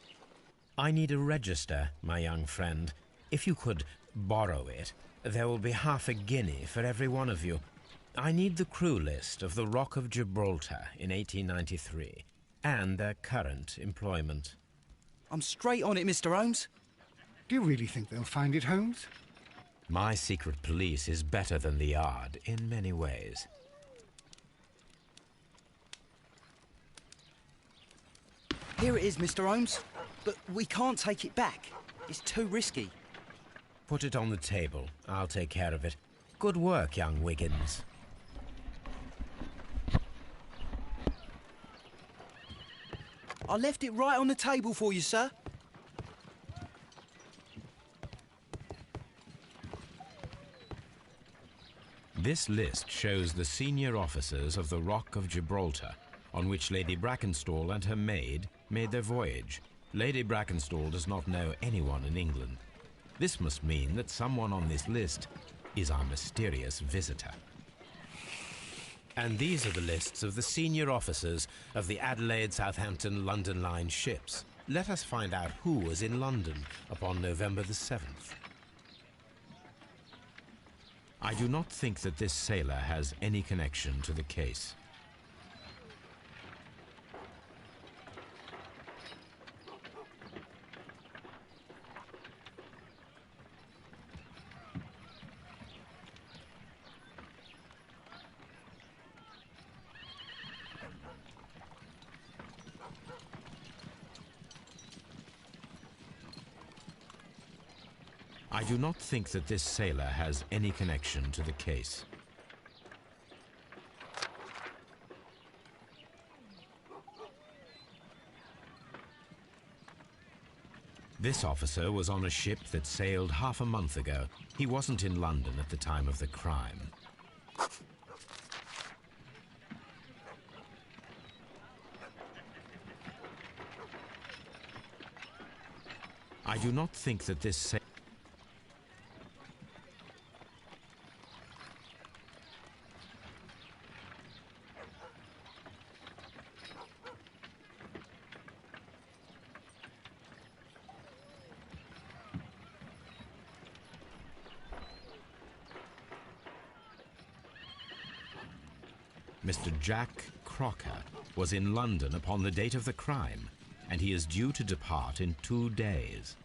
I need a register, my young friend. If you could borrow it, there will be half a guinea for every one of you. I need the crew list of the Rock of Gibraltar in 1893 and their current employment. I'm straight on it, Mr. Holmes. Do you really think they'll find it, Holmes? My secret police is better than the Yard in many ways. Here it is, Mr. Holmes. But we can't take it back. It's too risky. Put it on the table. I'll take care of it. Good work, young Wiggins. I left it right on the table for you, sir. This list shows the senior officers of the Rock of Gibraltar, on which Lady Brackenstall and her maid made their voyage. Lady Brackenstall does not know anyone in England. This must mean that someone on this list is our mysterious visitor. And these are the lists of the senior officers of the Adelaide, Southampton, London Line ships. Let us find out who was in London upon November the 7th. I do not think that this sailor has any connection to the case. I do not think that this sailor has any connection to the case. This officer was on a ship that sailed half a month ago. He wasn't in London at the time of the crime. I do not think that this sailor... Mr. Jack Crocker was in London upon the date of the crime, and he is due to depart in 2 days.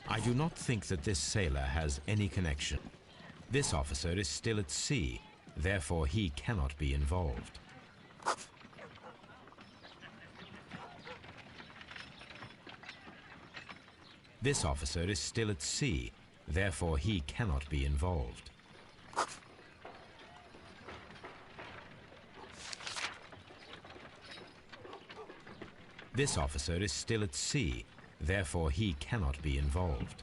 I do not think that this sailor has any connection. This officer is still at sea, therefore he cannot be involved. This officer is still at sea, therefore he cannot be involved. This officer is still at sea, therefore he cannot be involved.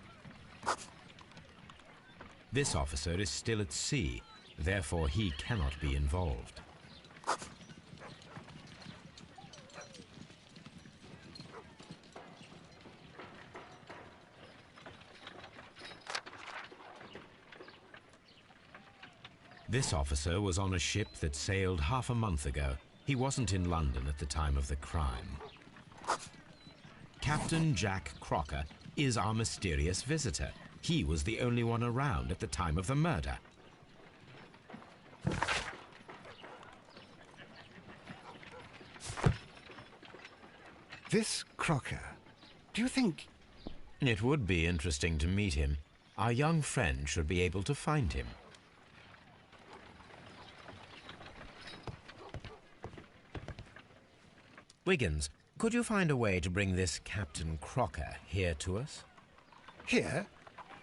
This officer is still at sea, therefore he cannot be involved. This officer was on a ship that sailed half a month ago. He wasn't in London at the time of the crime. Captain Jack Crocker is our mysterious visitor. He was the only one around at the time of the murder. This Crocker, do you think... It would be interesting to meet him. Our young friend should be able to find him. Wiggins, could you find a way to bring this Captain Crocker here to us? Here?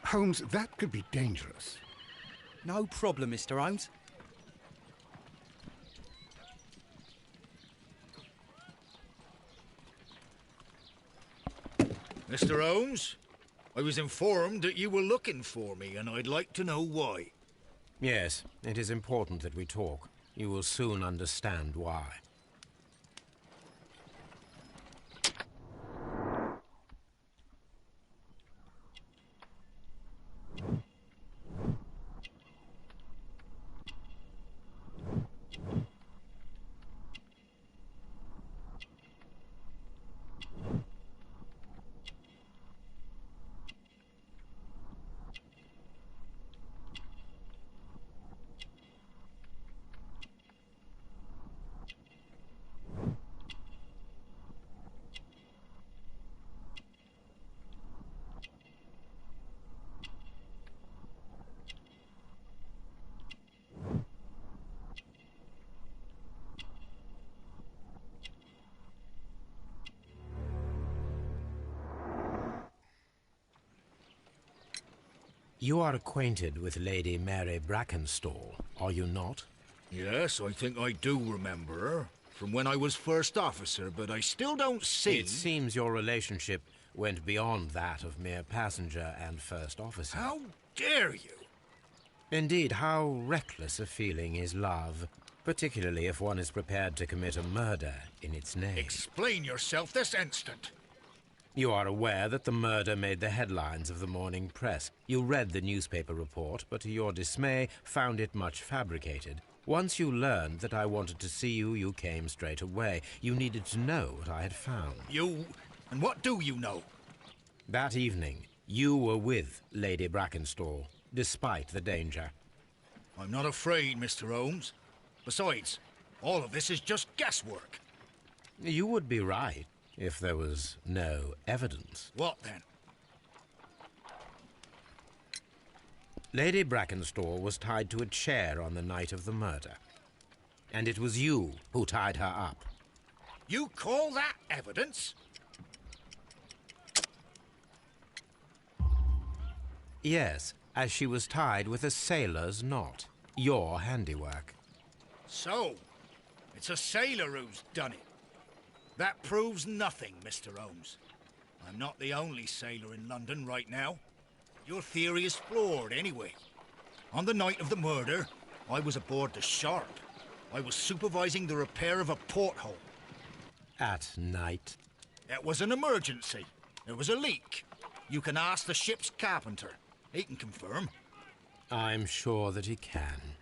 Holmes, that could be dangerous. No problem, Mr. Holmes. Mr. Holmes, I was informed that you were looking for me, and I'd like to know why. Yes, it is important that we talk. You will soon understand why. You are acquainted with Lady Mary Brackenstall, are you not? Yes, I think I do remember her. From when I was first officer, but I still don't see... It seems your relationship went beyond that of mere passenger and first officer. How dare you? Indeed, how reckless a feeling is love, particularly if one is prepared to commit a murder in its name. Explain yourself this instant. You are aware that the murder made the headlines of the morning press. You read the newspaper report, but to your dismay, found it much fabricated. Once you learned that I wanted to see you, you came straight away. You needed to know what I had found. You? And what do you know? That evening, you were with Lady Brackenstall, despite the danger. I'm not afraid, Mr. Holmes. Besides, all of this is just guesswork. You would be right if there was no evidence. What then? Lady Brackenstall was tied to a chair on the night of the murder. And it was you who tied her up. You call that evidence? Yes, as she was tied with a sailor's knot. Your handiwork. So, it's a sailor who's done it. That proves nothing, Mr. Holmes. I'm not the only sailor in London right now. Your theory is flawed anyway. On the night of the murder, I was aboard the Sharp. I was supervising the repair of a porthole. At night? It was an emergency. There was a leak. You can ask the ship's carpenter. He can confirm. I'm sure that he can.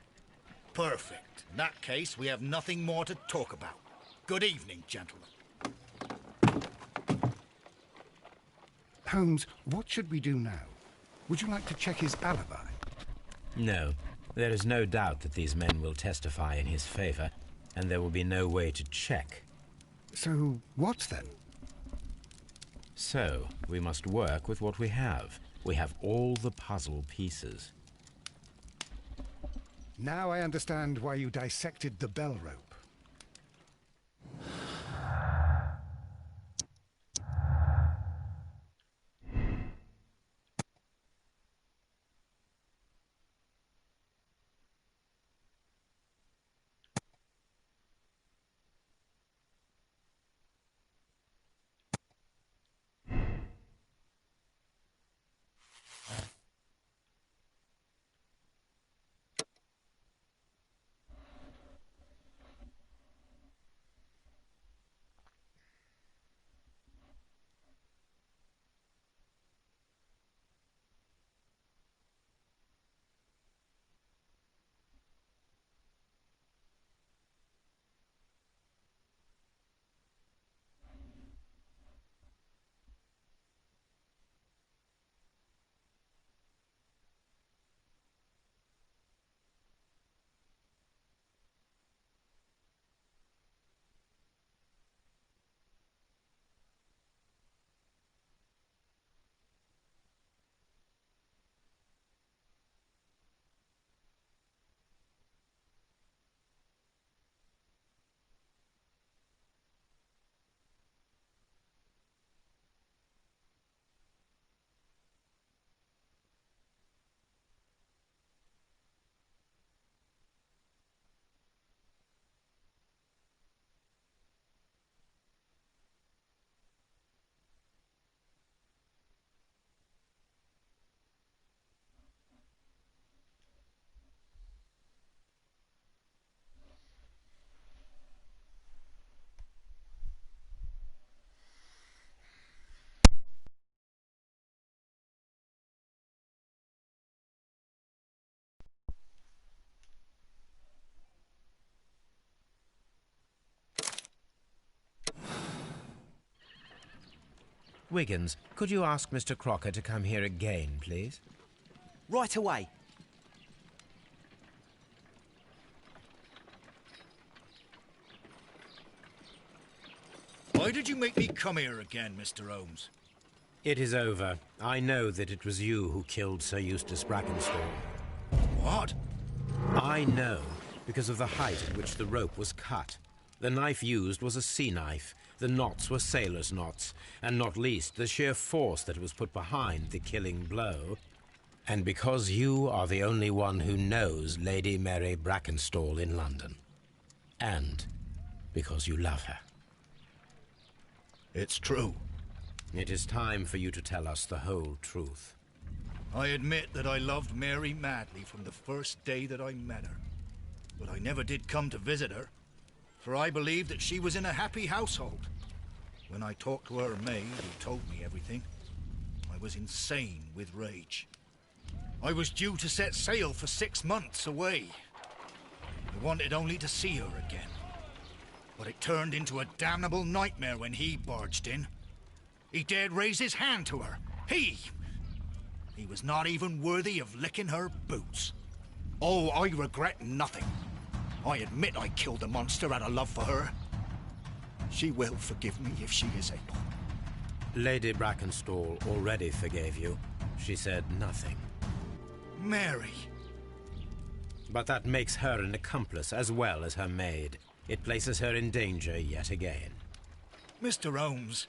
Perfect. In that case, we have nothing more to talk about. Good evening, gentlemen. Holmes, what should we do now? Would you like to check his alibi? No. There is no doubt that these men will testify in his favor, and there will be no way to check. So, what then? So, we must work with what we have. We have all the puzzle pieces. Now I understand why you dissected the bell rope. Wiggins, could you ask Mr. Crocker to come here again, please? Right away. Why did you make me come here again, Mr. Holmes? It is over. I know that it was you who killed Sir Eustace Brackenstall. What? I know, because of the height at which the rope was cut. The knife used was a sea knife. The knots were sailor's knots, and not least the sheer force that was put behind the killing blow. And because you are the only one who knows Lady Mary Brackenstall in London. And because you love her. It's true. It is time for you to tell us the whole truth. I admit that I loved Mary madly from the first day that I met her. But I never did come to visit her, for I believed that she was in a happy household. When I talked to her maid, who told me everything, I was insane with rage. I was due to set sail for 6 months away. I wanted only to see her again. But it turned into a damnable nightmare when he barged in. He dared raise his hand to her. He was not even worthy of licking her boots. Oh, I regret nothing. I admit I killed the monster out of love for her. She will forgive me if she is able. Lady Brackenstall already forgave you. She said nothing. Mary. But that makes her an accomplice as well as her maid. It places her in danger yet again. Mr. Holmes.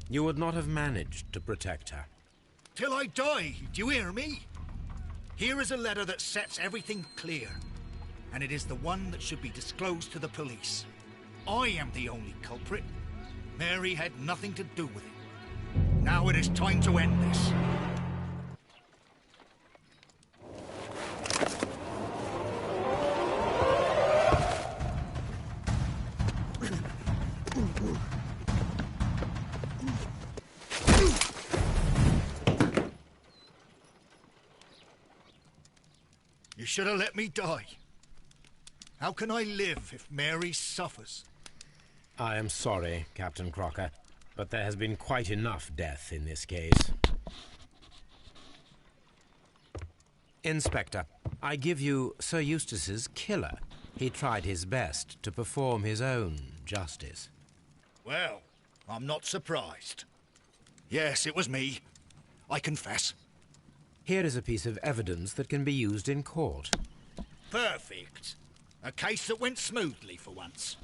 You would not have managed to protect her. Till I die, do you hear me? Here is a letter that sets everything clear, and it is the one that should be disclosed to the police. I am the only culprit. Mary had nothing to do with it. Now it is time to end this. You should have let me die. How can I live if Mary suffers? I am sorry, Captain Crocker, but there has been quite enough death in this case. Inspector, I give you Sir Eustace's killer. He tried his best to perform his own justice. Well, I'm not surprised. Yes, it was me. I confess. Here is a piece of evidence that can be used in court. Perfect. A case that went smoothly for once.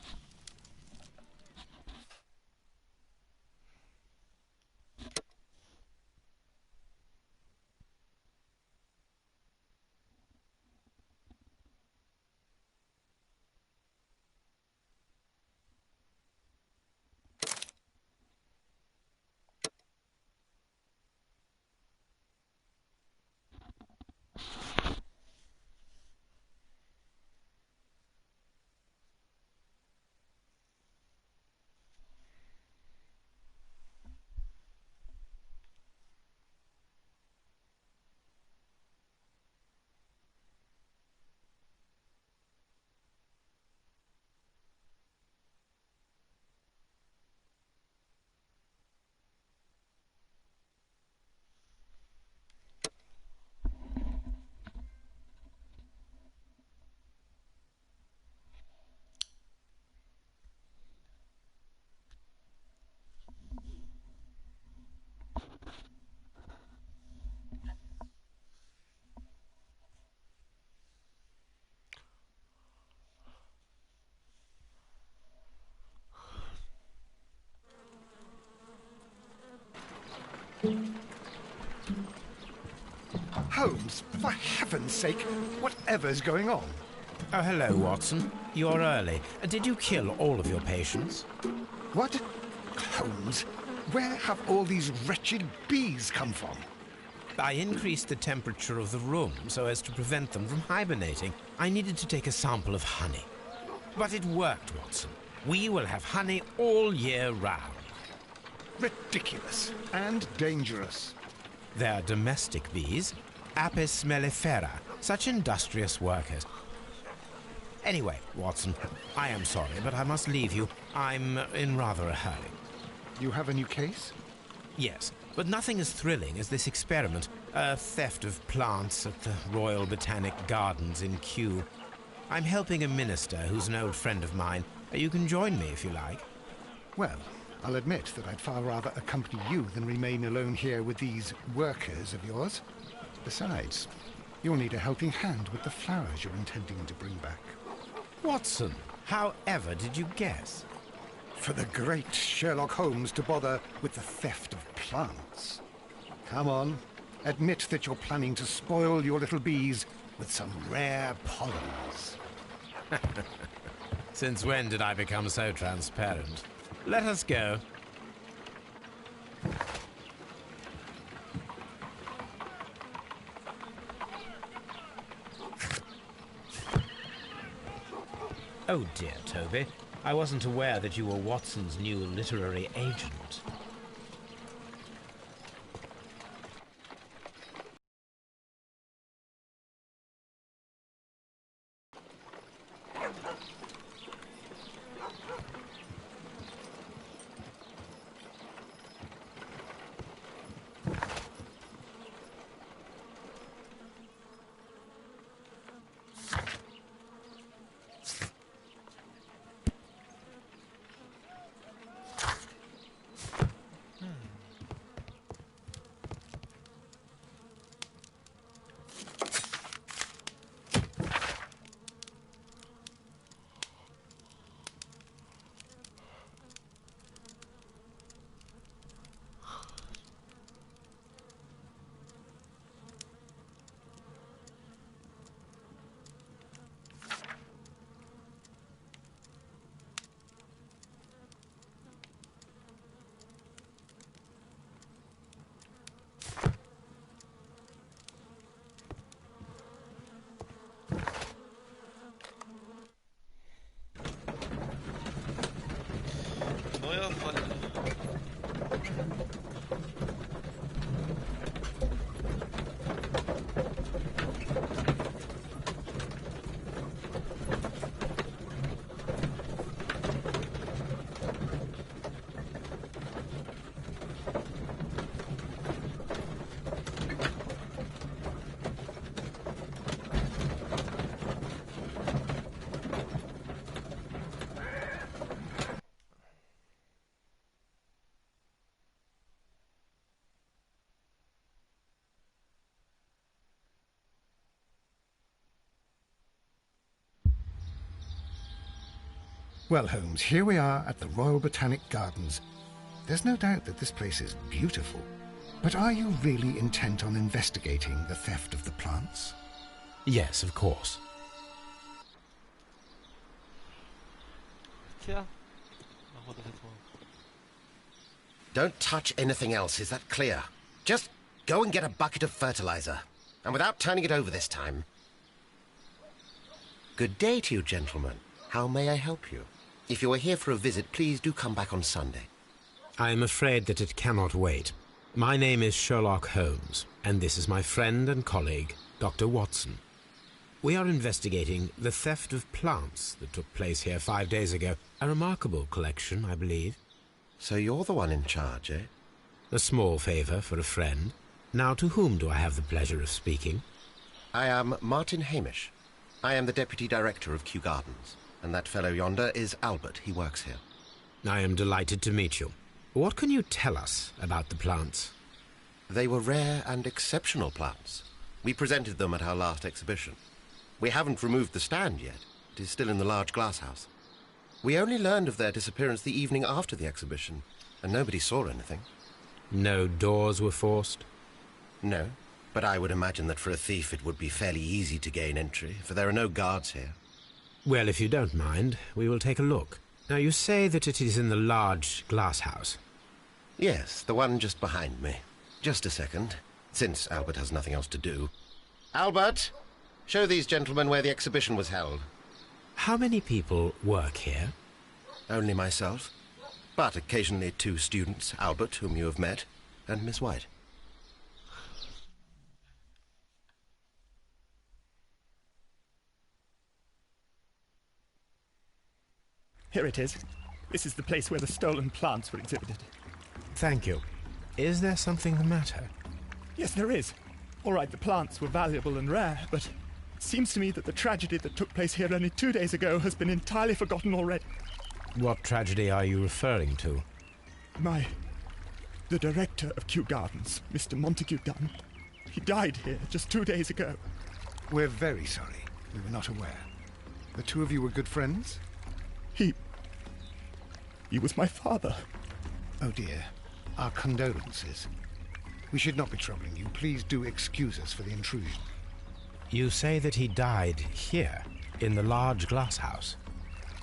Holmes, for heaven's sake, whatever's going on? Oh, hello, Watson. You're early. Did you kill all of your patients? What? Holmes, where have all these wretched bees come from? I increased the temperature of the room so as to prevent them from hibernating. I needed to take a sample of honey. But it worked, Watson. We will have honey all year round. Ridiculous and dangerous. They're domestic bees, Apis mellifera, such industrious workers. Anyway, Watson, I am sorry, but I must leave you. I'm in rather a hurry. You have a new case? Yes, but nothing as thrilling as this experiment. A theft of plants at the Royal Botanic Gardens in Kew. I'm helping a minister who's an old friend of mine. You can join me if you like. Well, I'll admit that I'd far rather accompany you than remain alone here with these workers of yours. Besides, you'll need a helping hand with the flowers you're intending to bring back. Watson, however did you guess? For the great Sherlock Holmes to bother with the theft of plants. Come on, Admit that you're planning to spoil your little bees with some rare pollens. Since when did I become so transparent? Let us go. Oh dear, Toby. I wasn't aware that you were Watson's new literary agent. Neuer Fall. Well, Holmes, here we are at the Royal Botanic Gardens. There's no doubt that this place is beautiful. But are you really intent on investigating the theft of the plants? Yes, of course. Tja. Machen wir das jetzt mal. Don't touch anything else, is that clear? Just go and get a bucket of fertilizer. And without turning it over this time. Good day to you, gentlemen. How may I help you? If you are here for a visit, please do come back on Sunday. I am afraid that it cannot wait. My name is Sherlock Holmes, and this is my friend and colleague, Dr. Watson. We are investigating the theft of plants that took place here 5 days ago. A remarkable collection, I believe. So you're the one in charge, eh? A small favour for a friend. Now, to whom do I have the pleasure of speaking? I am Martin Hamish. I am the Deputy Director of Kew Gardens. And that fellow yonder is Albert. He works here. I am delighted to meet you. What can you tell us about the plants? They were rare and exceptional plants. We presented them at our last exhibition. We haven't removed the stand yet. It is still in the large glass house. We only learned of their disappearance the evening after the exhibition, and nobody saw anything. No doors were forced? No, but I would imagine that for a thief it would be fairly easy to gain entry, for there are no guards here. Well, if you don't mind, we will take a look. Now, you say that it is in the large glass house. Yes, the one just behind me. Just a second, since Albert has nothing else to do. Albert, show these gentlemen where the exhibition was held. How many people work here? Only myself, but occasionally 2 students, Albert, whom you have met, and Miss White. Here it is. This is the place where the stolen plants were exhibited. Thank you. Is there something the matter? Yes, there is. All right, the plants were valuable and rare, but it seems to me that the tragedy that took place here only 2 days ago has been entirely forgotten already. What tragedy are you referring to? The director of Kew Gardens, Mr. Montague Dunn, he died here just 2 days ago. We're very sorry. We were not aware. The two of you were good friends? He was my father. Oh dear. Our condolences. We should not be troubling you. Please do excuse us for the intrusion. You say that he died here, in the large glass house?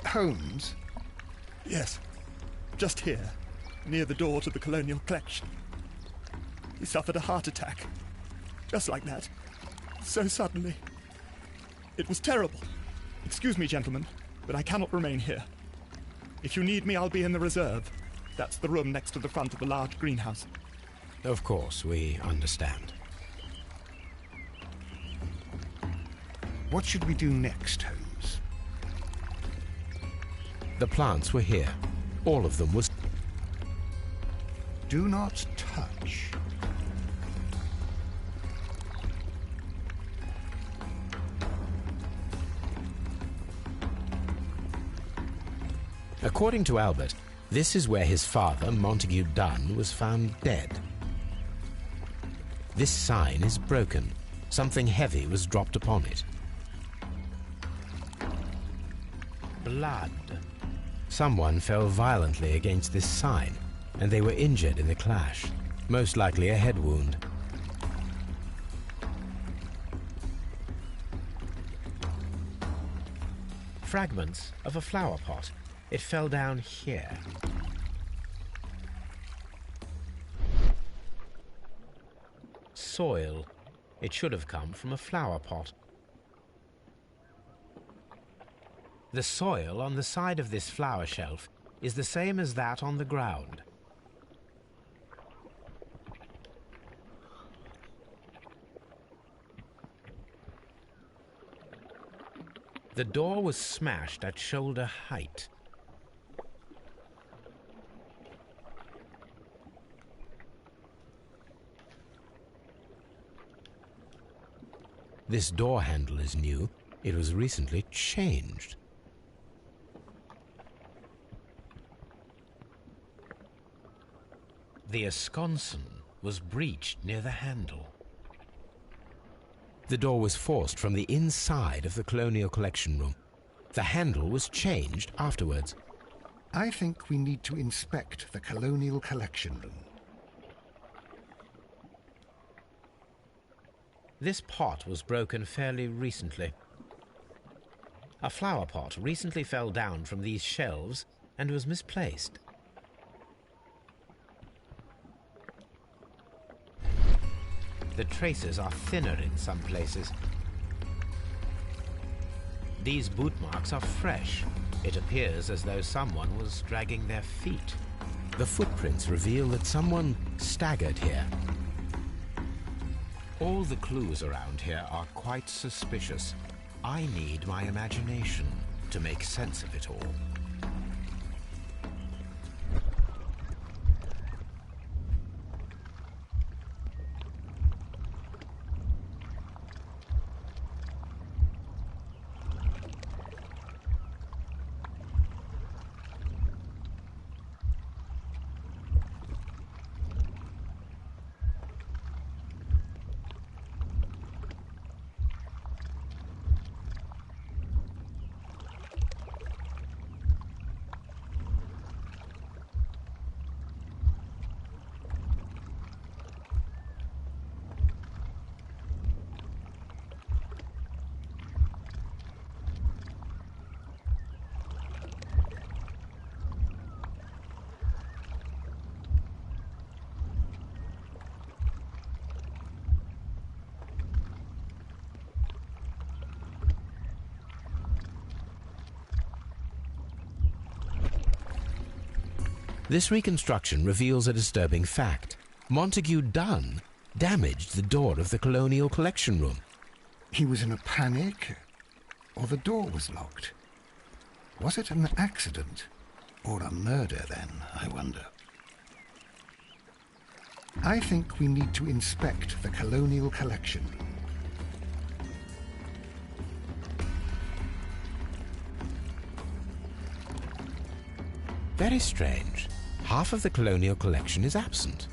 Holmes? Yes, just here, near the door to the colonial collection. He suffered a heart attack, just like that, so suddenly. It was terrible. Excuse me, gentlemen, but I cannot remain here. If you need me, I'll be in the reserve. That's the room next to the front of the large greenhouse. Of course, we understand. What should we do next, Holmes? The plants were here. All of them was... Do not touch. According to Albert, this is where his father, Montague Dunn, was found dead. This sign is broken. Something heavy was dropped upon it. Blood. Someone fell violently against this sign, and they were injured in the clash. Most likely a head wound. Fragments of a flower pot. It fell down here. Soil. It should have come from a flower pot. The soil on the side of this flower shelf is the same as that on the ground. The door was smashed at shoulder height. This door handle is new. It was recently changed. The escutcheon was breached near the handle. The door was forced from the inside of the Colonial Collection Room. The handle was changed afterwards. I think we need to inspect the Colonial Collection Room. This pot was broken fairly recently. A flower pot recently fell down from these shelves and was misplaced. The traces are thinner in some places. These boot marks are fresh. It appears as though someone was dragging their feet. The footprints reveal that someone staggered here. All the clues around here are quite suspicious. I need my imagination to make sense of it all. This reconstruction reveals a disturbing fact. Montague Dunn damaged the door of the Colonial Collection Room. He was in a panic, or the door was locked. Was it an accident, or a murder then, I wonder? I think we need to inspect the Colonial Collection Room. Very strange. Half of the colonial collection is absent.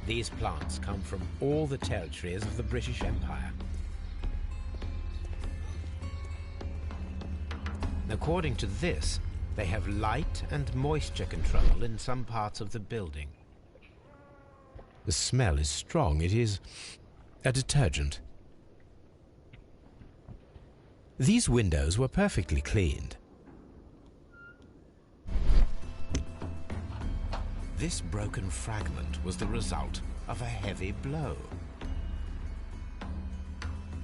These plants come from all the territories of the British Empire. According to this, they have light and moisture control in some parts of the building. The smell is strong. It is a detergent. These windows were perfectly cleaned. This broken fragment was the result of a heavy blow.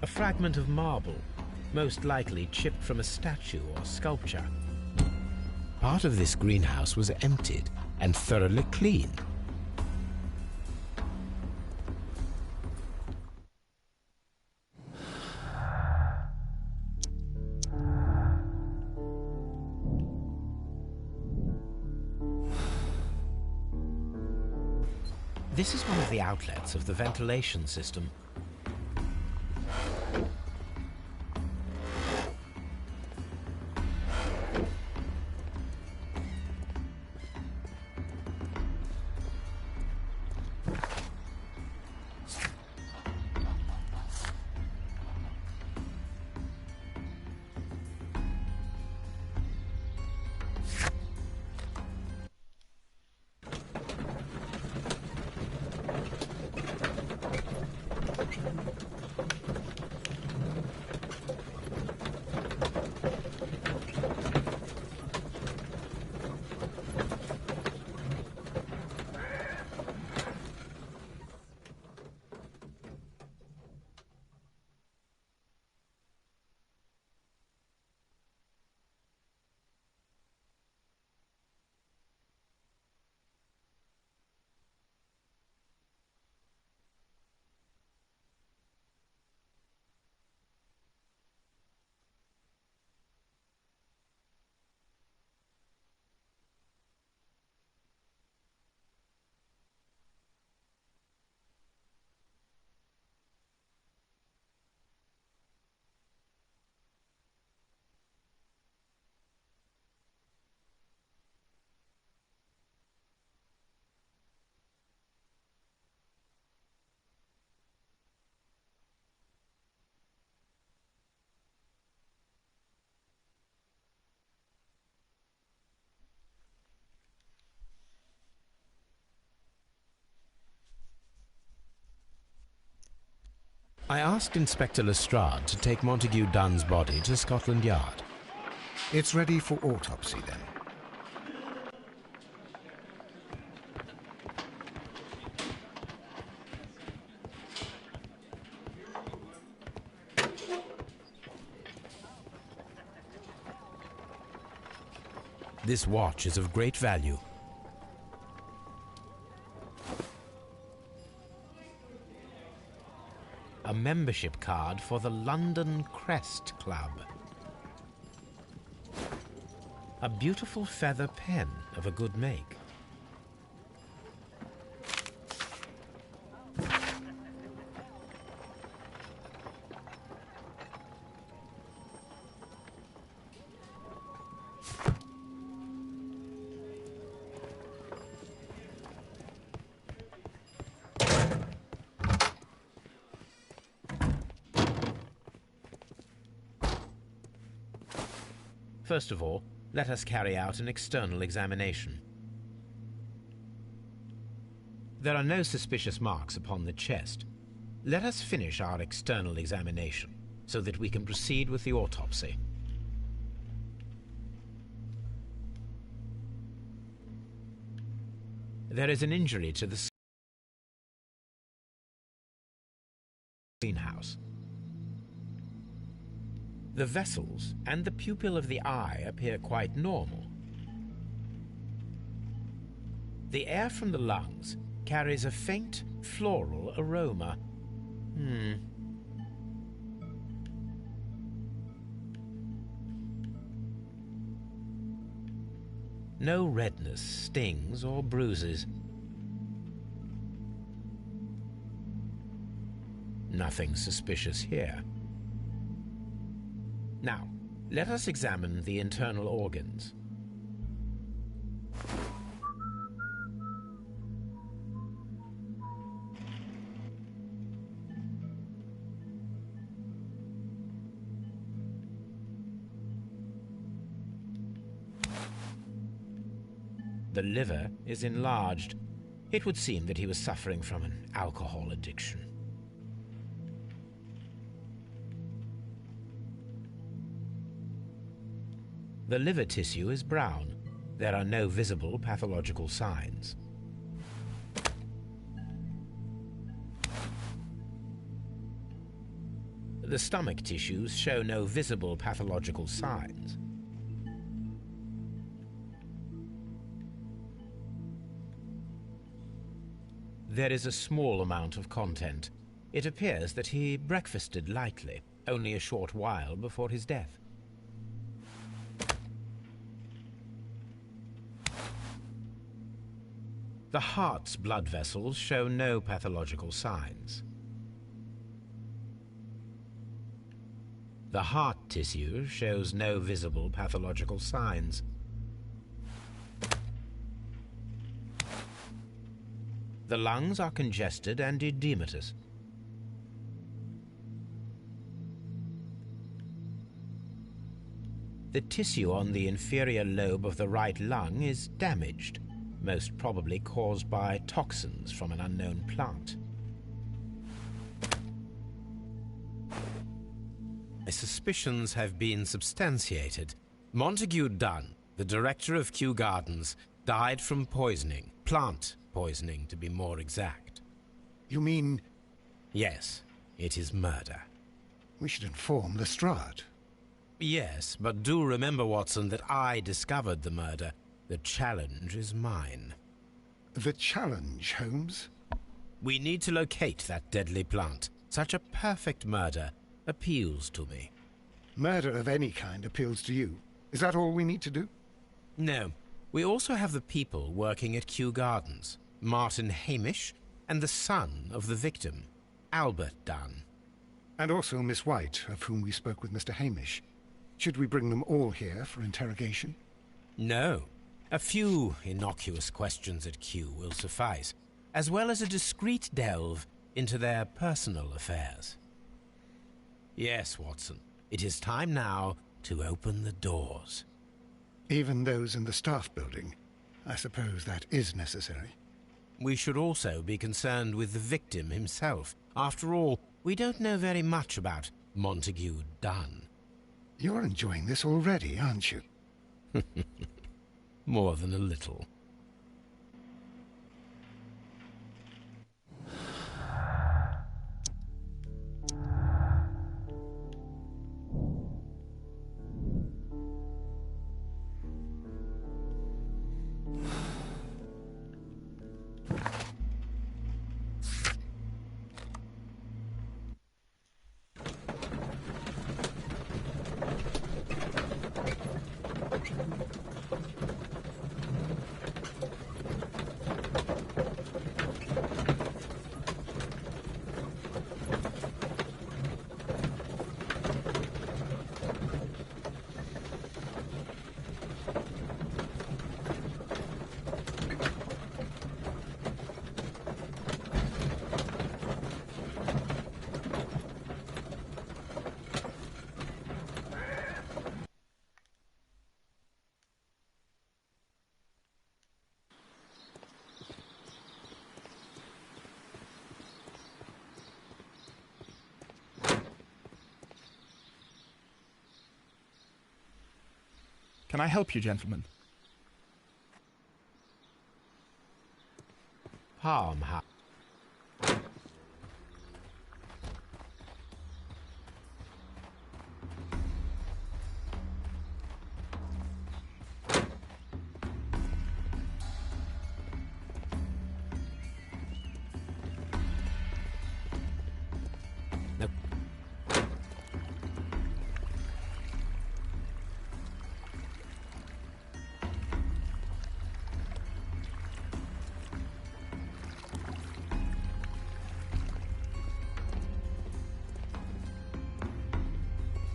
A fragment of marble, most likely chipped from a statue or sculpture. Part of this greenhouse was emptied and thoroughly cleaned. This is one of the outlets of the ventilation system. I asked Inspector Lestrade to take Montague Dunn's body to Scotland Yard. It's ready for autopsy, then. This watch is of great value. A membership card for the London Crest Club. A beautiful feather pen of a good make. First of all, let us carry out an external examination. There are no suspicious marks upon the chest. Let us finish our external examination so that we can proceed with the autopsy. There is an injury to the greenhouse. The vessels and the pupil of the eye appear quite normal. The air from the lungs carries a faint floral aroma. No redness, stings, or bruises. Nothing suspicious here. Now, let us examine the internal organs. The liver is enlarged. It would seem that he was suffering from an alcohol addiction. The liver tissue is brown. There are no visible pathological signs. The stomach tissues show no visible pathological signs. There is a small amount of content. It appears that he breakfasted lightly, only a short while before his death. The heart's blood vessels show no pathological signs. The heart tissue shows no visible pathological signs. The lungs are congested and edematous. The tissue on the inferior lobe of the right lung is damaged, most probably caused by toxins from an unknown plant. My suspicions have been substantiated. Montague Dunn, the director of Kew Gardens, died from poisoning. Plant poisoning, to be more exact. You mean... Yes, it is murder. We should inform Lestrade. Yes, but do remember, Watson, that I discovered the murder. The challenge is mine. The challenge, Holmes? We need to locate that deadly plant. Such a perfect murder appeals to me. Murder of any kind appeals to you. Is that all we need to do? No. We also have the people working at Kew Gardens. Martin Hamish and the son of the victim, Albert Dunn. And also Miss White, of whom we spoke with Mr. Hamish. Should we bring them all here for interrogation? No. A few innocuous questions at Kew will suffice, as well as a discreet delve into their personal affairs. Yes, Watson, it is time now to open the doors. Even those in the staff building? I suppose that is necessary. We should also be concerned with the victim himself. After all, we don't know very much about Montague Dunn. You're enjoying this already, aren't you? More than a little. Can I help you, gentlemen? Farmhouse.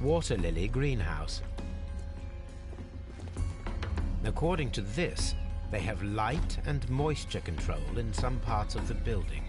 Water lily greenhouse. According to this, they have light and moisture control in some parts of the building.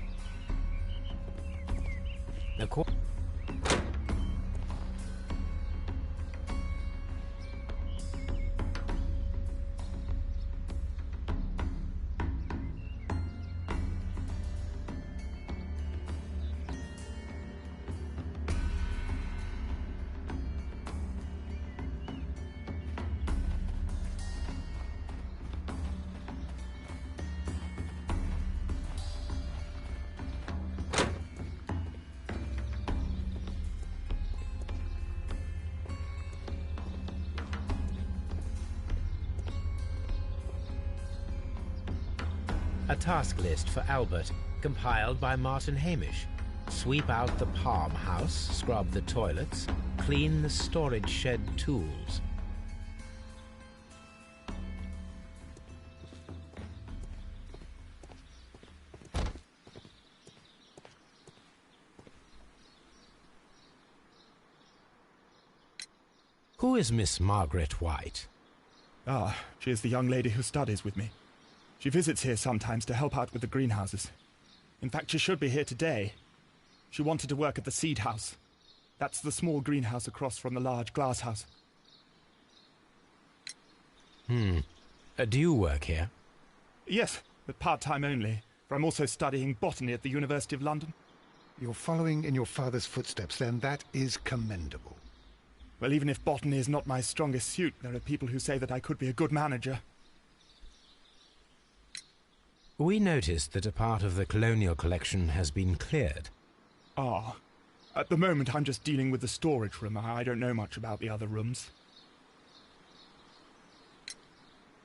A task list for Albert, compiled by Martin Hamish. Sweep out the palm house, scrub the toilets, clean the storage shed tools. Who is Miss Margaret White? Ah, she is the young lady who studies with me. She visits here sometimes to help out with the greenhouses. In fact, she should be here today. She wanted to work at the seed house. That's the small greenhouse across from the large glass house. Do you work here? Yes, but part-time only, for I'm also studying botany at the University of London. You're following in your father's footsteps, then. That is commendable. Well, even if botany is not my strongest suit, there are people who say that I could be a good manager. We noticed that a part of the colonial collection has been cleared. Ah. At the moment, I'm just dealing with the storage room. I don't know much about the other rooms.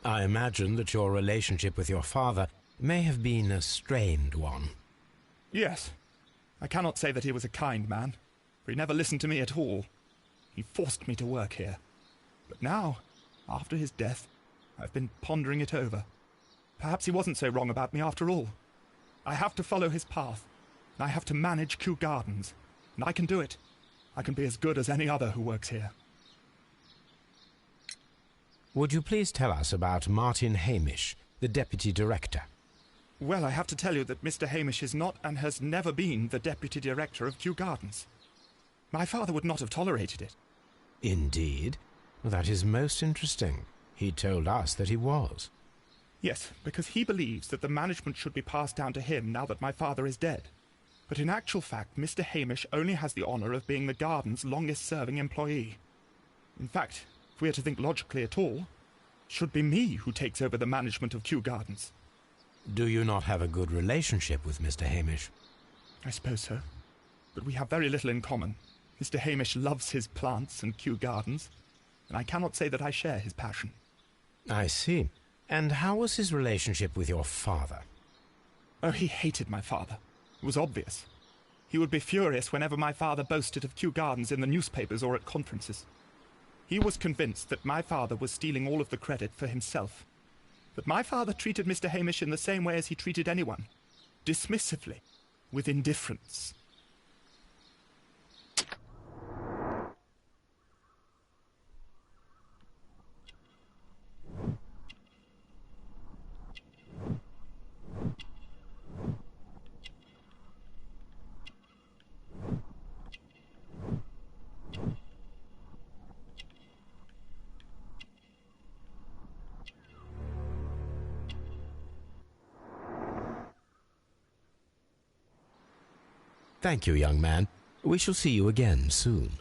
I imagine that your relationship with your father may have been a strained one. Yes. I cannot say that he was a kind man, for he never listened to me at all. He forced me to work here. But now, after his death, I've been pondering it over. Perhaps he wasn't so wrong about me after all. I have to follow his path, and I have to manage Kew Gardens. And I can do it. I can be as good as any other who works here. Would you please tell us about Martin Hamish, the Deputy Director? Well, I have to tell you that Mr. Hamish is not and has never been the Deputy Director of Kew Gardens. My father would not have tolerated it. Indeed? That is most interesting. He told us that he was. Yes, because he believes that the management should be passed down to him now that my father is dead. But in actual fact, Mr. Hamish only has the honour of being the garden's longest-serving employee. In fact, if we are to think logically at all, it should be me who takes over the management of Kew Gardens. Do you not have a good relationship with Mr. Hamish? I suppose so. But we have very little in common. Mr. Hamish loves his plants and Kew Gardens, and I cannot say that I share his passion. I see. And how was his relationship with your father? Oh, he hated my father. It was obvious. He would be furious whenever my father boasted of Kew Gardens in the newspapers or at conferences. He was convinced that my father was stealing all of the credit for himself. But my father treated Mr. Hamish in the same way as he treated anyone. Dismissively. With indifference. Thank you, young man. We shall see you again soon.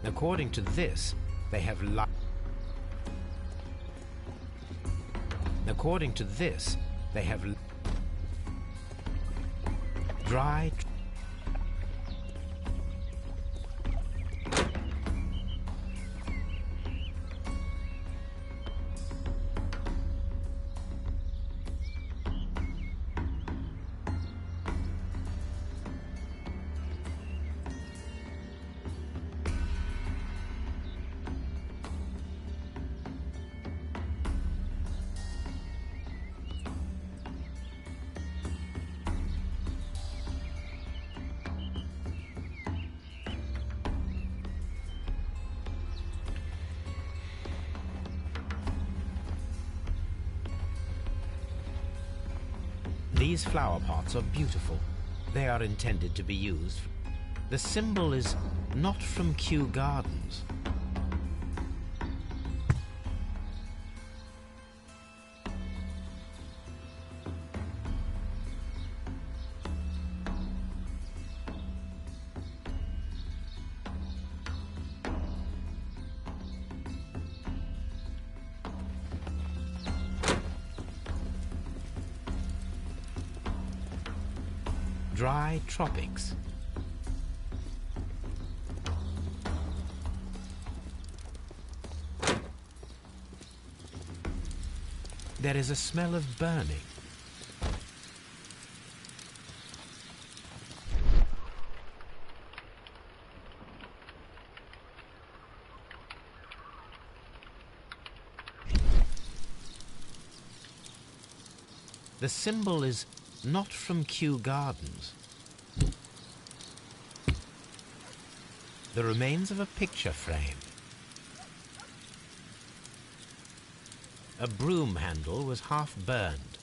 According to this, they have According to this, they have dry. These flower pots are beautiful. They are intended to be used. The symbol is not from Kew Gardens. Dry tropics. There is a smell of burning. The symbol is not from Kew Gardens. The remains of a picture frame. A broom handle was half burned.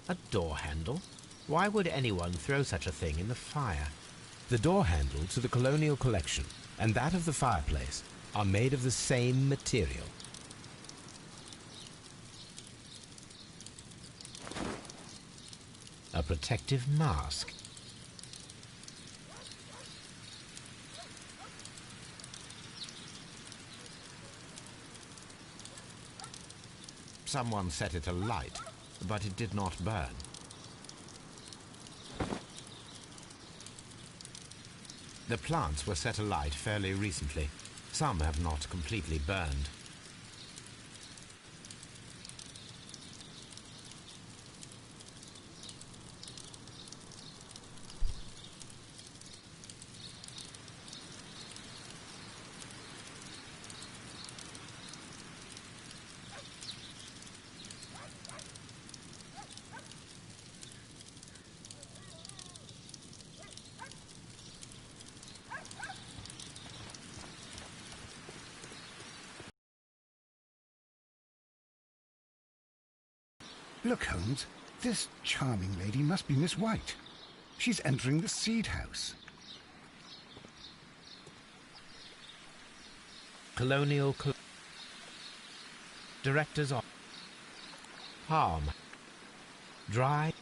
A door handle? Why would anyone throw such a thing in the fire? The door handle to the colonial collection and that of the fireplace are made of the same material. A protective mask. Someone set it alight, but it did not burn. The plants were set alight fairly recently. Some have not completely burned. Look, Holmes, this charming lady must be Miss White. She's entering the seed house. Colonial Directors of Harm. Dry.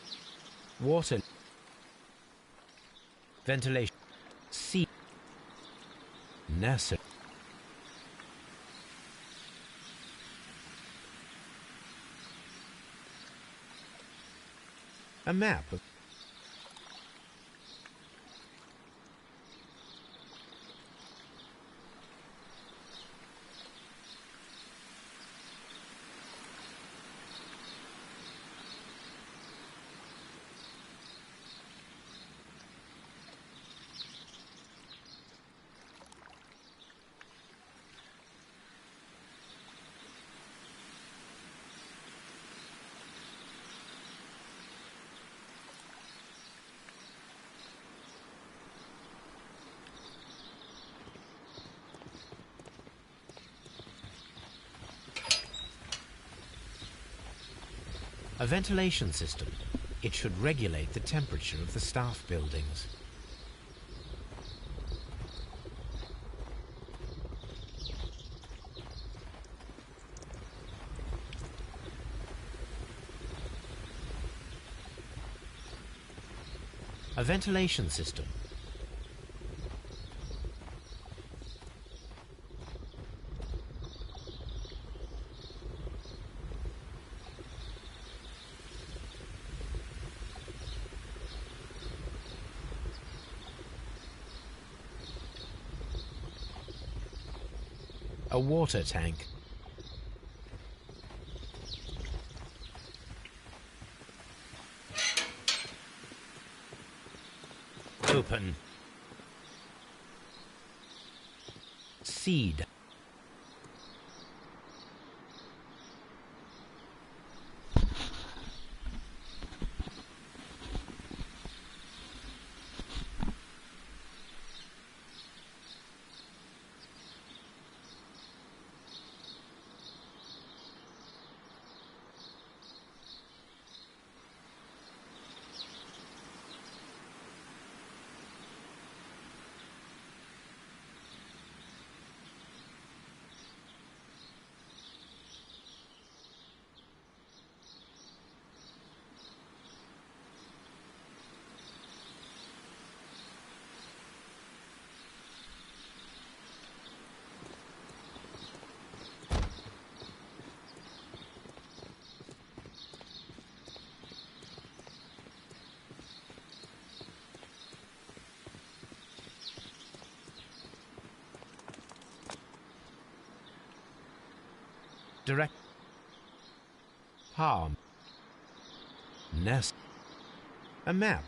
Water. Ventilation. Seed. Nursery. A map of a ventilation system. It should regulate the temperature of the staff buildings. A ventilation system. A water tank. Open. Seed. Direct. Harm. Nest. A map.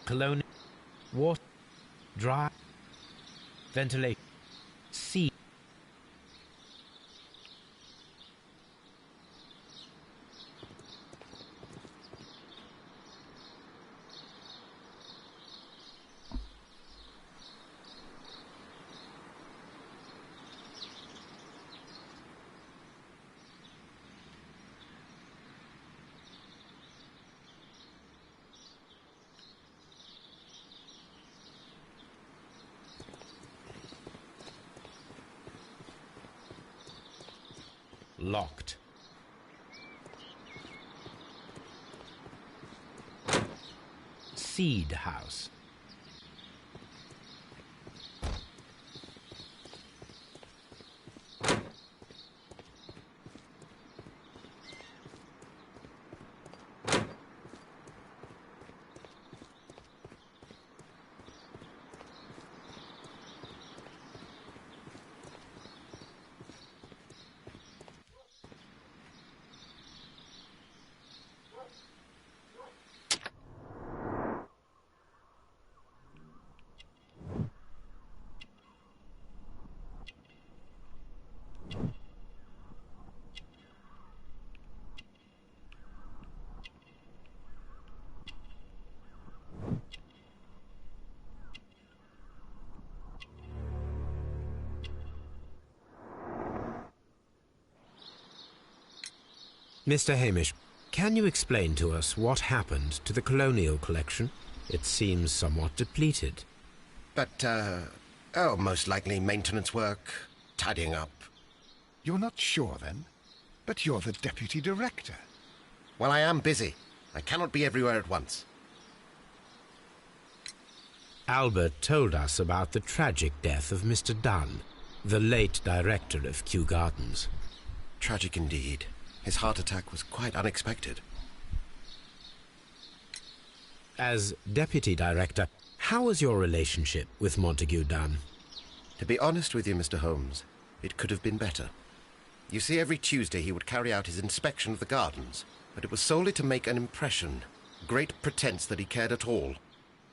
Colonial. Water. Dry. Ventilation. Sea. Locked. Seed house. Mr. Hamish, can you explain to us what happened to the colonial collection? It seems somewhat depleted. But, most likely maintenance work, tidying up. You're not sure, then? But you're the deputy director. Well, I am busy. I cannot be everywhere at once. Albert told us about the tragic death of Mr. Dunn, the late director of Kew Gardens. Tragic indeed. His heart attack was quite unexpected. As deputy director, how was your relationship with Montague Dunn? To be honest with you, Mr. Holmes, it could have been better. You see, every Tuesday he would carry out his inspection of the gardens, but it was solely to make an impression. Great pretense that he cared at all.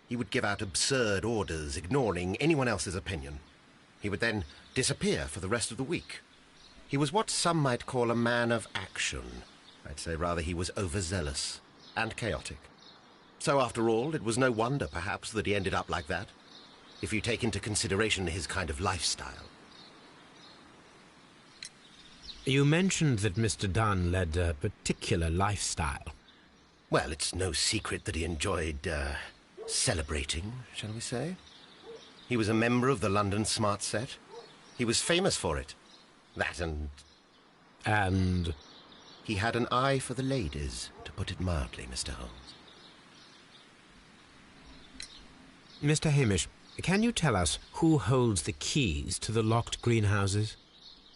He would give out absurd orders, ignoring anyone else's opinion. He would then disappear for the rest of the week. He was what some might call a man of action. I'd say rather he was overzealous and chaotic. So after all, it was no wonder, perhaps, that he ended up like that, if you take into consideration his kind of lifestyle. You mentioned that Mr. Dunn led a particular lifestyle. Well, it's no secret that he enjoyed, celebrating, shall we say? He was a member of the London Smart Set. He was famous for it. That and... And? He had an eye for the ladies, to put it mildly, Mr. Holmes. Mr. Hamish, can you tell us who holds the keys to the locked greenhouses?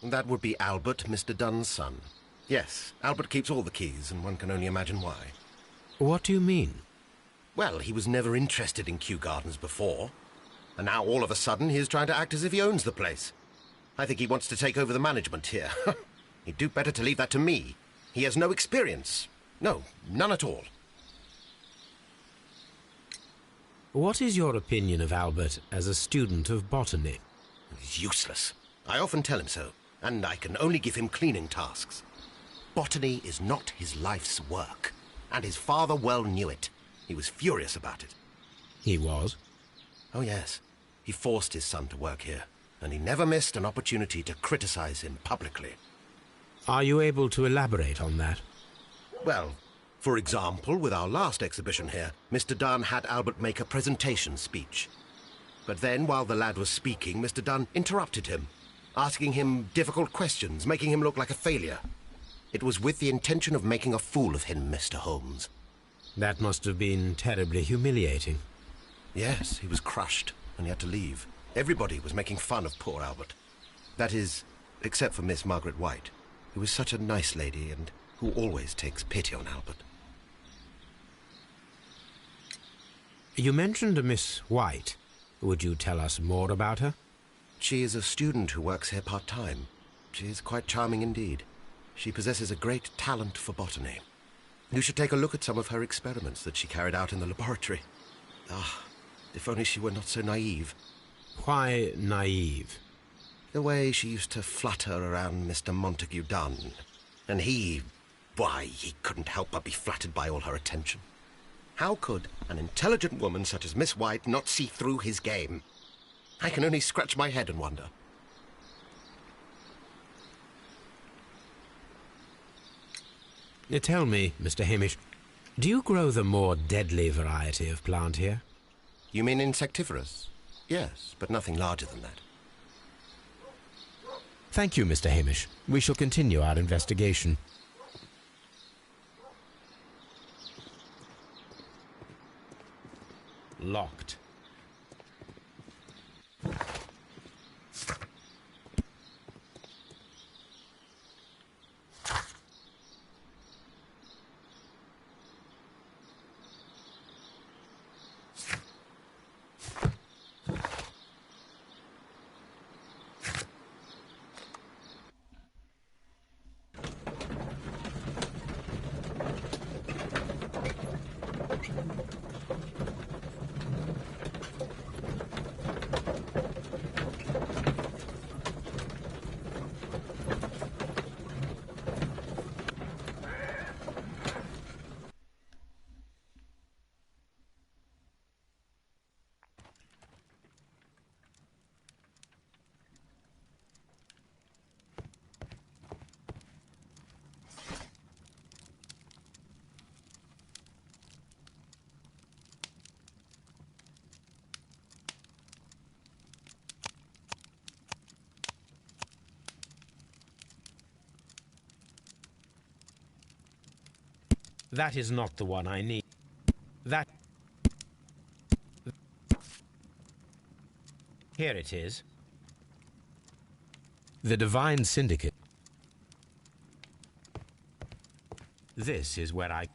That would be Albert, Mr. Dunn's son. Yes, Albert keeps all the keys, and one can only imagine why. What do you mean? Well, he was never interested in Kew Gardens before, and now all of a sudden he is trying to act as if he owns the place. I think he wants to take over the management here. He'd do better to leave that to me. He has no experience. No, none at all. What is your opinion of Albert as a student of botany? He's useless. I often tell him so, and I can only give him cleaning tasks. Botany is not his life's work, and his father well knew it. He was furious about it. He was? Oh, yes. He forced his son to work here, and he never missed an opportunity to criticize him publicly. Are you able to elaborate on that? Well, for example, with our last exhibition here, Mr. Dunn had Albert make a presentation speech. But then, while the lad was speaking, Mr. Dunn interrupted him, asking him difficult questions, making him look like a failure. It was with the intention of making a fool of him, Mr. Holmes. That must have been terribly humiliating. Yes, he was crushed, and he had to leave. Everybody was making fun of poor Albert. That is, except for Miss Margaret White, who was such a nice lady and who always takes pity on Albert. You mentioned a Miss White. Would you tell us more about her? She is a student who works here part-time. She is quite charming indeed. She possesses a great talent for botany. You should take a look at some of her experiments that she carried out in the laboratory. Ah, if only she were not so naive. Why naive? The way she used to flutter around Mr. Montague Dunn. And he couldn't help but be flattered by all her attention. How could an intelligent woman such as Miss White not see through his game? I can only scratch my head and wonder. Tell me, Mr. Hamish, do you grow the more deadly variety of plant here? You mean insectivorous? Yes, but nothing larger than that. Thank you, Mr. Hamish. We shall continue our investigation. Locked. That is not the one I need. That... Here it is. The Divine Syndicate. This is where I...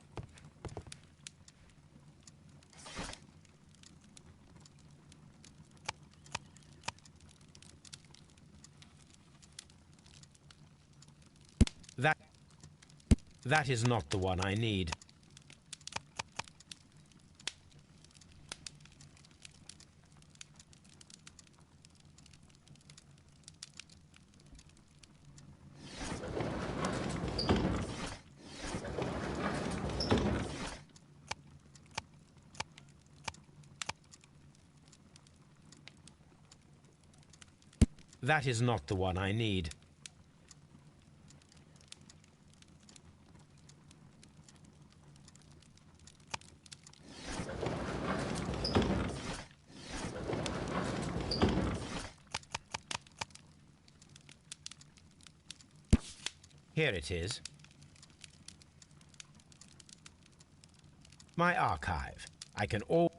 That is not the one I need. That is not the one I need. Here it is. My archive. I can all...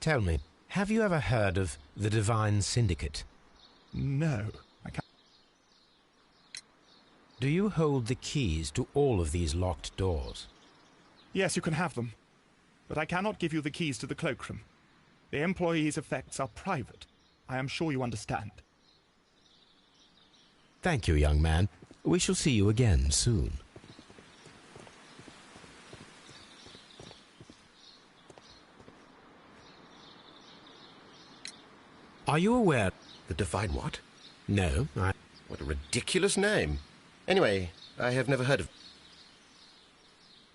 Tell me, have you ever heard of the Divine Syndicate? No, I can't. Do you hold the keys to all of these locked doors? Yes, you can have them. But I cannot give you the keys to the cloakroom. The employees' effects are private. I am sure you understand. Thank you, young man. We shall see you again soon. Are you aware? The Divine what? No, What a ridiculous name. Anyway, I have never heard of...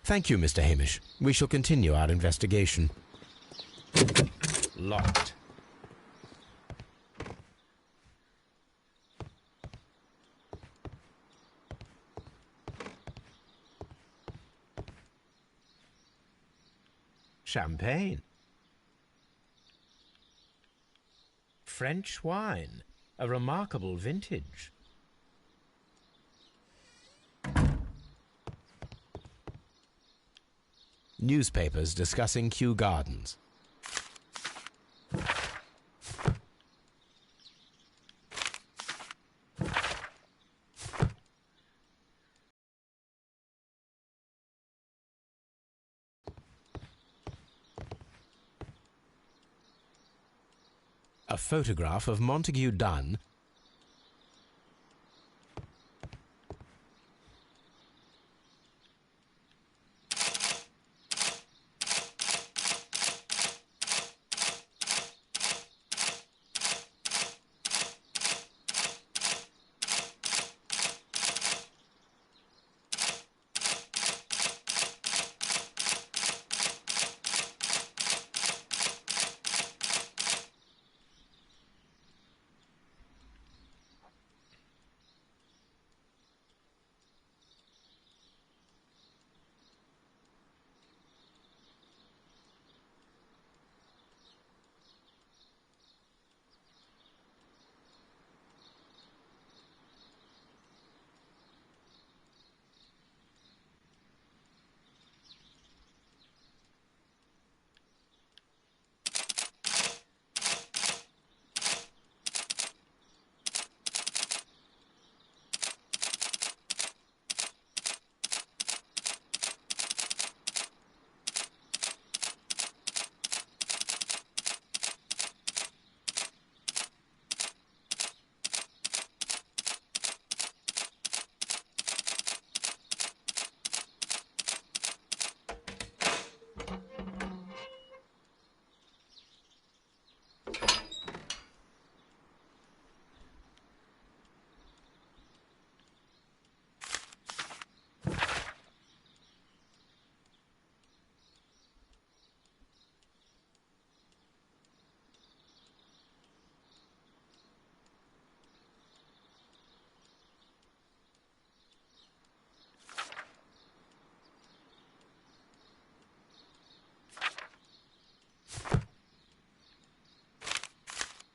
Thank you, Mr. Hamish. We shall continue our investigation. Locked. Champagne. French wine. A remarkable vintage. Newspapers discussing Kew Gardens. A photograph of Montague Dunn.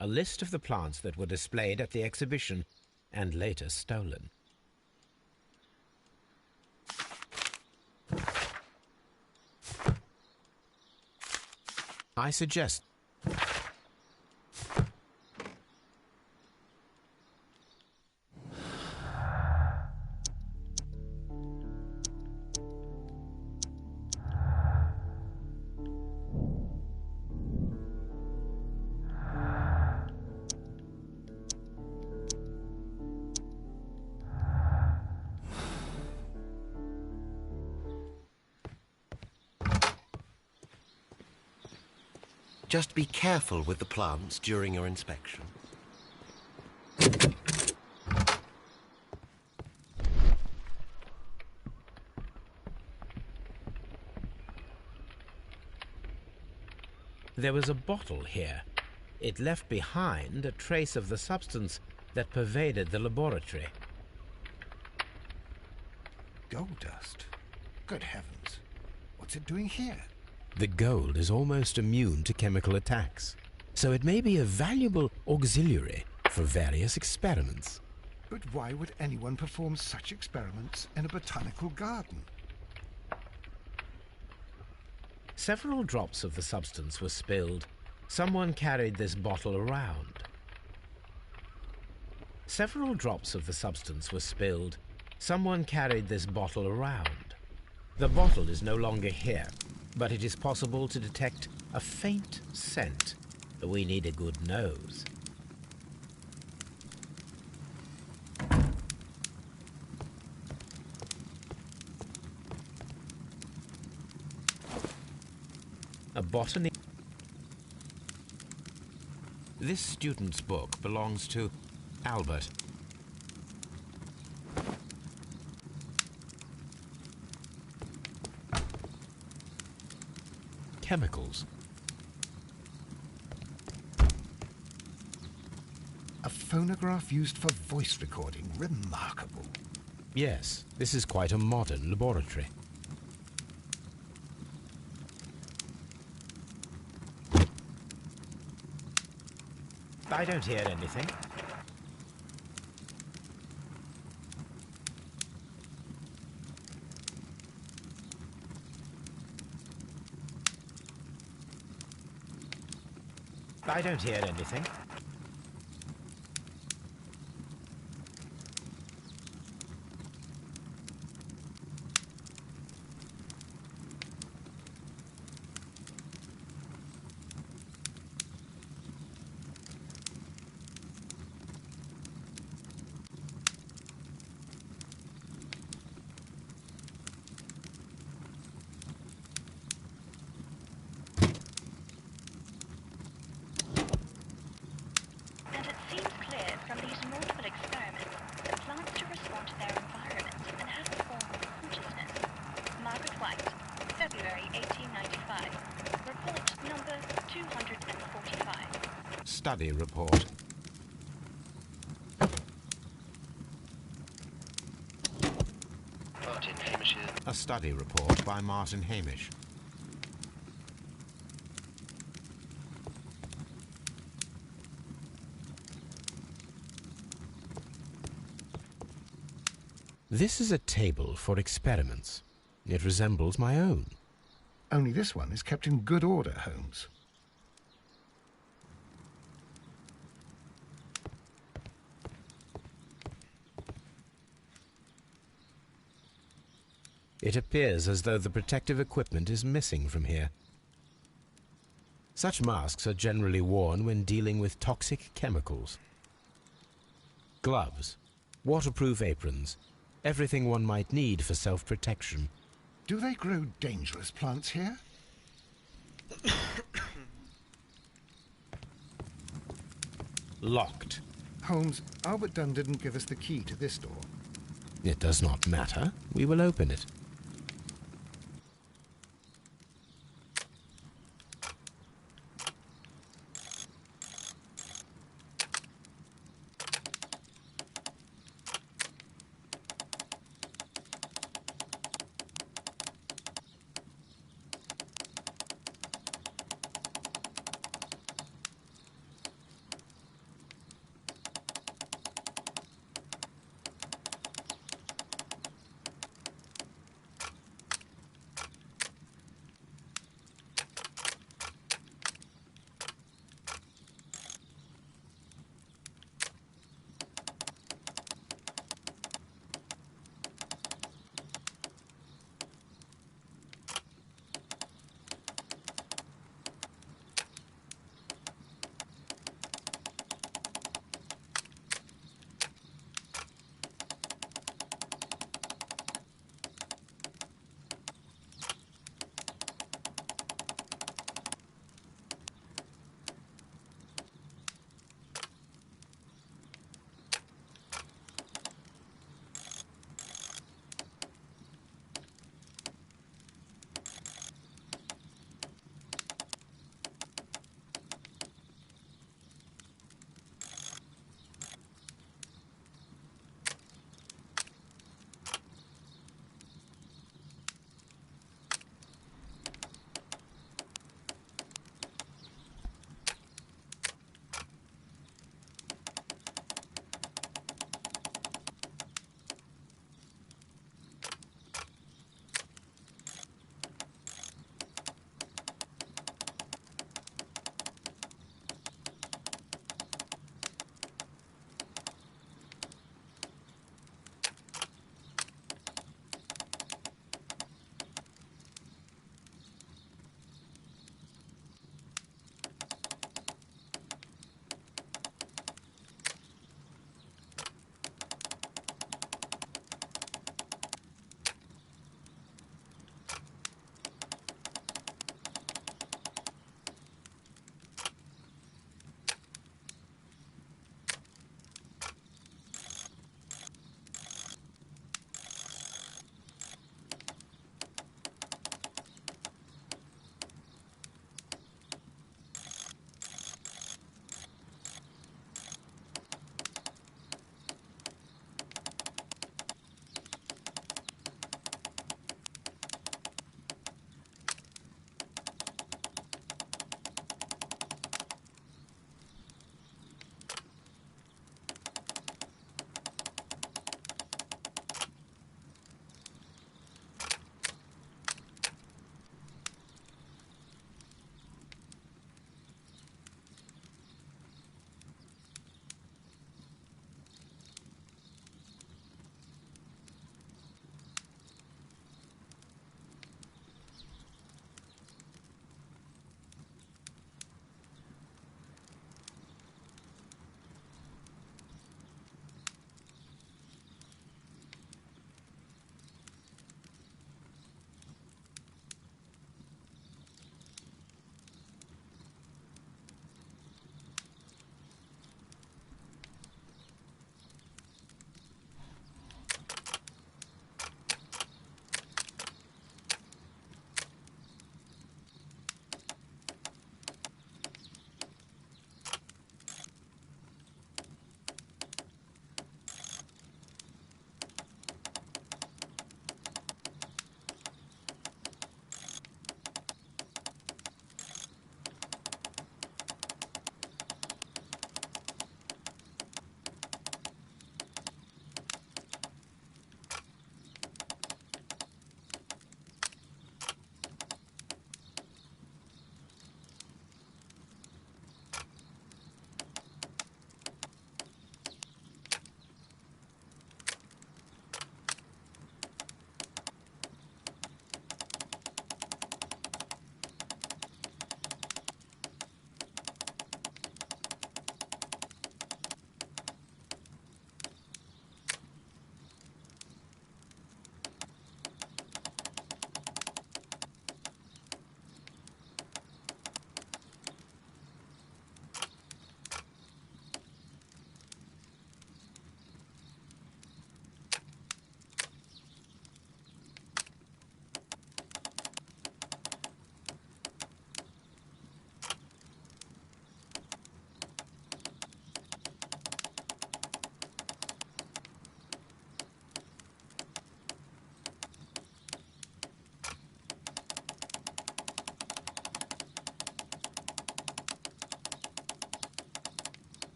A list of the plants that were displayed at the exhibition and later stolen. I suggest Just be careful with the plants during your inspection. there was a bottle here. It left behind a trace of the substance that pervaded the laboratory. Gold dust? Good heavens. What's it doing here? The gold is almost immune to chemical attacks, so it may be a valuable auxiliary for various experiments. But why would anyone perform such experiments in a botanical garden? Several drops of the substance were spilled, Someone carried this bottle around. Several drops of the substance were spilled. Someone carried this bottle around. The bottle is no longer here, but it is possible to detect a faint scent. We need a good nose. A botany. This student's book belongs to Albert. Chemicals. A phonograph used for voice recording. Remarkable. Yes, this is quite a modern laboratory. I don't hear anything. I don't hear anything. Study report. Martin Hamish. A study report by Martin Hamish. This is a table for experiments. It resembles my own. Only this one is kept in good order, Holmes. It appears as though the protective equipment is missing from here. Such masks are generally worn when dealing with toxic chemicals. Gloves, waterproof aprons, everything one might need for self-protection. Do they grow dangerous plants here? Locked. Holmes, Albert Dunn didn't give us the key to this door. It does not matter. We will open it.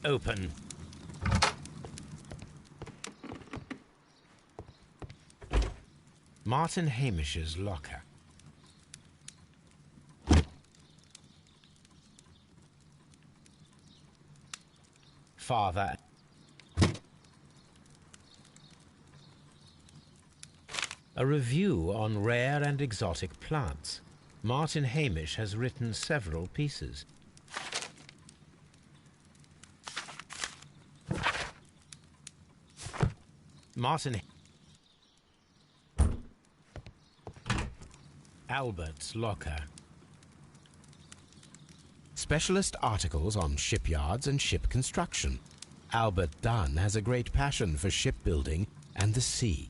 Open. Martin Hamish's locker. Father. A review on rare and exotic plants. Martin Hamish has written several pieces. Martin Albert's locker. Specialist articles on shipyards and ship construction. Albert Dunn has a great passion for shipbuilding and the sea.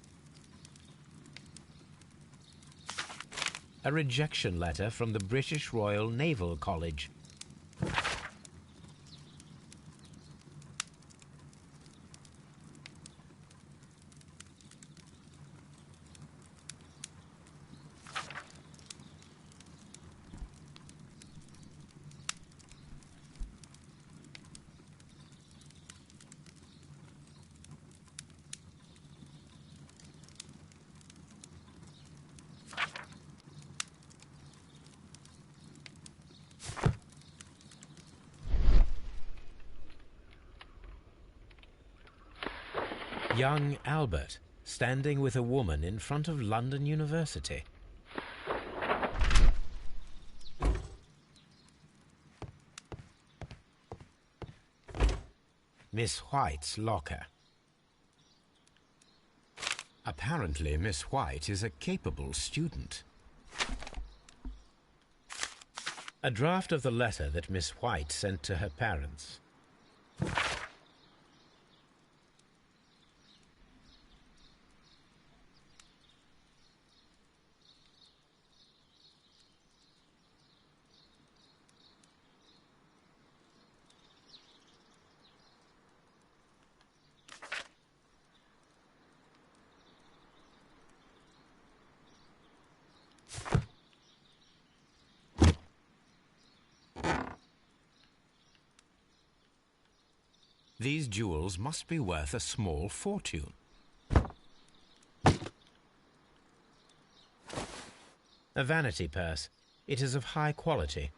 A rejection letter from the British Royal Naval College. Young Albert, standing with a woman in front of London University. Miss White's locker. Apparently, Miss White is a capable student. A draft of the letter that Miss White sent to her parents. These jewels must be worth a small fortune. A vanity purse. It is of high quality.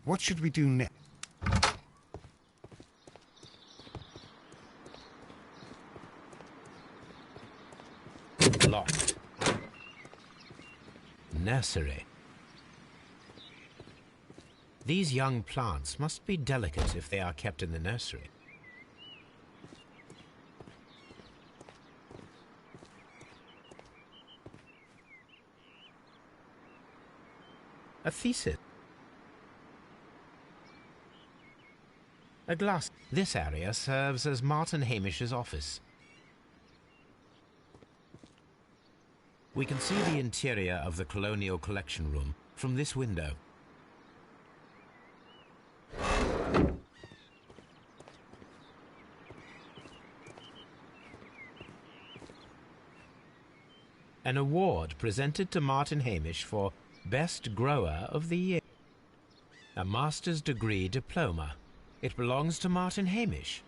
What should we do next? Locked. Nursery. These young plants must be delicate if they are kept in the nursery. A thesis. A glass. This area serves as Martin Hamish's office. We can see the interior of the Colonial Collection Room from this window. An award presented to Martin Hamish for Best Grower of the Year. A master's degree diploma. It belongs to Martin Hamish.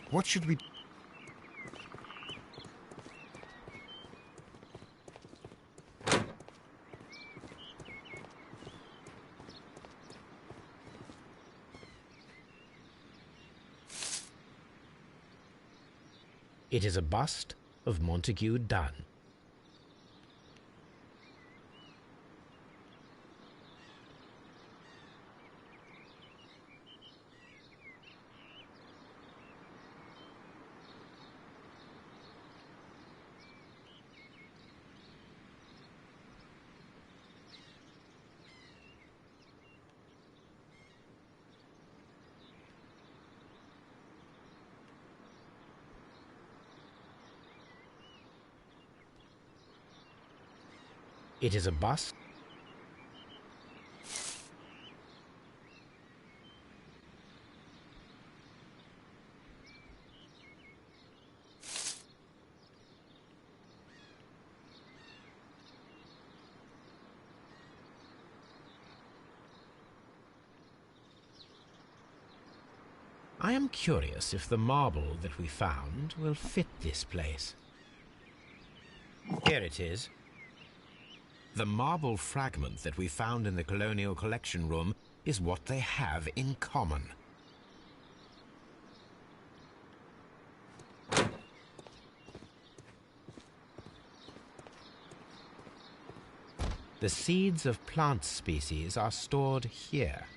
What should we... It is a bust of Montague Dunn. It is a bust. I am curious if the marble that we found will fit this place. Here it is. The marble fragment that we found in the Colonial Collection Room is what they have in common. The seeds of plant species are stored here.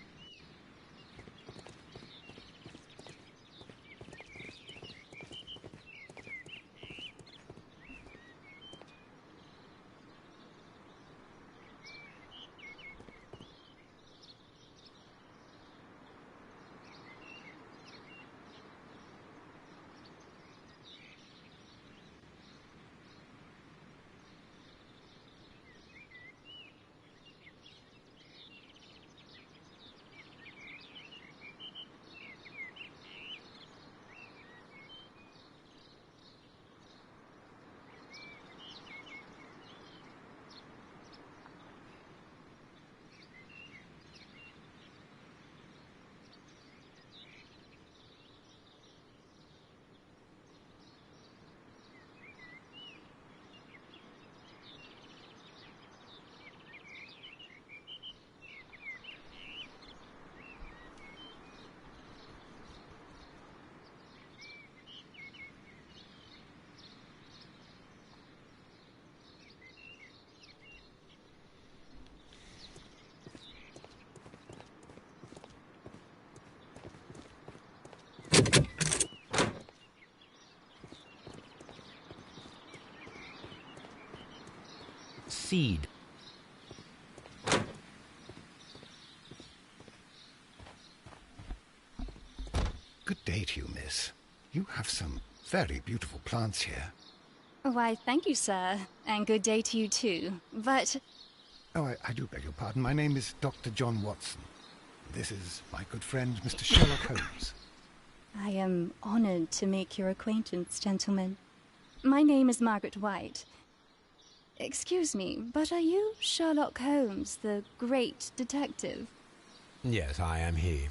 Seed. Good day to you, miss. You have some very beautiful plants here. Why, thank you, sir. And good day to you, too. But... Oh, I do beg your pardon. My name is Dr. John Watson. This is my good friend, Mr. Sherlock Holmes. I am honored to make your acquaintance, gentlemen. My name is Margaret White. Excuse me, but are you Sherlock Holmes, the great detective? Yes, I am he.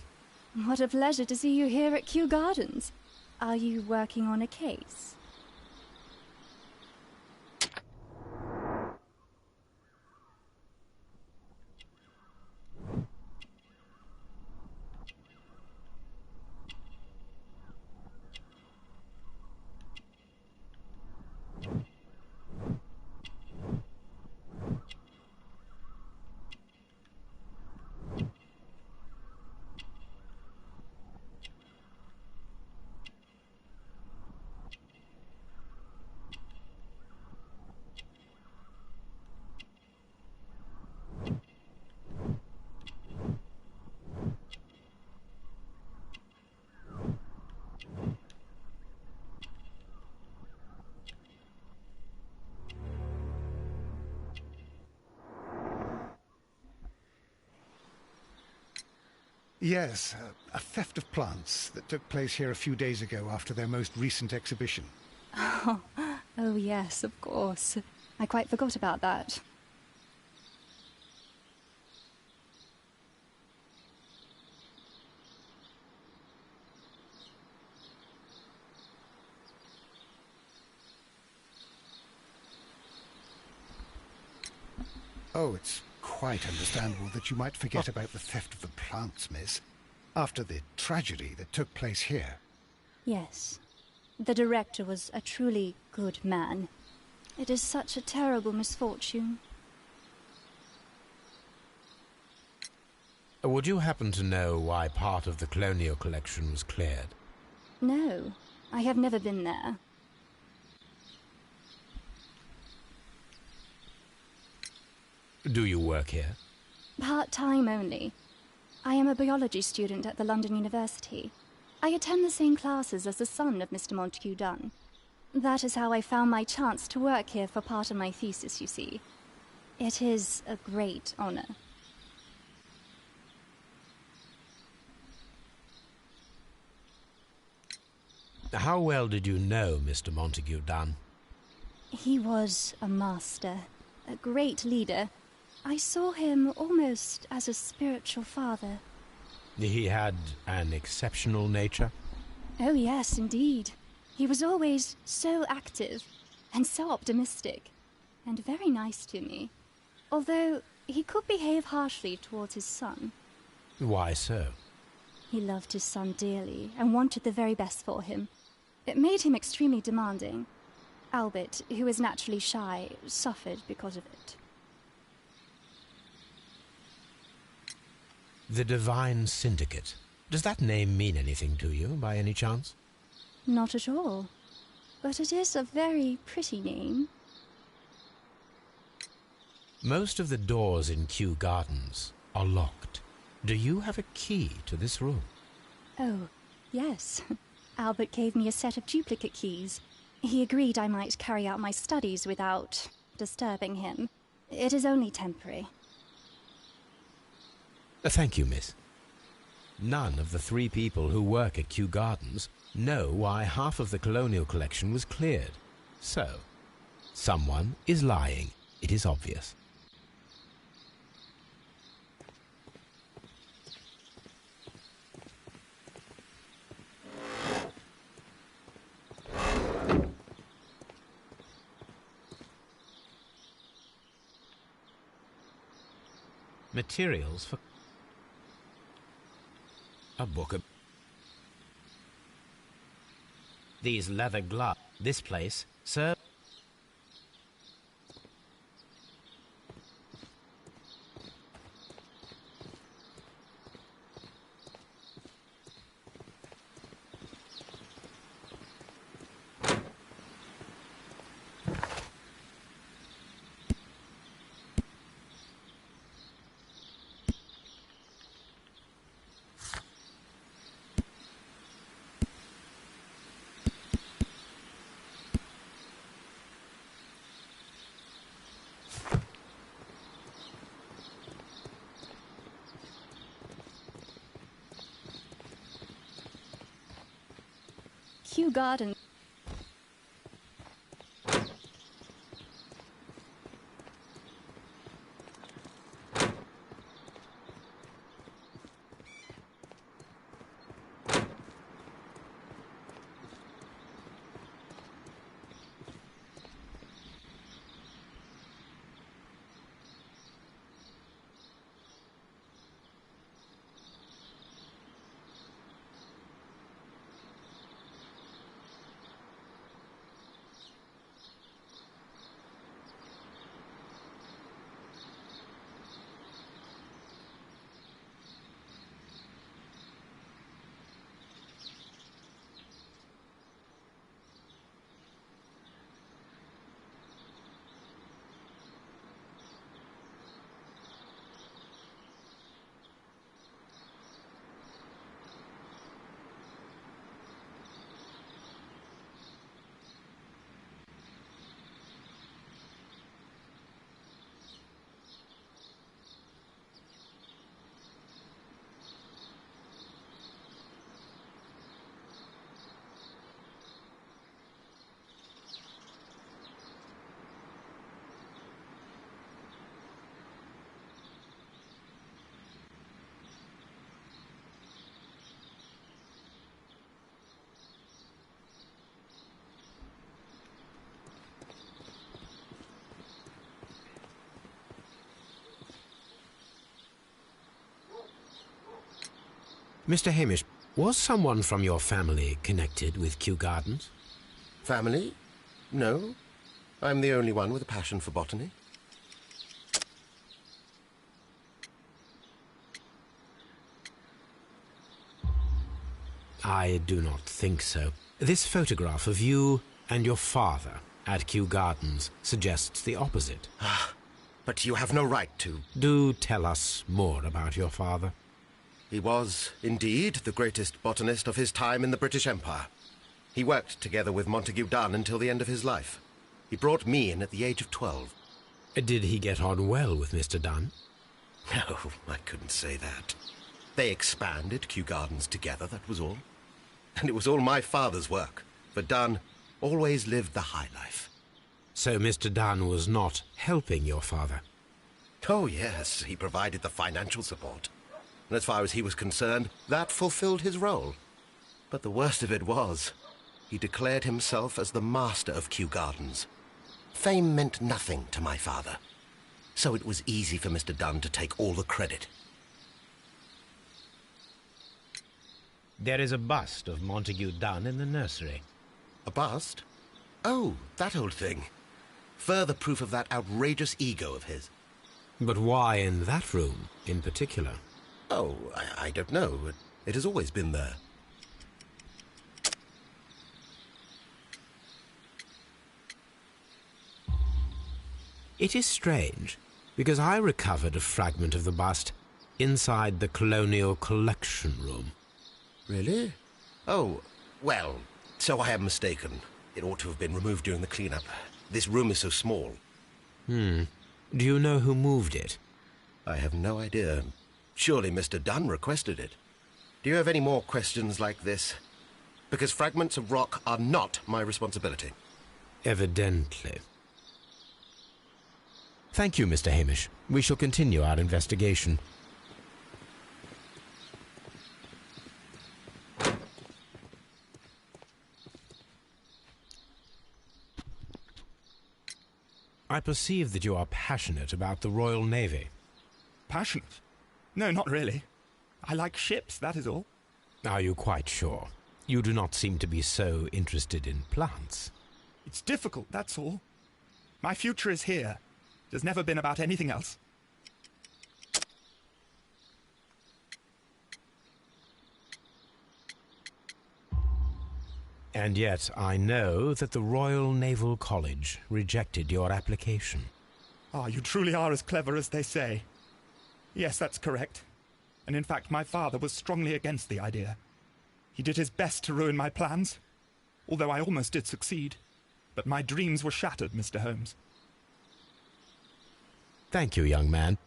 What a pleasure to see you here at Kew Gardens. Are you working on a case? Yes, a theft of plants that took place here a few days ago after their most recent exhibition. Oh yes, of course. I quite forgot about that. Oh, it's quite understandable that you might forget about the theft of the plants, miss, after the tragedy that took place here. Yes. The director was a truly good man. It is such a terrible misfortune. Would you happen to know why part of the colonial collection was cleared? No, I have never been there. Do you work here? Part-time only. I am a biology student at the London University. I attend the same classes as the son of Mr. Montague Dunn. That is how I found my chance to work here for part of my thesis, you see. It is a great honor. How well did you know Mr. Montague Dunn? He was a master, a great leader. I saw him almost as a spiritual father. He had an exceptional nature? Oh yes, indeed. He was always so active and so optimistic and very nice to me. Although he could behave harshly towards his son. Why so? He loved his son dearly and wanted the very best for him. It made him extremely demanding. Albert, who is naturally shy, suffered because of it. The Divine Syndicate. Does that name mean anything to you, by any chance? Not at all. But it is a very pretty name. Most of the doors in Kew Gardens are locked. Do you have a key to this room? Oh, yes. Albert gave me a set of duplicate keys. He agreed I might carry out my studies without disturbing him. It is only temporary. Thank you, miss. None of the 3 people who work at Kew Gardens know why half of the colonial collection was cleared. So, someone is lying. It is obvious. Materials for a book of these leather gloves. This place serve Kew Garden. Mr. Hamish, was someone from your family connected with Kew Gardens? Family? No. I'm the only one with a passion for botany. I do not think so. This photograph of you and your father at Kew Gardens suggests the opposite. But you have no right to. Do tell us more about your father. He was, indeed, the greatest botanist of his time in the British Empire. He worked together with Montague Dunn until the end of his life. He brought me in at the age of 12. Did he get on well with Mr. Dunn? No, I couldn't say that. They expanded Kew Gardens together, that was all. And it was all my father's work, for Dunn always lived the high life. So Mr. Dunn was not helping your father? Oh, yes, he provided the financial support. And as far as he was concerned, that fulfilled his role. But the worst of it was, he declared himself as the master of Kew Gardens. Fame meant nothing to my father, so it was easy for Mr. Dunn to take all the credit. There is a bust of Montague Dunn in the nursery. A bust? Oh, that old thing. Further proof of that outrageous ego of his. But why in that room in particular? Oh, I don't know. It has always been there. It is strange, because I recovered a fragment of the bust inside the Colonial Collection Room. Really? Oh, well, so I am mistaken. It ought to have been removed during the clean-up. This room is so small. Do you know who moved it? I have no idea. Surely Mr. Dunn requested it. Do you have any more questions like this? Because fragments of rock are not my responsibility. Evidently. Thank you, Mr. Hamish. We shall continue our investigation. I perceive that you are passionate about the Royal Navy. Passionate? No, not really. I like ships, that is all. Are you quite sure? You do not seem to be so interested in plants. It's difficult, that's all. My future is here. It has never been about anything else. And yet I know that the Royal Naval College rejected your application. Ah, you truly are as clever as they say. Yes, that's correct. And in fact, my father was strongly against the idea. He did his best to ruin my plans, although I almost did succeed. But my dreams were shattered, Mr. Holmes. Thank you, young man.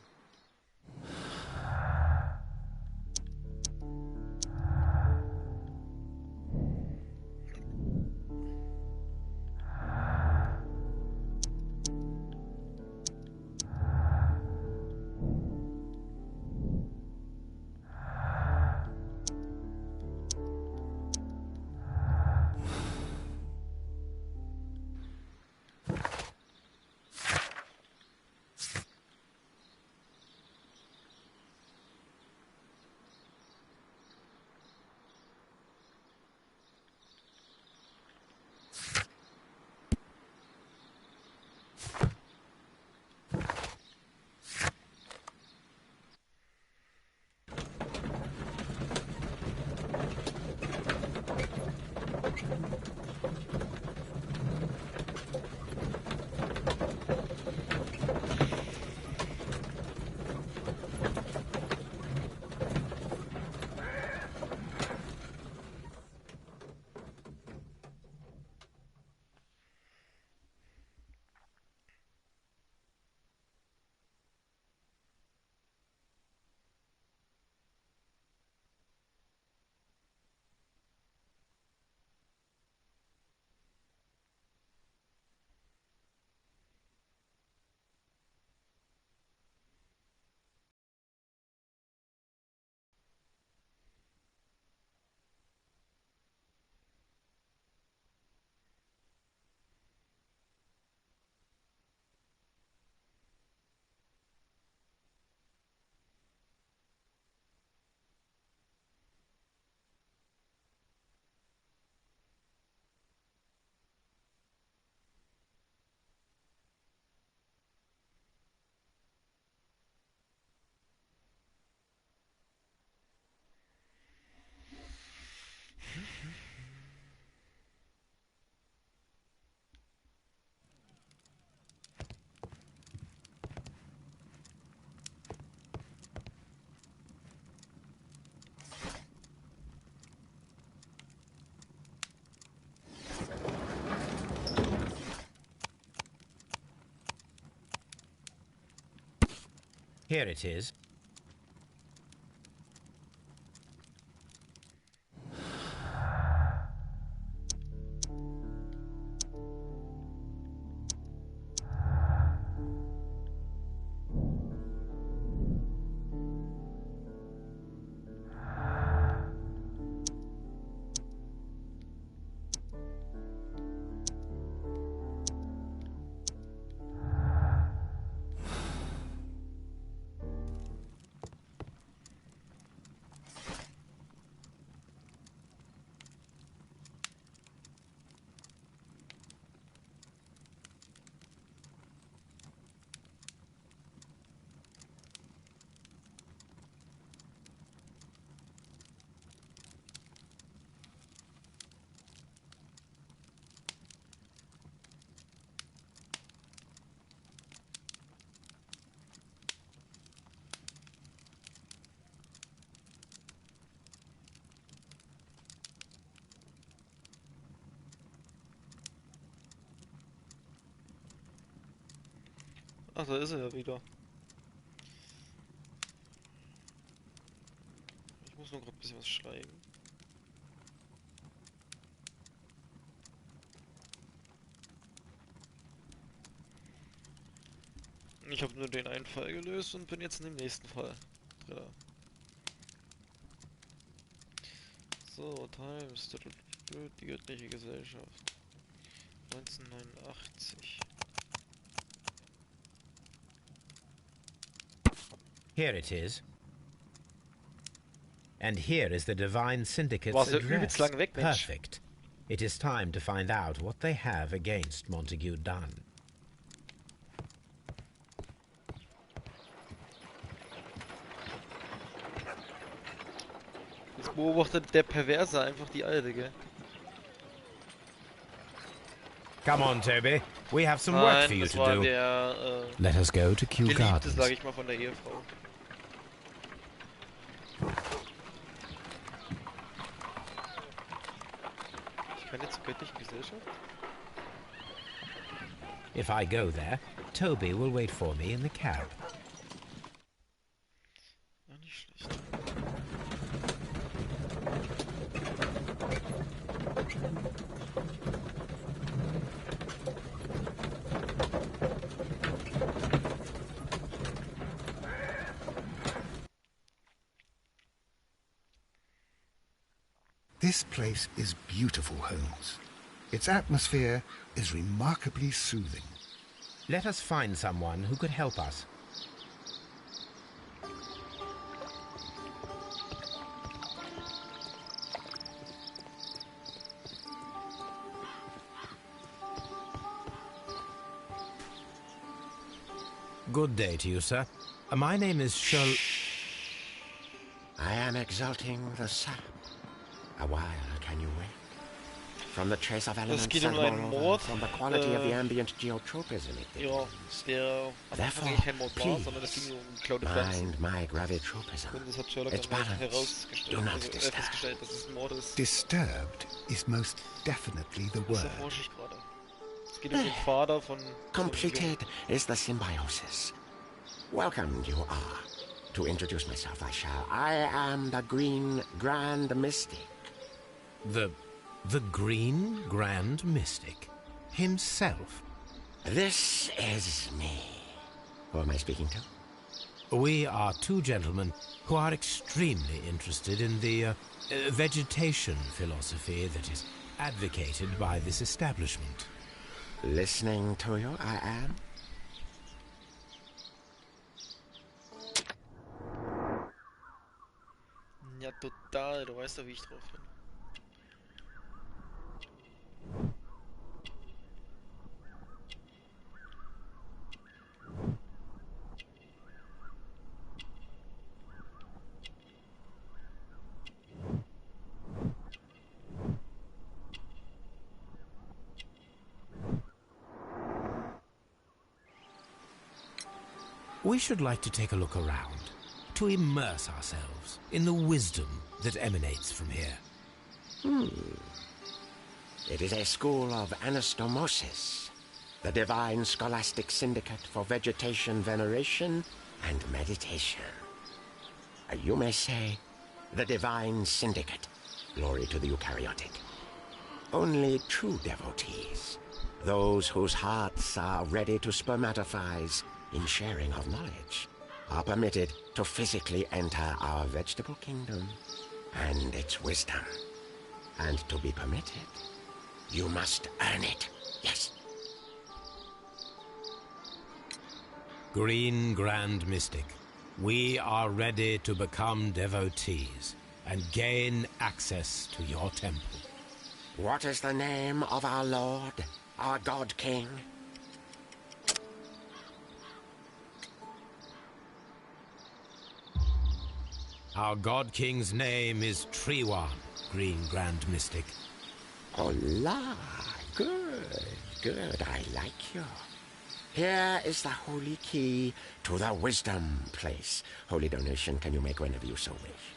Here it is. Ach, da ist er ja wieder. Ich muss nur gerade ein bisschen was schreiben. Ich habe nur den einen Fall gelöst und bin jetzt in dem nächsten Fall drin. So, Times, die göttliche Gesellschaft. 1989. Here it is. And here is the Divine Syndicate's War's ja address. übelst lang weg, Mensch. Perfect. It is time to find out what they have against Montague Dunn. Jetzt beobachtet der Perverse einfach die Alte, gell? Come on, Toby. We have some work for you das to war do. der, Let us go to Kew Geliebte, Gardens. sag ich mal, von der Ehefrau. Ich kann jetzt zur göttlichen Gesellschaft? If I go there, Toby will wait for me in the cab. Ah, nicht schlecht. This place is beautiful, Holmes. Its atmosphere is remarkably soothing. Let us find someone who could help us. Good day to you, sir. My name is Sherlock. I am exalting the sap. A while can you wait? From the trace of elements geht and einen moreover, Mord. from the quality of the ambient geotropism it Ja, der am Anfang eigentlich kein Mord war, sondern es ging nur um geklaute Pflanzen. mind my gravitropism. Und das hat Sherlock It's dann balance. Do herausgestellt, not also disturb. festgestellt, dass es ein Mord ist. Disturbed is most definitely the Das word. erforsche ich gerade. Es geht um den Vater von... Completed is the symbiosis. Welcome you are. To introduce myself, I shall. I am the Green Grand Mystic. The Green Grand Mystic himself. This is me. Who am I speaking to? We are two gentlemen who are extremely interested in the vegetation philosophy that is advocated by this establishment. Listening to you, I am. Ja, total. Du weißt doch, wie ich drauf bin. We should like to take a look around, to immerse ourselves in the wisdom that emanates from here. It is a school of anastomosis, the divine scholastic syndicate for vegetation veneration and meditation. You may say, the divine syndicate. Glory to the eukaryotic. Only true devotees, those whose hearts are ready to spermatophize in sharing of knowledge, are permitted to physically enter our vegetable kingdom and its wisdom. And to be permitted, you must earn it. Yes. Green Grand Mystic, we are ready to become devotees and gain access to your temple. What is the name of our Lord, our God King? Our God King's name is Treewan, Green Grand Mystic. Oh la, good, good, I like you. Here is the holy key to the wisdom place. Holy donation can you make whenever you so wish.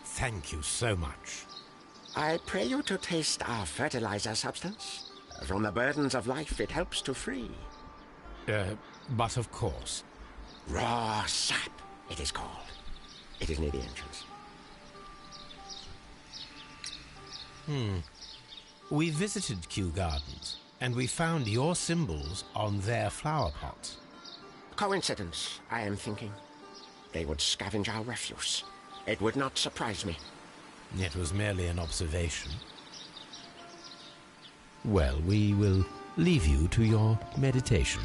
Thank you so much. I pray you to taste our fertilizer substance. From the burdens of life it helps to free. But of course. Raw sap, it is called. It is near the entrance. We visited Kew Gardens, and we found your symbols on their flower pots. Coincidence, I am thinking. They would scavenge our refuse. It would not surprise me. It was merely an observation. Well, we will leave you to your meditation.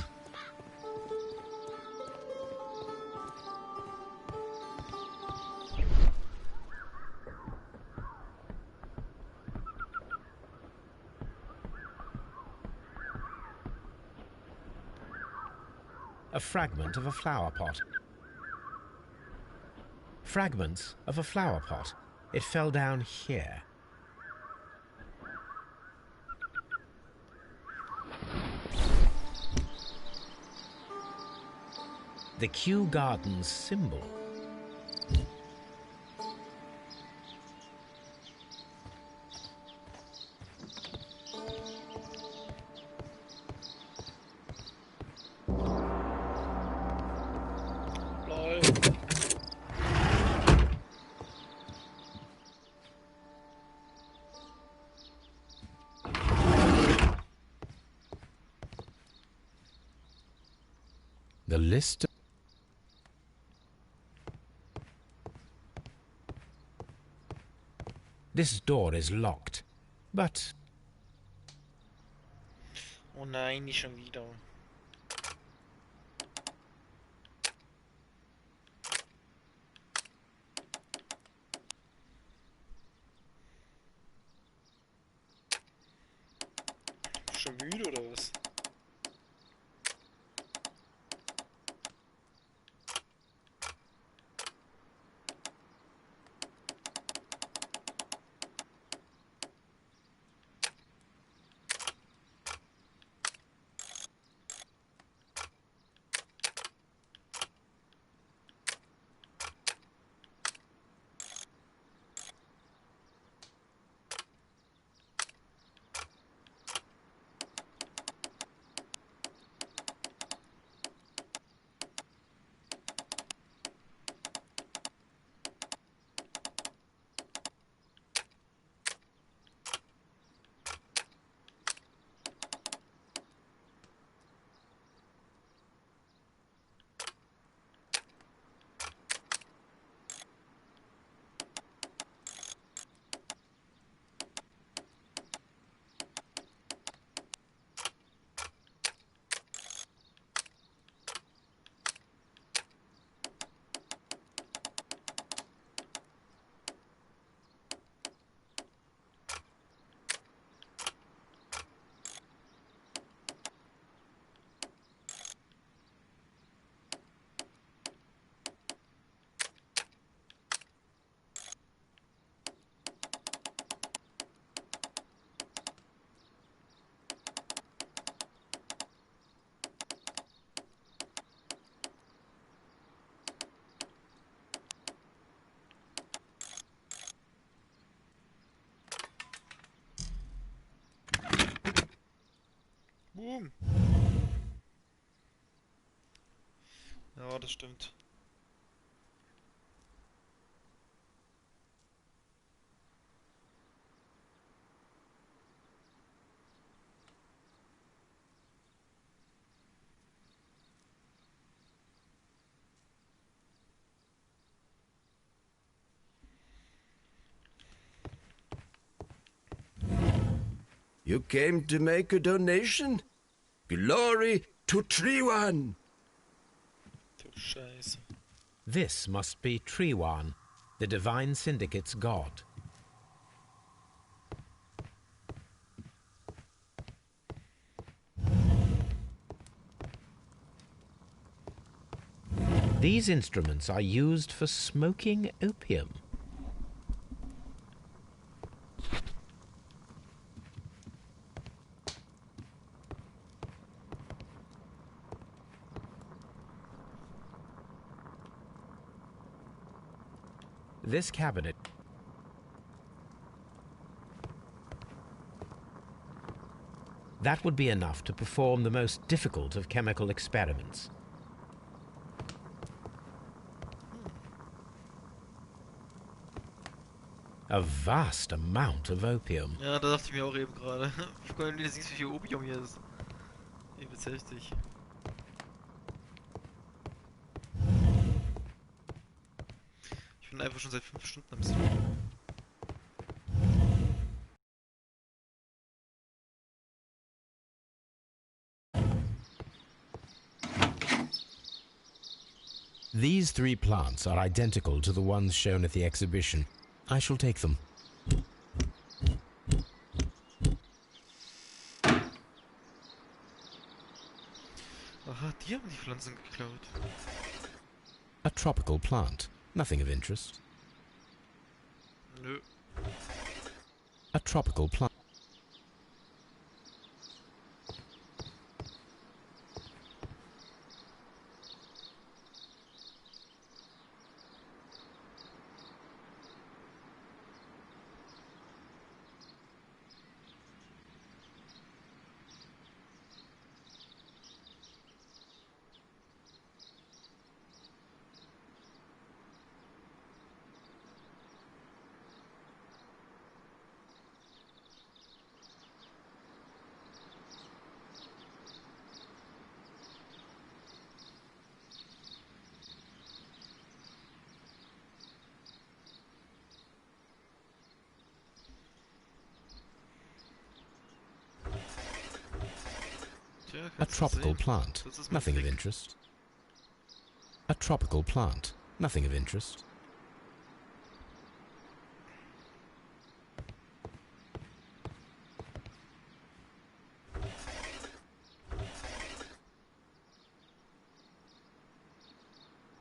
A fragment of a flower pot. Fragments of a flower pot. It fell down here. The Kew Gardens symbol. The list. This door is locked, but... Oh nein, nicht schon wieder. Schon müde oder was? Boom. Ja, das stimmt. You came to make a donation? Glory to Triwan! Du Scheiße. This must be Triwan, the Divine Syndicate's god. These instruments are used for smoking opium. This cabinet that would be enough to perform the most difficult of chemical experiments. A vast amount of opium. Ja, da dachte ich mir auch eben gerade. Wenn du siehst, wie viel Opium hier ist. Übelst heftig. Ich bin einfach schon seit 5 Stunden am Stream. These 3 plants are identical to the ones shown at the exhibition. I shall take them. Aha, die haben die Pflanzen geklaut. A tropical plant. Nothing of interest. Nö. A tropical plant. A tropical plant. Nothing of interest. A tropical plant. Nothing of interest.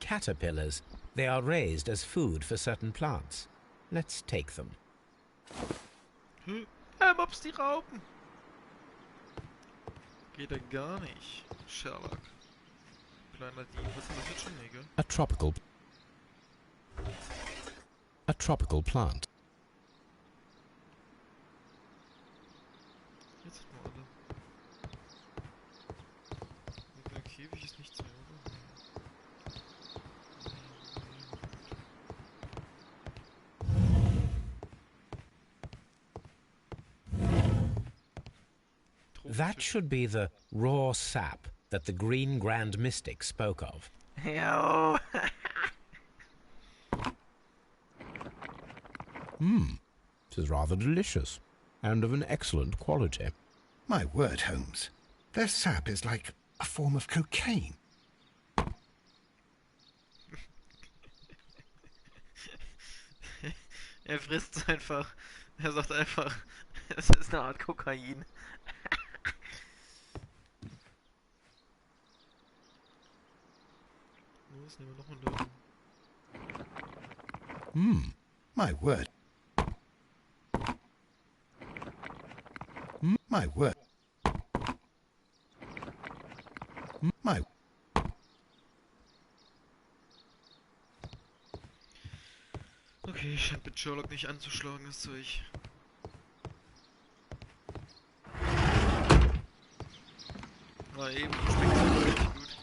Caterpillars. They are raised as food for certain plants. Let's take them. Mops die Raupen! Geht ja gar nicht. Sherlock. Kleiner Dieb. Was ist denn das jetzt schon, Nägel? A tropical plant. Jetzt hat man alle. Und der Käfig ist nichts mehr, oder? That should be the raw sap that the Green Grand Mystic spoke of. Yo. It is rather delicious, and of an excellent quality. My word, Holmes. Their sap is like a form of cocaine. Er frisst einfach. Er sagt einfach, es ist eine Art Kokain. Los, nehmen wir noch einen Löwen. My word. My word. My... Okay, scheint mit Sherlock nicht anzuschlagen, das Zeug. Na eben, schmeckt es richtig gut.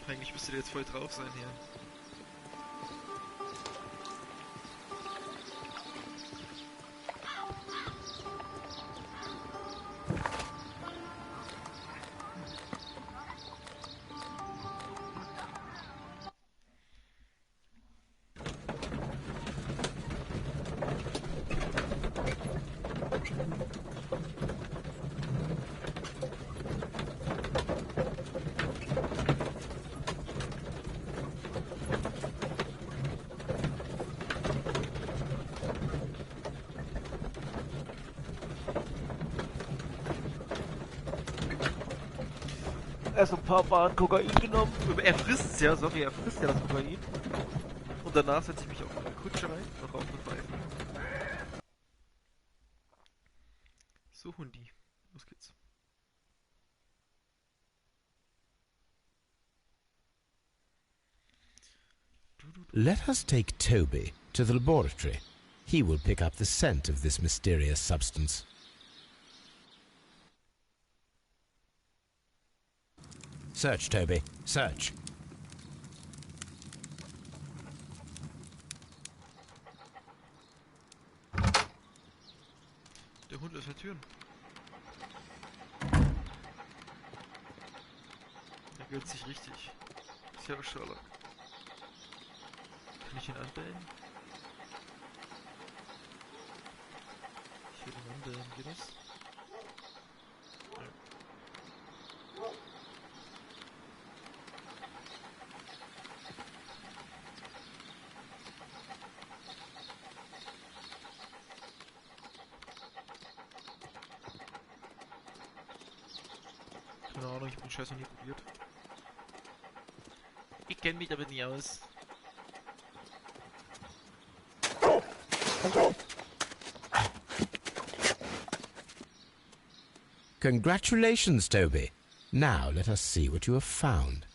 Eigentlich müsste der jetzt voll drauf sein hier. erst ein paar Bahnen Kokain genommen. Er frisst es ja, sorry, er frisst ja das Kokain. Und danach setze ich mich auf eine Kutsche rein und rauche eine Pfeife. So, Hundi. Los geht's. Let us take Toby to the laboratory. He will pick up the scent of this mysterious substance. Search, Toby. Search. Der Hund öffnet Türen. Er gehört sich richtig. Ist ja Sherlock. Kann ich ihn anbellen? Ich will ihn anbellen, geht das? Ja. Keine Ahnung, ich hab den Scheiß noch nie probiert. Ich kenn mich damit nie aus. Congratulations, Toby. Now let us see what you have found.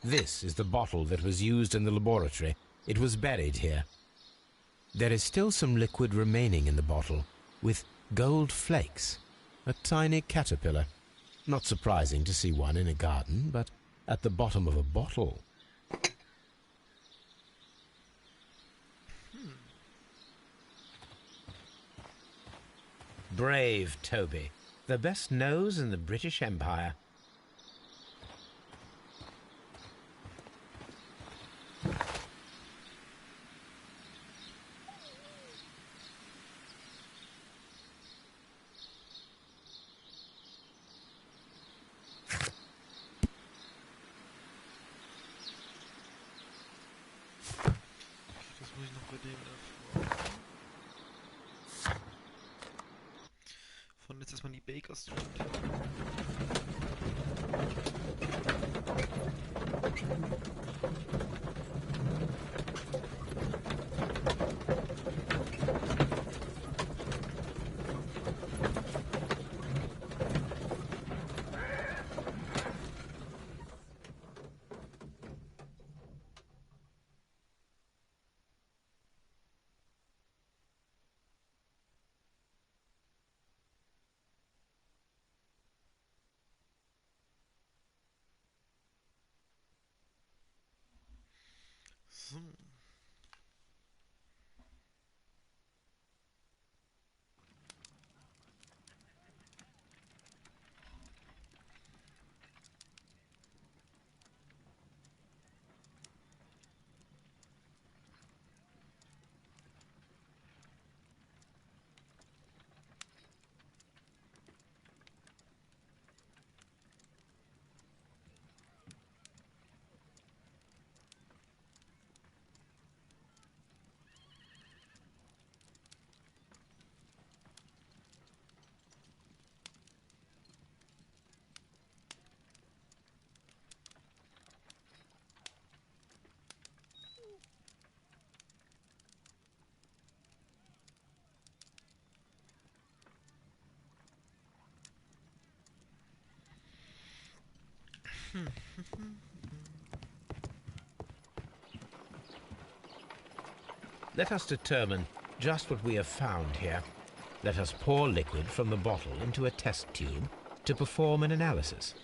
This is the bottle that was used in the laboratory. It was buried here. There is still some liquid remaining in the bottle, with gold flakes. A tiny caterpillar. Not surprising to see one in a garden, but at the bottom of a bottle. Brave Toby, the best nose in the British Empire. Das muss ich noch bei dem erfahren. Von jetzt erstmal die Baker Street. So. Let us determine just what we have found here. Let us pour liquid from the bottle into a test tube to perform an analysis.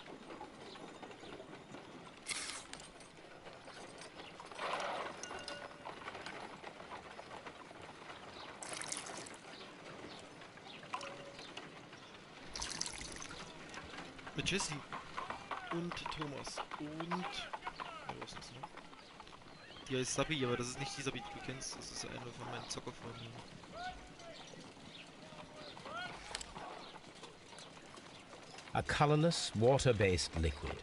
Mit Jesse und Thomas und... Ja, was ist das noch? Die heißt Sabi, aber das ist nicht die Sabi, die du kennst. Das ist eine von meinen Zockerfreunden. A colorless, water-based liquid.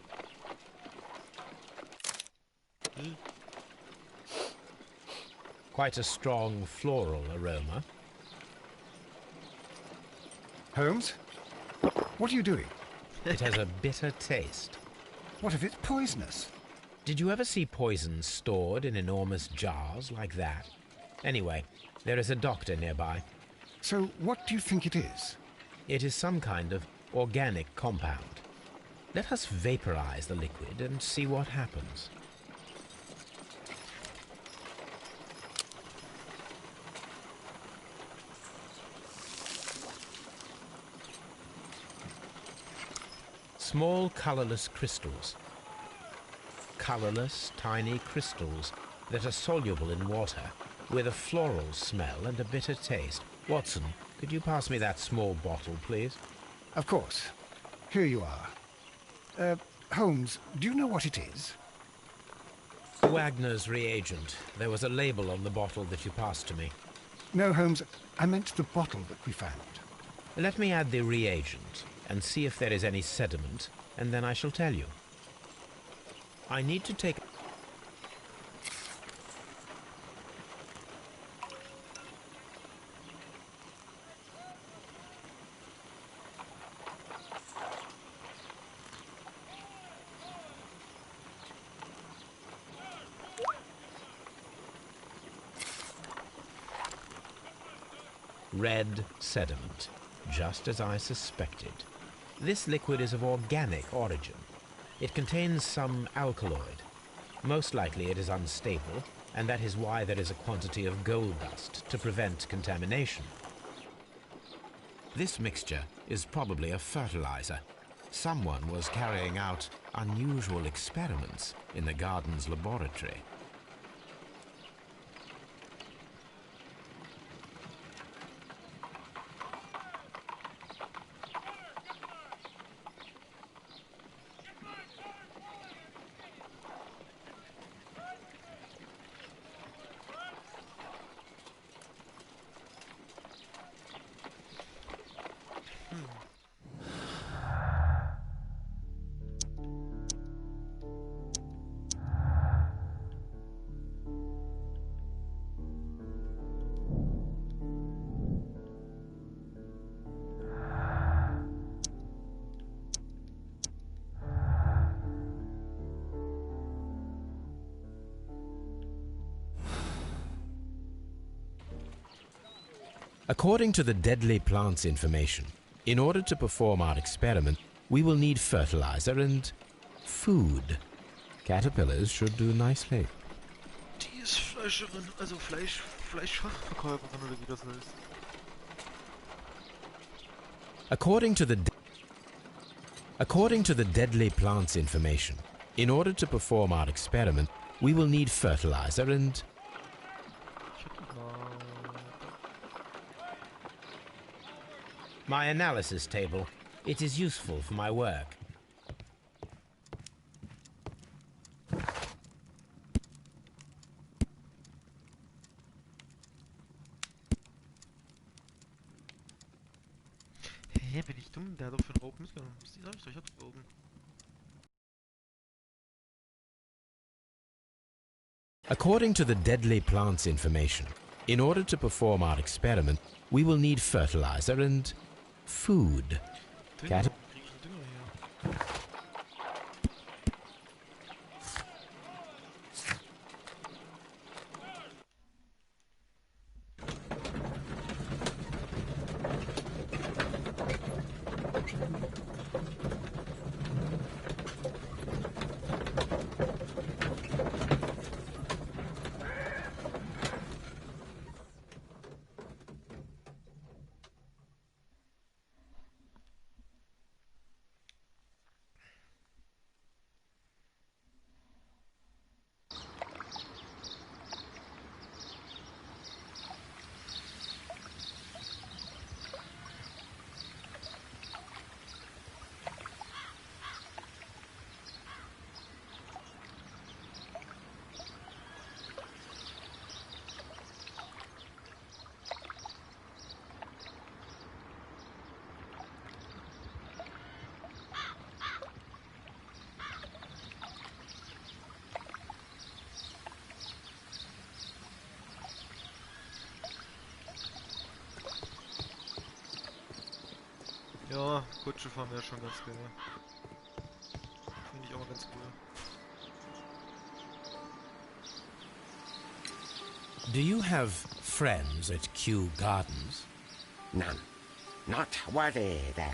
Quite a strong floral aroma. Holmes, What are you doing? It has a bitter taste. What if it's poisonous? Did you ever see poison stored in enormous jars like that? Anyway, there is a doctor nearby. So what do you think it is? It is some kind of organic compound. Let us vaporize the liquid and see what happens. Small colorless crystals. Colorless, tiny crystals that are soluble in water, with a floral smell and a bitter taste. Watson, could you pass me that small bottle, please? Of course. Here you are. Holmes, do you know what it is? Wagner's reagent. There was a label on the bottle that you passed to me. No, Holmes, I meant the bottle that we found. Let me add the reagent and see if there is any sediment, and then I shall tell you. I need to take... Red sediment, just as I suspected. This liquid is of organic origin. It contains some alkaloid. Most likely it is unstable, and that is why there is a quantity of gold dust to prevent contamination. This mixture is probably a fertilizer. Someone was carrying out unusual experiments in the garden's laboratory. According to the deadly plants information, in order to perform our experiment, we will need fertilizer and food. Caterpillars should do nicely. Die ist Fleischerin, also Fleischfachverkäuferin oder wie das heißt. According to the deadly plants information, in order to perform our experiment, we will need fertilizer and my analysis table. It is useful for my work. Hä, bin ich dumm? Der hat doch für den Raub mitgenommen. Was sag ich doch, ich hab gelogen. According to the deadly plants information, in order to perform our experiment, we will need fertilizer and food. Dünger, krieg ich einen Dünger her? Ja, Kutsche fahren wäre schon ganz geil. Finde ich auch ganz cool. Do you have friends at Kew Gardens? None. Not worthy there.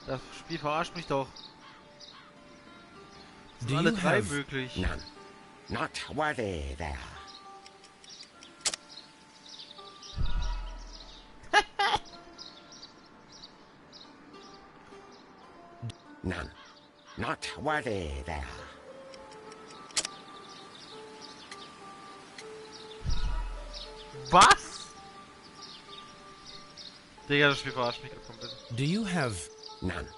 Das Spiel verarscht mich doch. Sind Do alle you drei have möglich? None. Not worthy there. None. Not worthy there. Was? Digga, das Spiel verarscht mich komplett. Do you have None.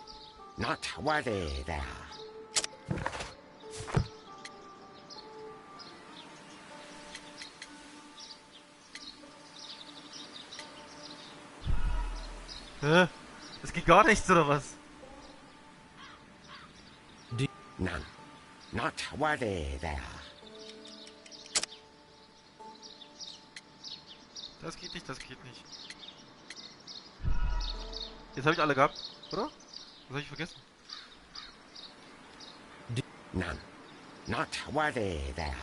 Not worthy there. Hä? Das geht gar nichts, oder was? None. Not worthy there. Das geht nicht, das geht nicht. Jetzt habe ich alle gehabt, oder? Das habe ich vergessen. None. Not worthy there.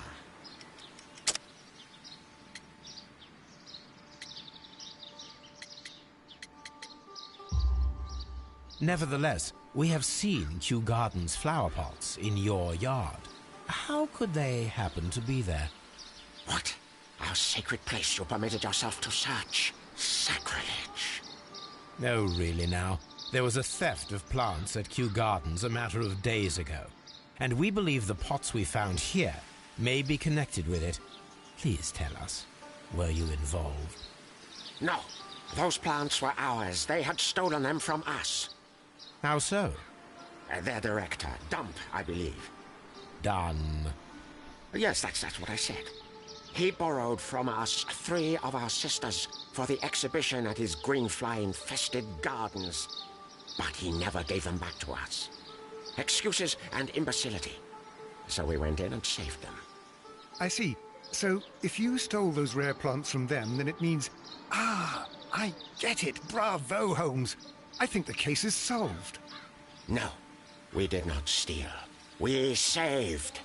Nevertheless, we have seen Kew Gardens flower pots in your yard. How could they happen to be there? What? Our sacred place you permitted yourself to search? Sacrilege. No, really now. There was a theft of plants at Kew Gardens a matter of days ago, and we believe the pots we found here may be connected with it. Please tell us, were you involved? No. Those plants were ours. They had stolen them from us. How so? Their director, Dump, I believe. Done. Yes, that's what I said. He borrowed from us 3 of our sisters for the exhibition at his greenfly-infested gardens. But he never gave them back to us. Excuses and imbecility. So we went in and saved them. I see. So, if you stole those rare plants from them, then it means... Ah, I get it. Bravo, Holmes. I think the case is solved. No, we did not steal. We saved.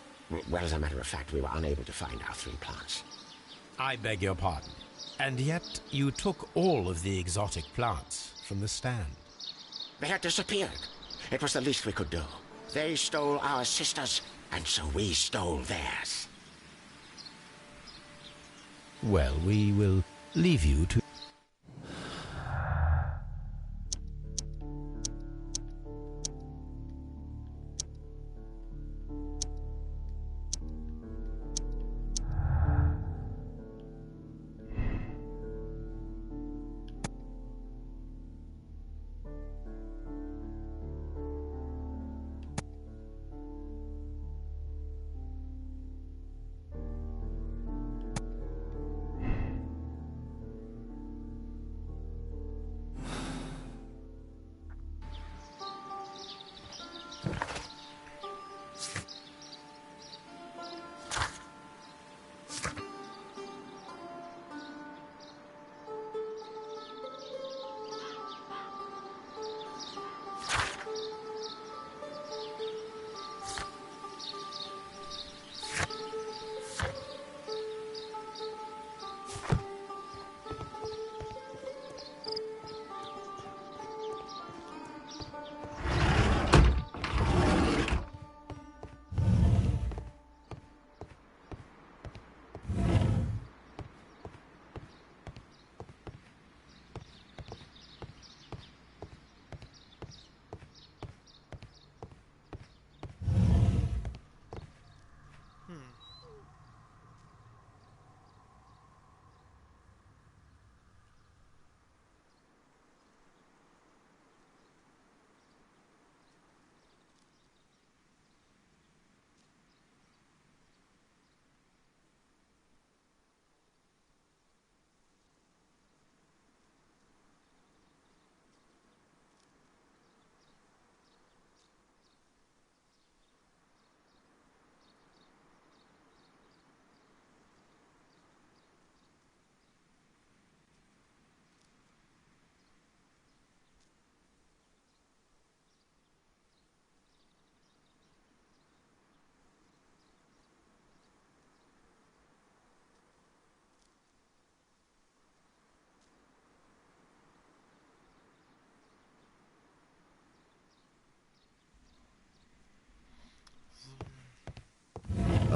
Well, as a matter of fact, we were unable to find our 3 plants. I beg your pardon. And yet you took all of the exotic plants from the stand. They had disappeared. It was the least we could do. They stole our sisters, and so we stole theirs. Well, we will leave you to...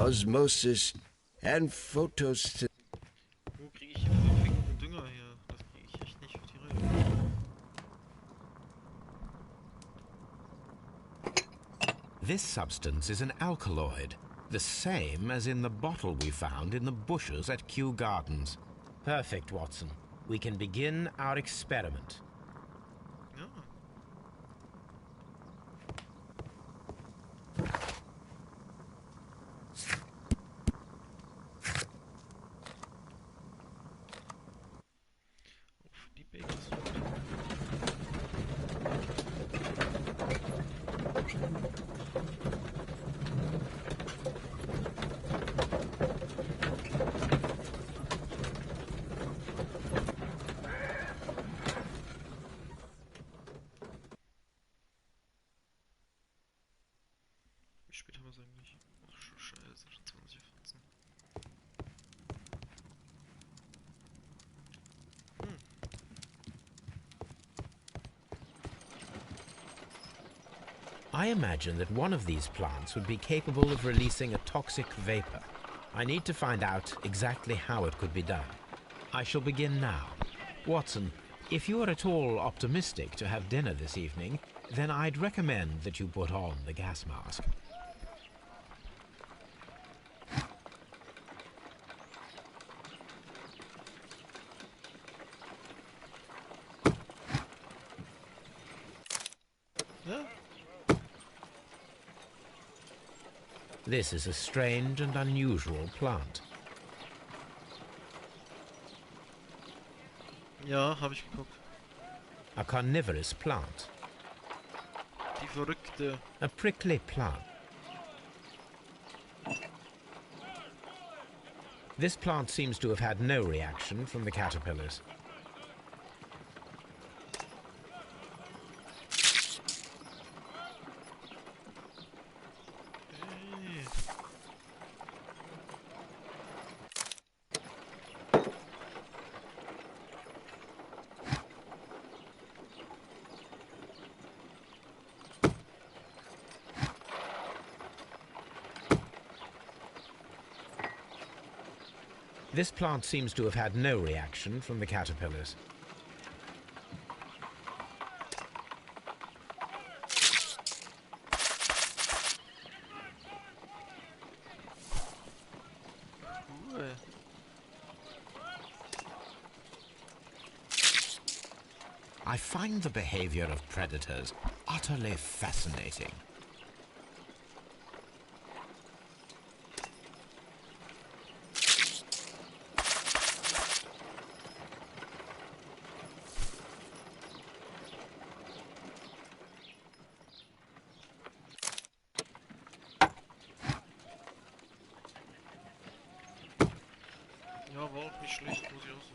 osmosis, and photosynthesis. Wo kriege ich hier verfickten Dünger her? Das kriege ich echt nicht auf die Reihe. This substance is an alkaloid, the same as in the bottle we found in the bushes at Kew Gardens. Perfect, Watson. We can begin our experiment. Ja. Auf die Bakersfood. Wie spät haben wir es eigentlich? Ach, scheiße, schon 20:14. I imagine that one of these plants would be capable of releasing a toxic vapor. I need to find out exactly how it could be done. I shall begin now. Watson, if you are at all optimistic to have dinner this evening, then I'd recommend that you put on the gas mask. Ja? This is a strange and unusual plant. Ja, habe ich geguckt. A carnivorous plant. Die verrückte. A prickly plant. This plant seems to have had no reaction from the caterpillars. This plant seems to have had no reaction from the caterpillars. Cool. I find the behavior of predators utterly fascinating. Ja, war auch nicht schlecht, muss ich auch sagen.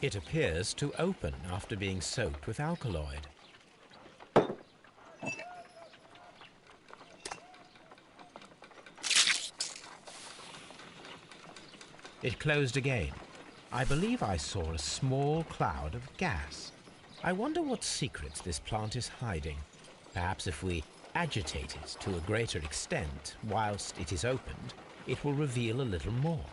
It appears to open after being soaked with alkaloid. It closed again. I believe I saw a small cloud of gas. I wonder what secrets this plant is hiding. Perhaps if we agitate it to a greater extent whilst it is opened, it will reveal a little more.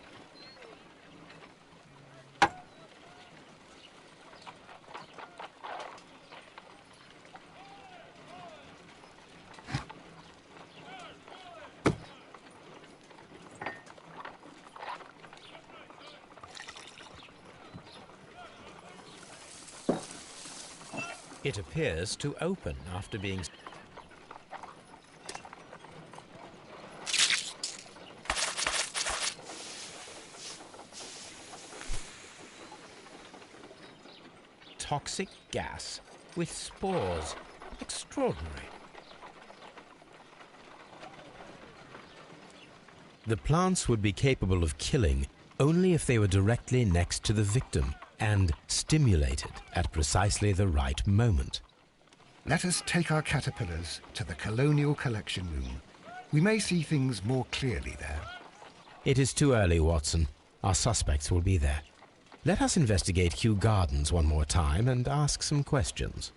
It appears to open after being... Toxic gas with spores. Extraordinary. The plants would be capable of killing only if they were directly next to the victim and stimulated at precisely the right moment. Let us take our caterpillars to the Colonial Collection Room. We may see things more clearly there. It is too early, Watson. Our suspects will be there. Let us investigate Kew Gardens one more time and ask some questions.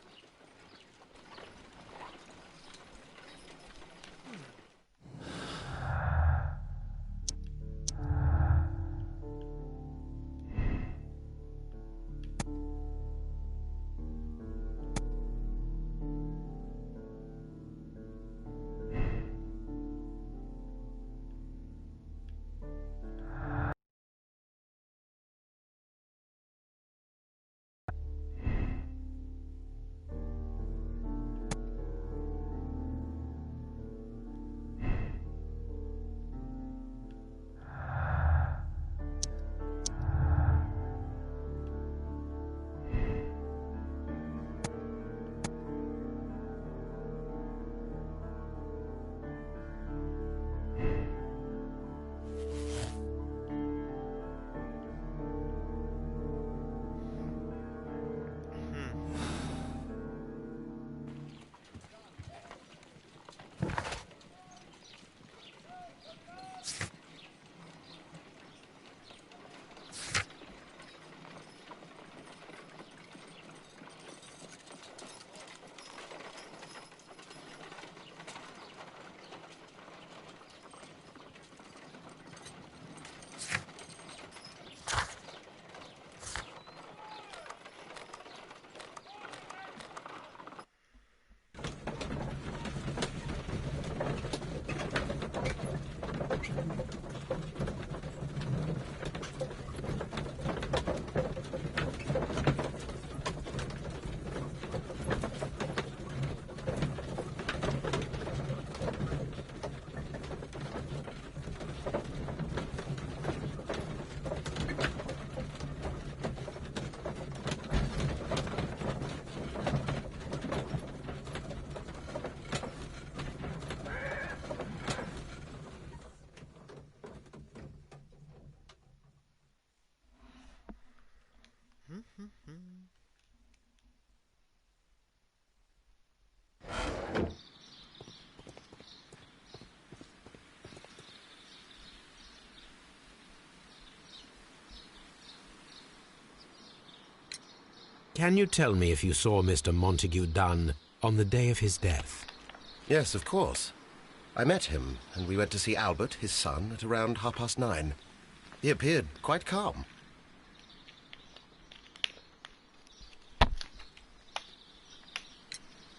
Can you tell me if you saw Mr. Montague Dunn on the day of his death? Yes, of course. I met him, and we went to see Albert, his son, at around 9:30. He appeared quite calm.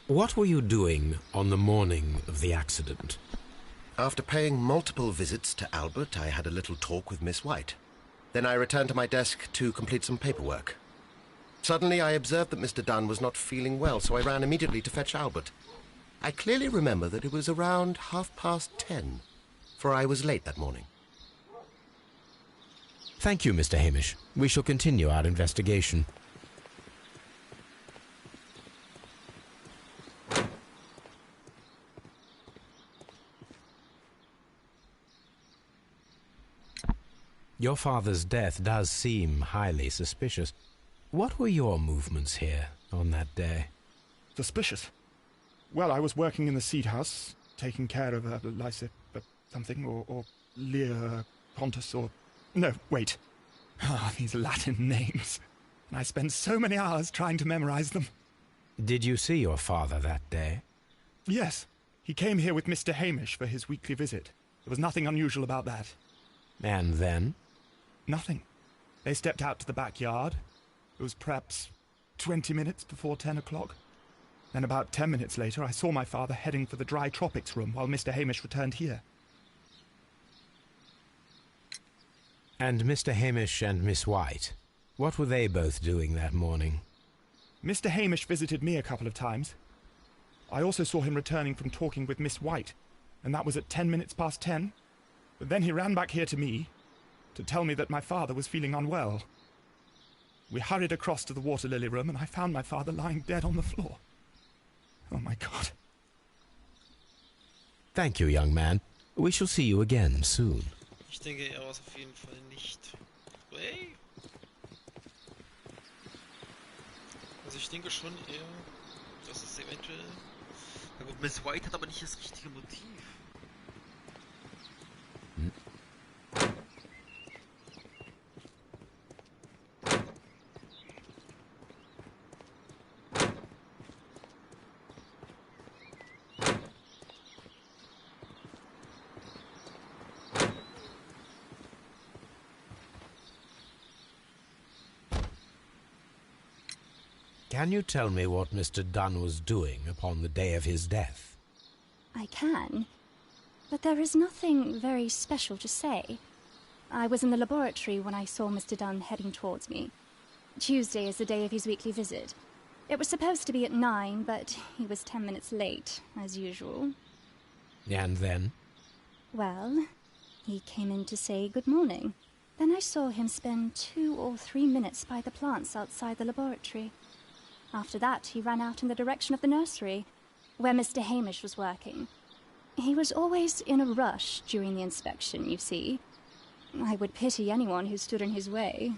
What were you doing on the morning of the accident? After paying multiple visits to Albert, I had a little talk with Miss White. Then I returned to my desk to complete some paperwork. Suddenly, I observed that Mr. Dunn was not feeling well, so I ran immediately to fetch Albert. I clearly remember that it was around 10:30, for I was late that morning. Thank you, Mr. Hamish. We shall continue our investigation. Your father's death does seem highly suspicious. What were your movements here on that day? Suspicious? Well, I was working in the seed house, taking care of Lysa something, or Lear Pontus, or... No, wait. These Latin names. And I spent so many hours trying to memorize them. Did you see your father that day? Yes. He came here with Mr. Hamish for his weekly visit. There was nothing unusual about that. And then? Nothing. They stepped out to the backyard. It was perhaps 20 minutes before 10 o'clock. Then about 10 minutes later, I saw my father heading for the dry tropics room while Mr. Hamish returned here. And Mr. Hamish and Miss White, what were they both doing that morning? Mr. Hamish visited me a couple of times. I also saw him returning from talking with Miss White, and that was at 10 minutes past 10. But then he ran back here to me to tell me that my father was feeling unwell. We hurried across to the water lily room, and I found my father lying dead on the floor. Oh, my God. Thank you, young man. We shall see you again soon. Ich denke, er war es auf jeden Fall nicht. Hey! Also ich denke schon eher, dass es eventuell... Na gut, Miss White hat aber nicht das richtige Motiv. Can you tell me what Mr. Dunn was doing upon the day of his death? I can, but there is nothing very special to say. I was in the laboratory when I saw Mr. Dunn heading towards me. Tuesday is the day of his weekly visit. It was supposed to be at 9, but he was 10 minutes late, as usual. And then? Well, he came in to say good morning. Then I saw him spend 2 or 3 minutes by the plants outside the laboratory. After that, he ran out in the direction of the nursery, where Mr. Hamish was working. He was always in a rush during the inspection, you see. I would pity anyone who stood in his way.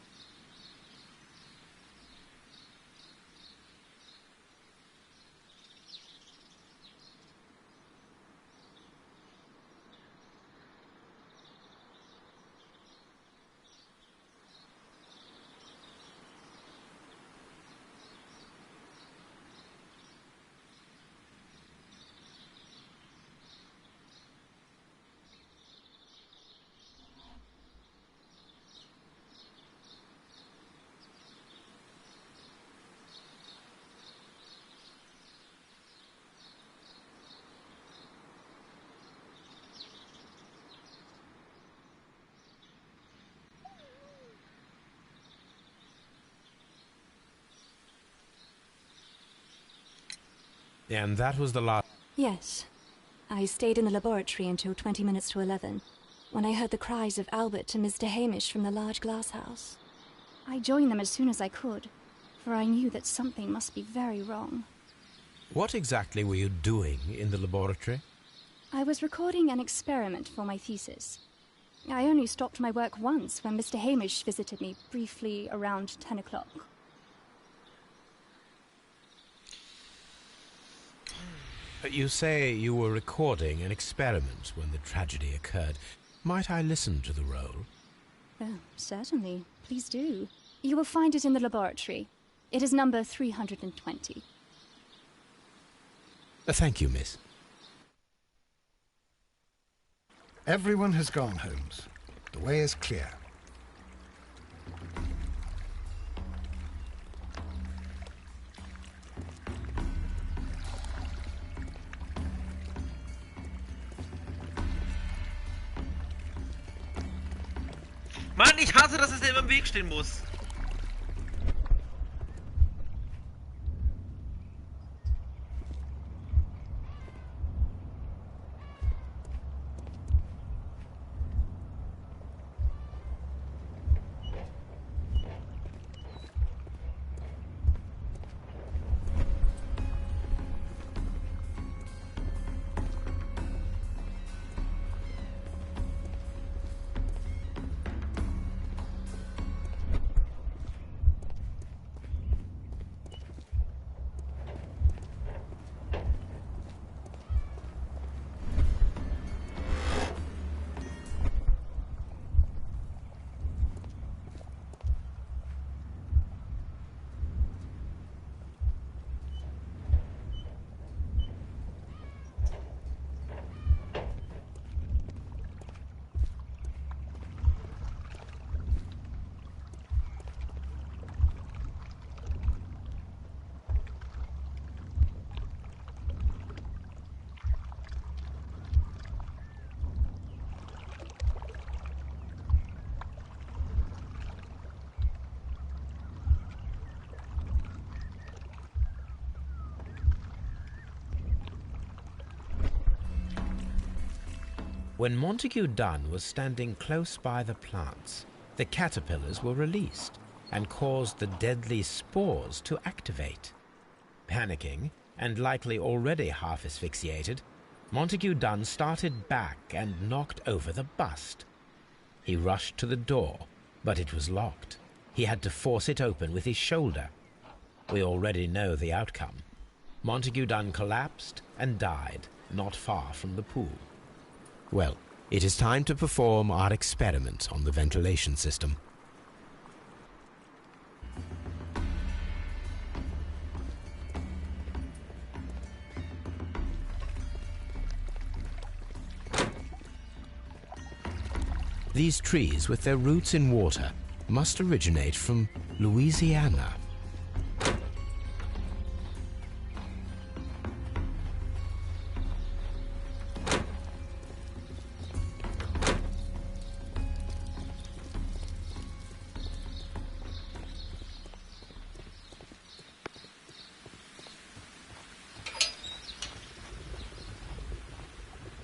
And that was the last... Yes. I stayed in the laboratory until 20 minutes to 11, when I heard the cries of Albert and Mr. Hamish from the large glass house. I joined them as soon as I could, for I knew that something must be very wrong. What exactly were you doing in the laboratory? I was recording an experiment for my thesis. I only stopped my work once when Mr. Hamish visited me briefly around 10 o'clock. You say you were recording an experiment when the tragedy occurred. Might I listen to the roll? Oh, certainly. Please do. You will find it in the laboratory. It is number 320. Thank you, miss. Everyone has gone, Holmes. The way is clear. Mann, ich hasse, dass es immer im Weg stehen muss. When Montague Dunn was standing close by the plants, the caterpillars were released and caused the deadly spores to activate. Panicking, and likely already half asphyxiated, Montague Dunn started back and knocked over the bust. He rushed to the door, but it was locked. He had to force it open with his shoulder. We already know the outcome. Montague Dunn collapsed and died not far from the pool. Well, it is time to perform our experiment on the ventilation system. These trees, with their roots in water, must originate from Louisiana.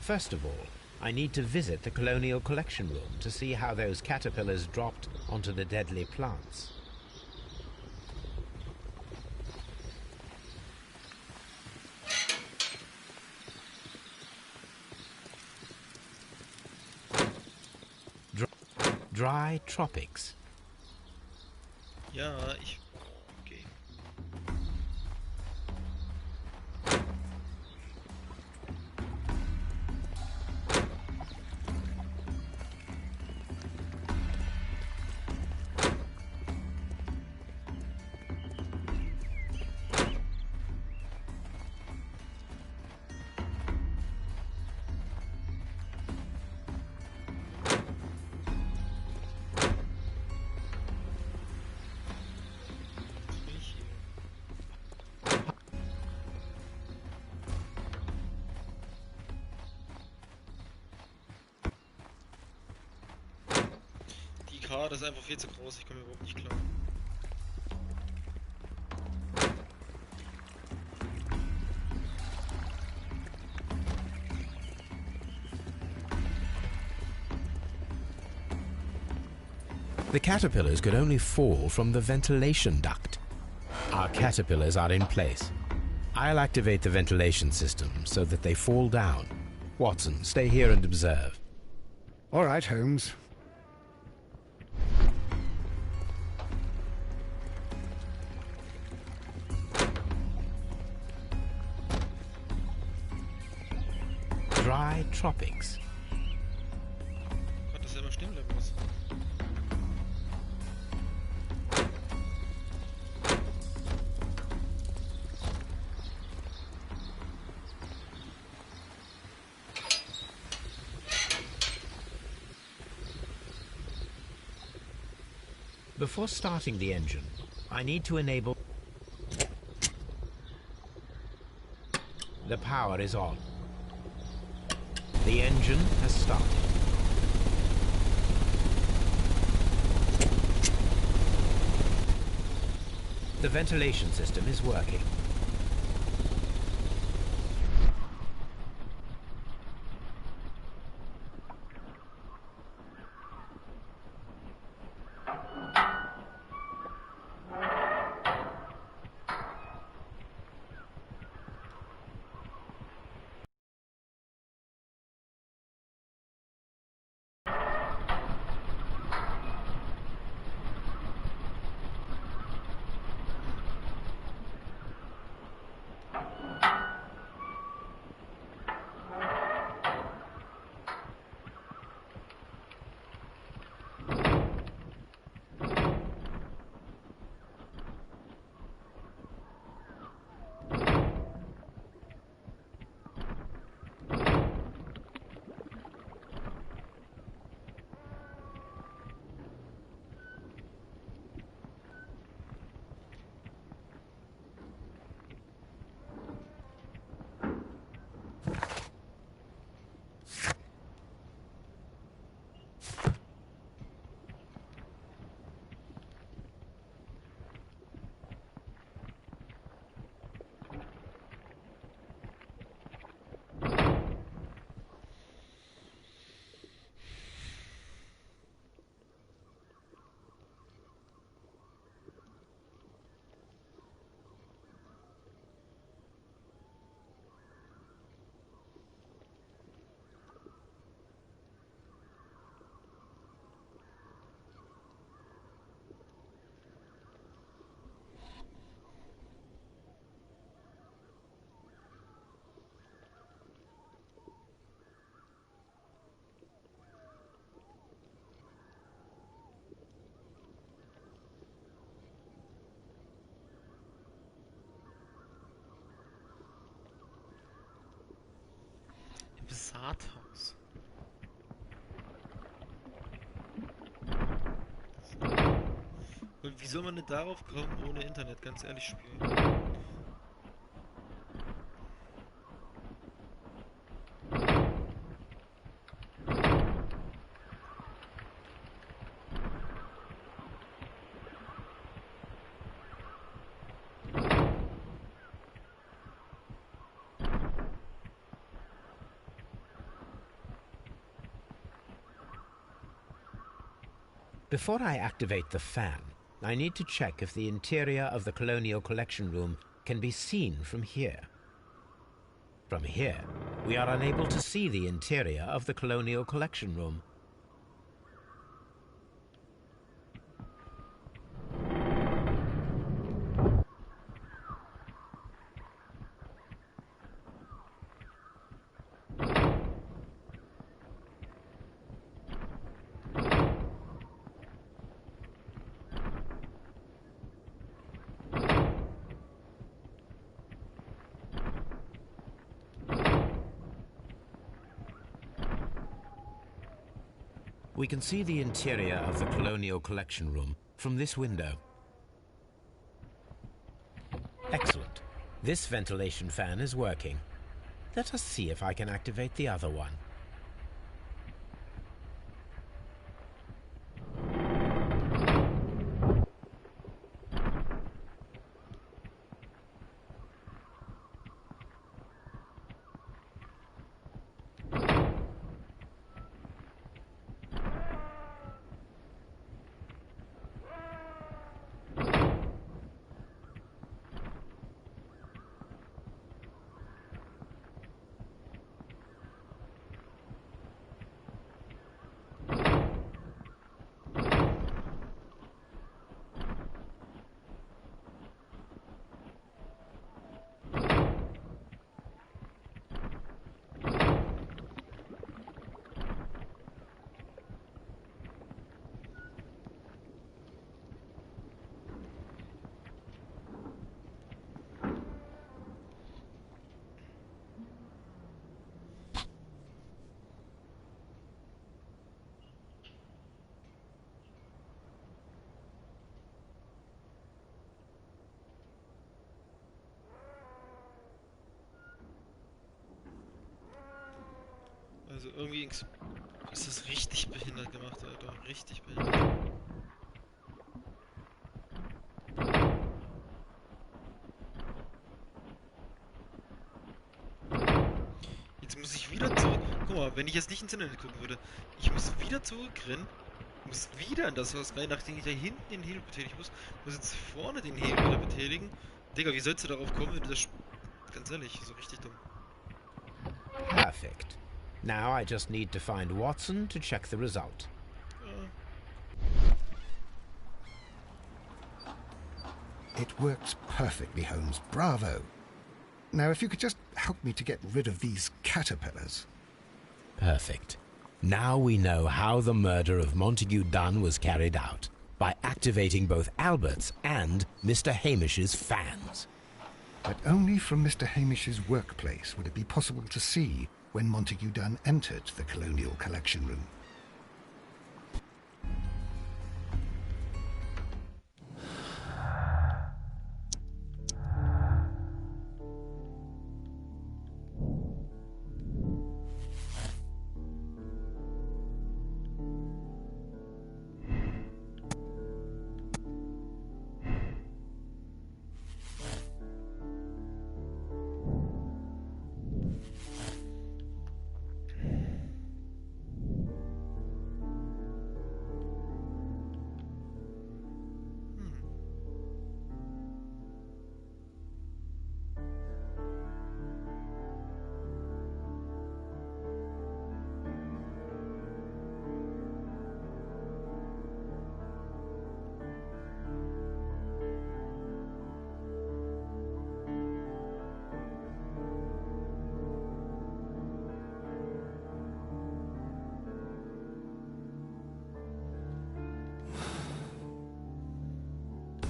First of all, I need to visit the Colonial Collection Room to see how those caterpillars dropped onto the deadly plants. Dry tropics. Ja, ich... Okay. Die Karte ist einfach viel zu groß, ich komme überhaupt nicht klar. The caterpillars could only fall from the ventilation duct. Our caterpillars are in place. I'll activate the ventilation system so that they fall down. Watson, stay here and observe. All right, Holmes. Dry tropics. Gott, das ist immer stehen bleiben muss. Before starting the engine, I need to enable... The power is on. The engine has started. The ventilation system is working. Rathaus. Und wie soll man denn darauf kommen ohne Internet, ganz ehrlich, Spiel? Before I activate the fan, I need to check if the interior of the Colonial Collection Room can be seen from here. From here, we are unable to see the interior of the Colonial Collection Room. We can see the interior of the Colonial Collection Room from this window. Excellent. This ventilation fan is working. Let us see if I can activate the other one. Also irgendwie ist das richtig behindert gemacht, Alter. Richtig behindert. Jetzt muss ich wieder zurück. Guck mal, wenn ich jetzt nicht ins Internet gucken würde, ich muss wieder zurückrennen, muss wieder in das Haus rein, nachdem ich da hinten den Hebel betätigen muss jetzt vorne den Hebel wieder betätigen. Digga, wie sollst du darauf kommen, wenn du das... Ganz ehrlich, so richtig dumm. Perfect. Now I just need to find Watson to check the result. It works perfectly, Holmes. Bravo. Now, if you could just help me to get rid of these caterpillars. Perfect. Now we know how the murder of Montague Dunn was carried out, by activating both Albert's and Mr. Hamish's fans. But only from Mr. Hamish's workplace would it be possible to see when Montague Dunn entered the Colonial Collection Room.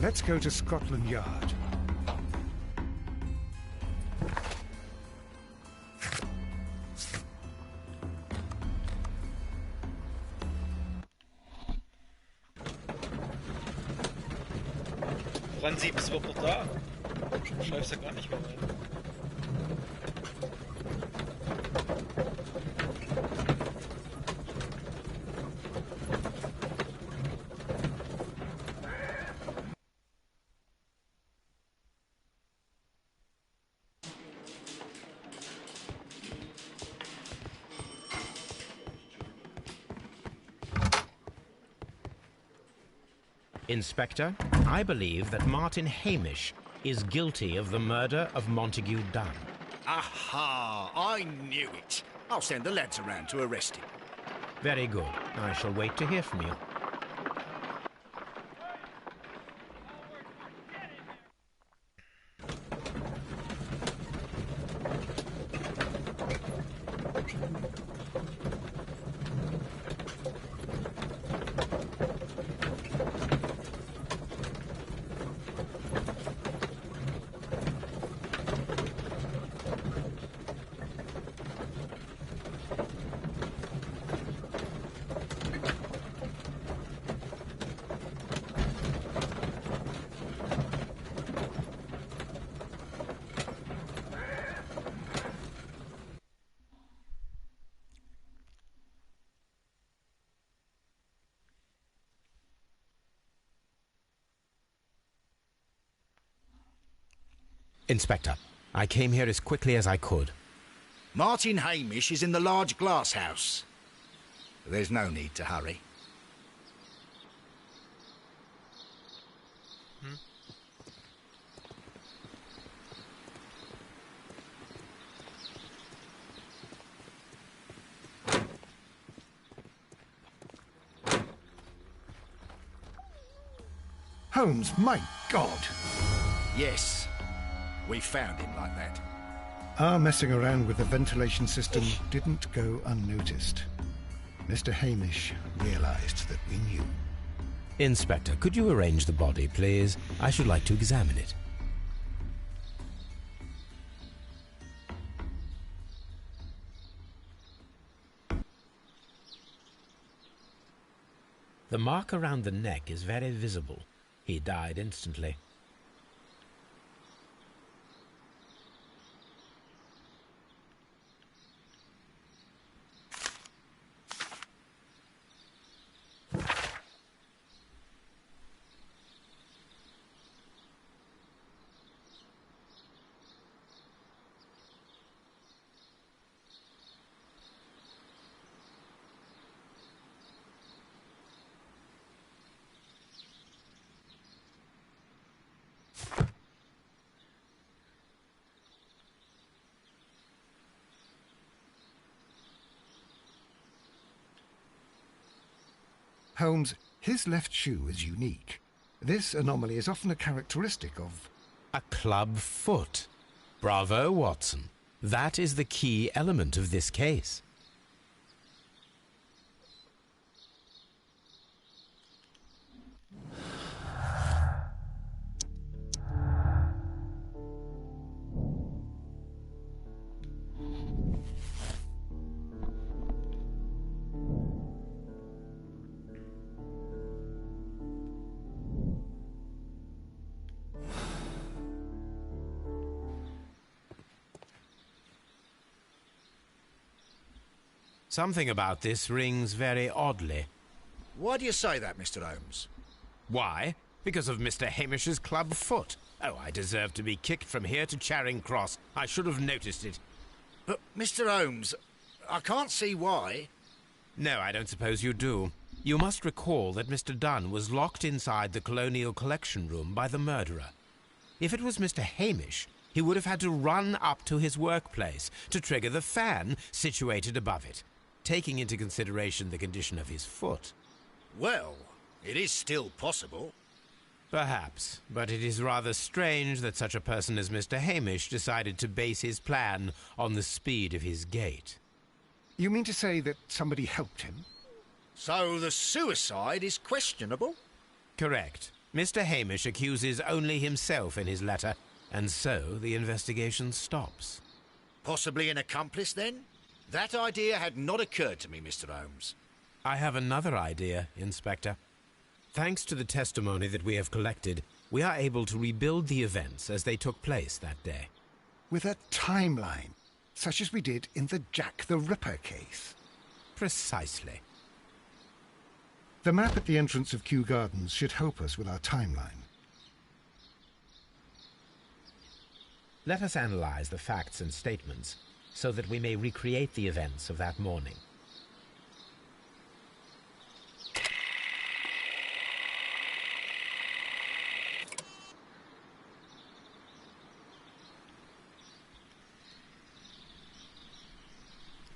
Let's go to Scotland Yard. 7 ist überhaupt noch da. Du schreibst ja gar nicht mehr rein. Inspector, I believe that Martin Hamish is guilty of the murder of Montague Dunn. Aha! I knew it. I'll send the lads around to arrest him. Very good. I shall wait to hear from you. Inspector, I came here as quickly as I could. Martin Hamish is in the large glass house. There's no need to hurry. Holmes, my God! Yes, we found him like that. Our messing around with the ventilation system didn't go unnoticed. Mr. Hamish realized that we knew. Inspector, could you arrange the body, please? I should like to examine it. The mark around the neck is very visible. He died instantly. Holmes, his left shoe is unique. This anomaly is often a characteristic of... A club foot. Bravo, Watson. That is the key element of this case. Something about this rings very oddly. Why do you say that, Mr. Holmes? Why? Because of Mr. Hamish's club foot. Oh, I deserve to be kicked from here to Charing Cross. I should have noticed it. But, Mr. Holmes, I can't see why. No, I don't suppose you do. You must recall that Mr. Dunn was locked inside the Colonial Collection Room by the murderer. If it was Mr. Hamish, he would have had to run up to his workplace to trigger the fan situated above it, taking into consideration the condition of his foot. Well, it is still possible. Perhaps, but it is rather strange that such a person as Mr. Hamish decided to base his plan on the speed of his gait. You mean to say that somebody helped him? So the suicide is questionable? Correct. Mr. Hamish accuses only himself in his letter, and so the investigation stops. Possibly an accomplice, then? That idea had not occurred to me, Mr. Holmes. I have another idea, Inspector. Thanks to the testimony that we have collected, we are able to rebuild the events as they took place that day. With a timeline, such as we did in the Jack the Ripper case. Precisely. The map at the entrance of Kew Gardens should help us with our timeline. Let us analyze the facts and statements so that we may recreate the events of that morning.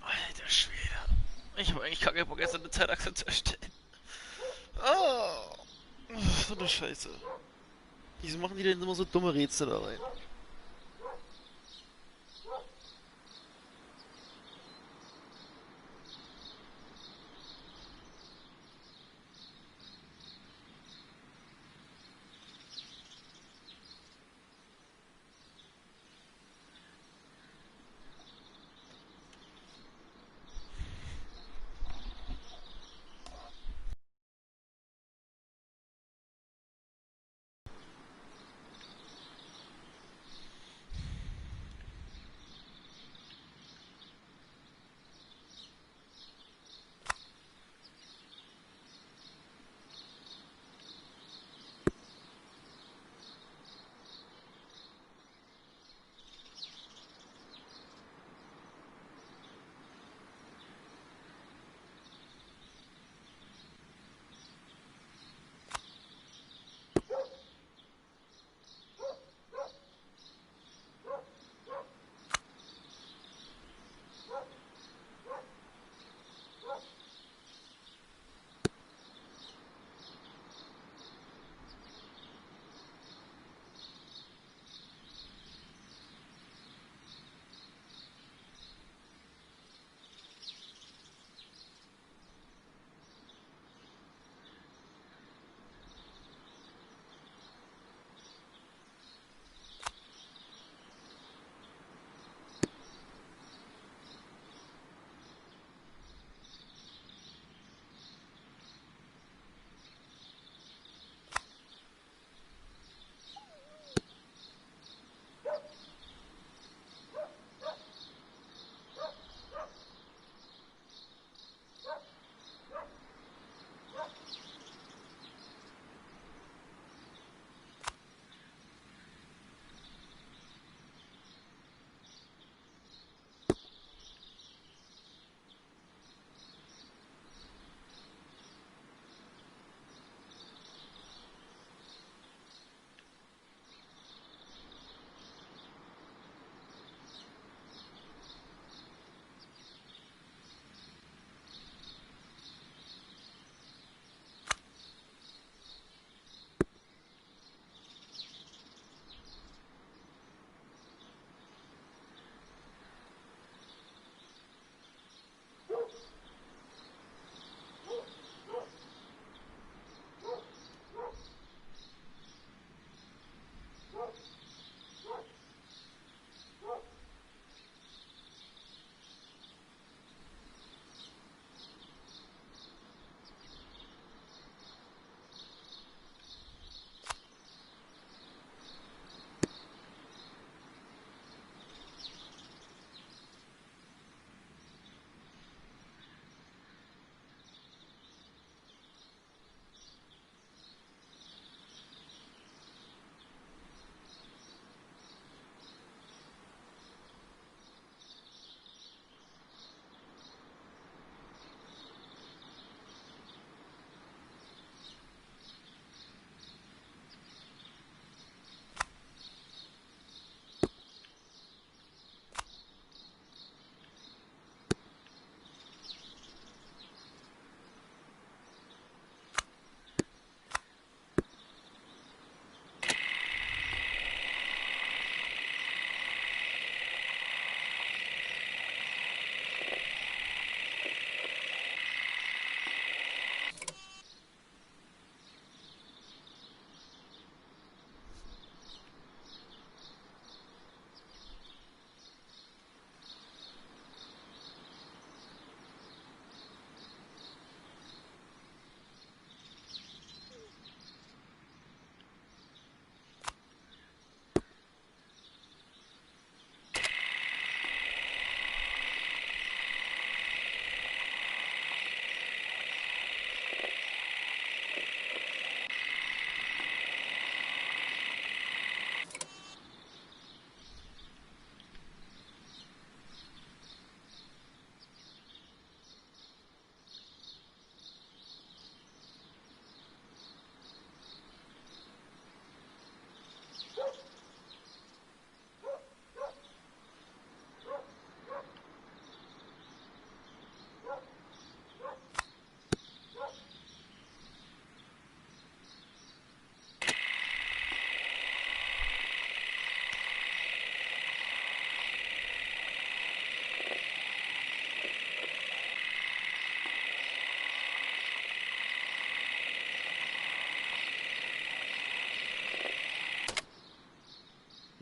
Alter Schwede. Ich habe eigentlich gar keinen Bock, jetzt eine Zeitachse zu erstellen. Oh, so eine Scheiße. Wieso machen die denn immer so dumme Rätsel da rein?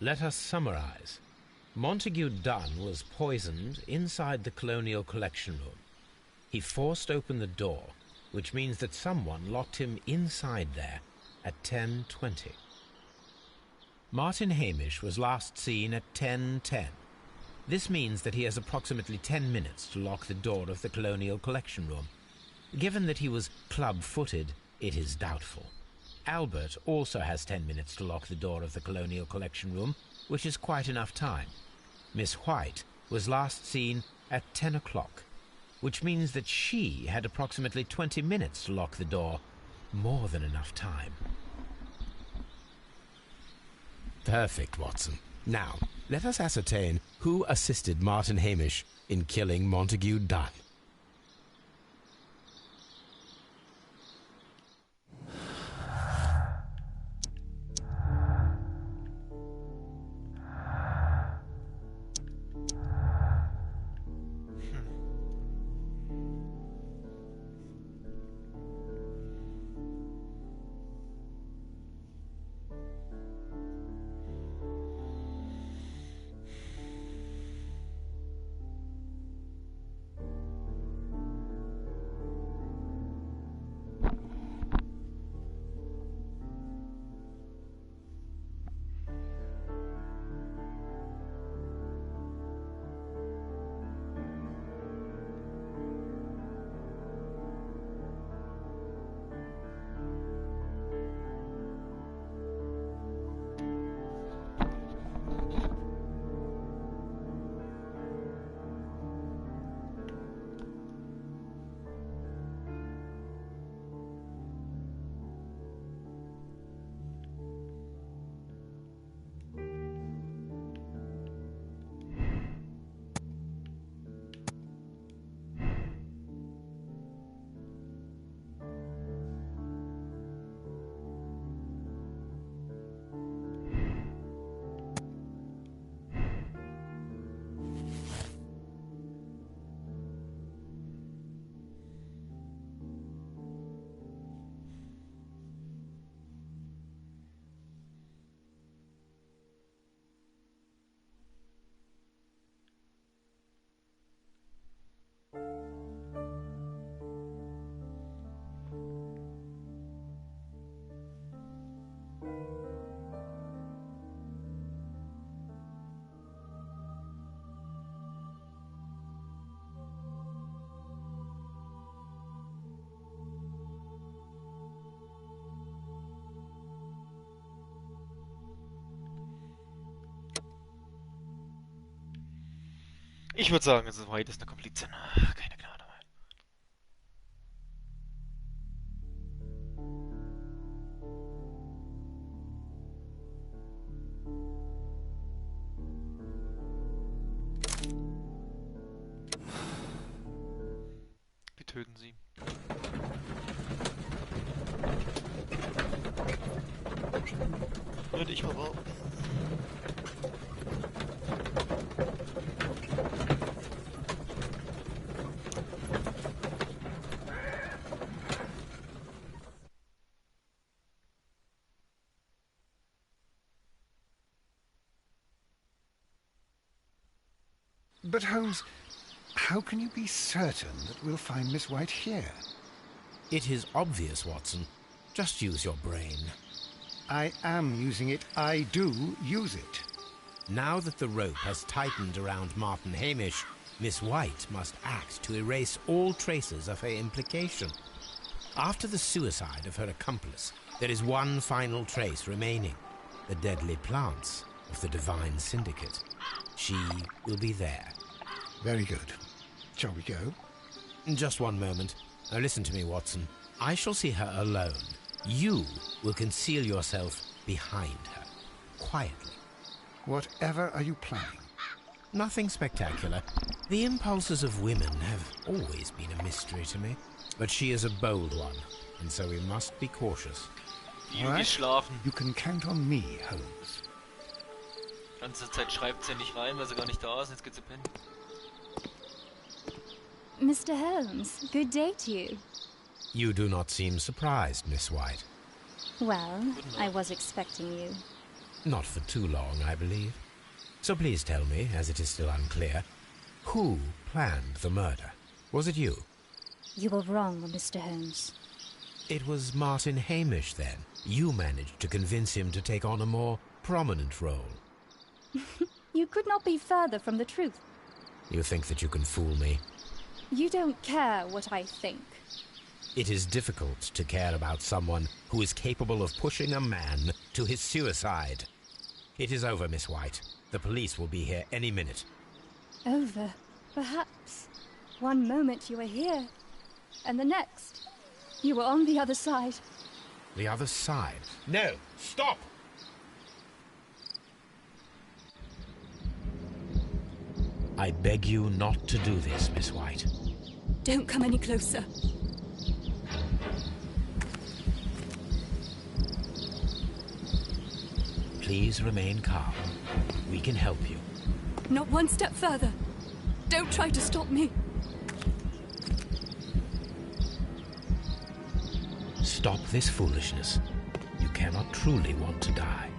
Let us summarize. Montague Dunn was poisoned inside the Colonial Collection Room. He forced open the door, which means that someone locked him inside there at 10:20. Martin Hamish was last seen at 10:10. This means that he has approximately 10 minutes to lock the door of the Colonial Collection Room. Given that he was club-footed, it is doubtful. Albert also has 10 minutes to lock the door of the Colonial Collection Room, which is quite enough time. Miss White was last seen at 10 o'clock, which means that she had approximately 20 minutes to lock the door. More than enough time. Perfect, Watson. Now, let us ascertain who assisted Martin Hamish in killing Montague Dunn. Ich würde sagen, es ist White ist eine Komplizin. Keine Gnade mehr. Wir töten sie. Und ich aber auch. But Holmes, how can you be certain that we'll find Miss White here? It is obvious, Watson. Just use your brain. I am using it. I do use it. Now that the rope has tightened around Martin Hamish, Miss White must act to erase all traces of her implication. After the suicide of her accomplice, there is one final trace remaining: the deadly plants of the Divine Syndicate. She will be there. Very good. Shall we go? Just one moment. Now listen to me, Watson. I shall see her alone. You will conceal yourself behind her, quietly. Whatever are you planning? Nothing spectacular. The impulses of women have always been a mystery to me. But she is a bold one, and so we must be cautious. All right. Schlafen. You can count on me, Holmes. Die ganze Zeit schreibt sie nicht rein, weil sie gar nicht da ist. Jetzt geht sie pennen. Mr. Holmes, good day to you. You do not seem surprised, Miss White. Well, I was expecting you. Not for too long, I believe. So please tell me, as it is still unclear, who planned the murder? Was it you? You were wrong, Mr. Holmes. It was Martin Hamish, then. You managed to convince him to take on a more prominent role. You could not be further from the truth. You think that you can fool me? You don't care what I think. It is difficult to care about someone who is capable of pushing a man to his suicide. It is over, Miss White. The police will be here any minute. Over, perhaps. One moment you were here, and the next, you were on the other side. The other side? No, stop! I beg you not to do this, Miss White. Don't come any closer. Please remain calm. We can help you. Not one step further. Don't try to stop me. Stop this foolishness. You cannot truly want to die.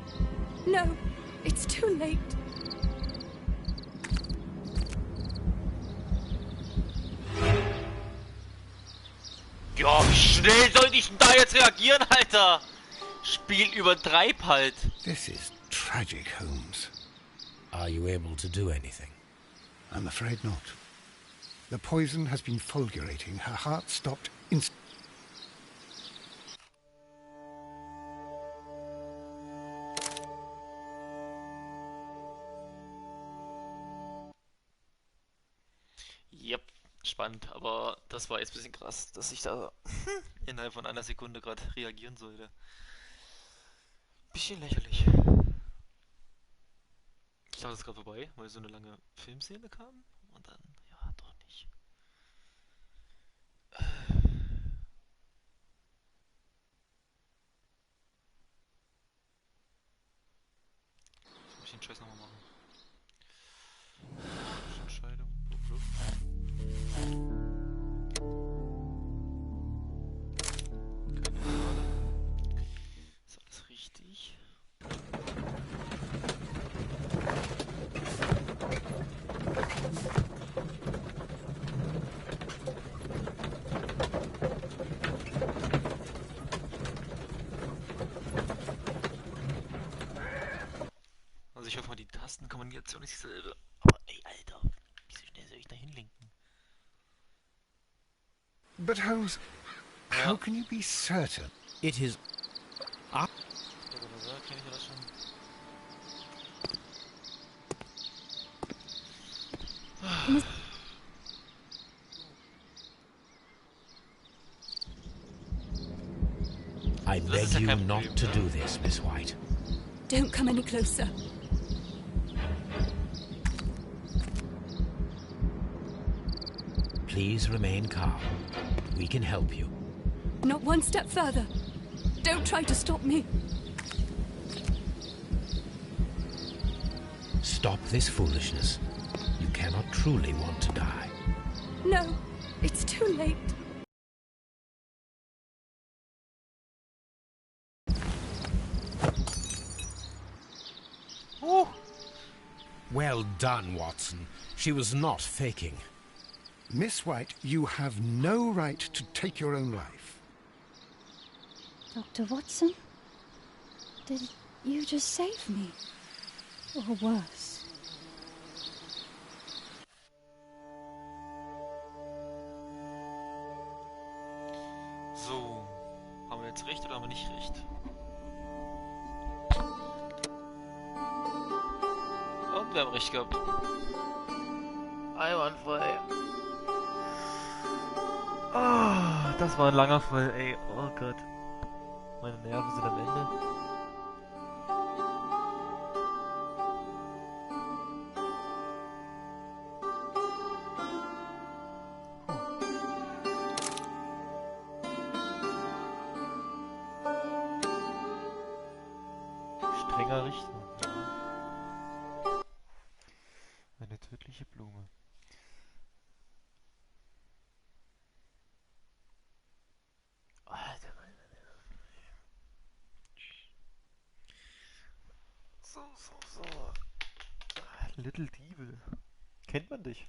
No, it's too late. Ja, wie schnell soll ich denn da jetzt reagieren, Alter? Spiel übertreib halt. This is tragic, Holmes. Are you able to do anything? I'm afraid not. The poison has been fulgurating. Her heart stopped instantly. Yep, spannend, aber das war jetzt ein bisschen krass, dass ich da innerhalb von einer Sekunde gerade reagieren sollte. Bisschen lächerlich. Ich dachte, das ist gerade vorbei, weil so eine lange Filmszene kam und dann, ja, doch nicht. Ich muss den Scheiß nochmal machen. Entscheidung. Keine Frage. Ist alles richtig? Also ich hoffe mal, die Tastenkombination ist dieselbe. Aber ey, Alter, wie so schnell soll ich da hinlenken? But Holmes, how can you be certain? It is... Ah. Kenn ich ja das schon. I beg you not to do this, Miss White. Don't come any closer. Please remain calm. We can help you. Not one step further. Don't try to stop me. Stop this foolishness. You cannot truly want to die. No, it's too late. Well done, Watson. She was not faking. Miss White, you have no right to take your own life. Dr. Watson? Did you just save me? Or worse? So, haben wir jetzt recht oder haben wir nicht recht? Und wir haben recht gehabt. Einwandfrei. Ah, das war ein langer Fall, ey. Oh Gott. Meine Nerven sind am Ende. Strenger Richter. Eine tödliche Blume. Alter, So. Little Devil. Kennt man dich?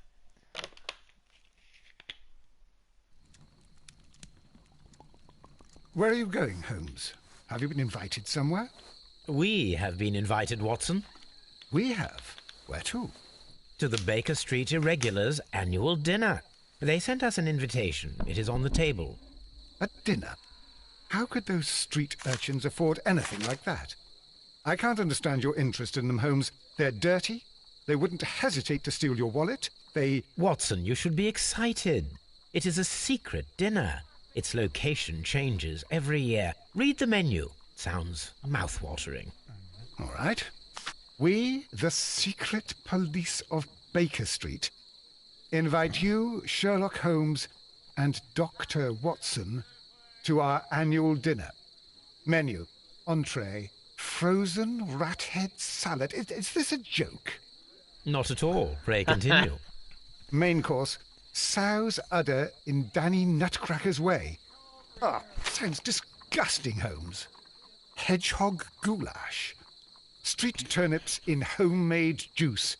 Where are you going, Holmes? Have you been invited somewhere? We have been invited, Watson. We have? Where to? To the Baker Street Irregulars' annual dinner. They sent us an invitation. It is on the table. A dinner? How could those street urchins afford anything like that? I can't understand your interest in them, Holmes. They're dirty. They wouldn't hesitate to steal your wallet. Watson, you should be excited. It is a secret dinner. Its location changes every year. Read the menu. Sounds mouth-watering. All right. We, the secret police of Baker Street, invite you, Sherlock Holmes, and Dr. Watson to our annual dinner. Menu, entree, frozen rat head salad. Is this a joke? Not at all. Pray continue. Main course, sow's udder in Danny Nutcracker's way. Sounds disgusting, Holmes. Hedgehog goulash. Street turnips in homemade juice.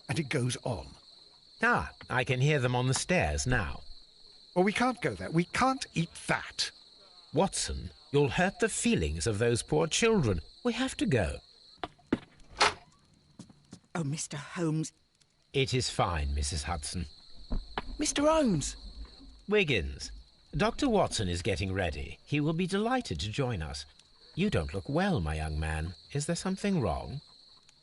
And it goes on. I can hear them on the stairs now. Well, we can't go there. We can't eat that. Watson, you'll hurt the feelings of those poor children. We have to go. Oh, Mr. Holmes. It is fine, Mrs. Hudson. Mr. Holmes! Wiggins, Dr. Watson is getting ready. He will be delighted to join us. You don't look well, my young man. Is there something wrong?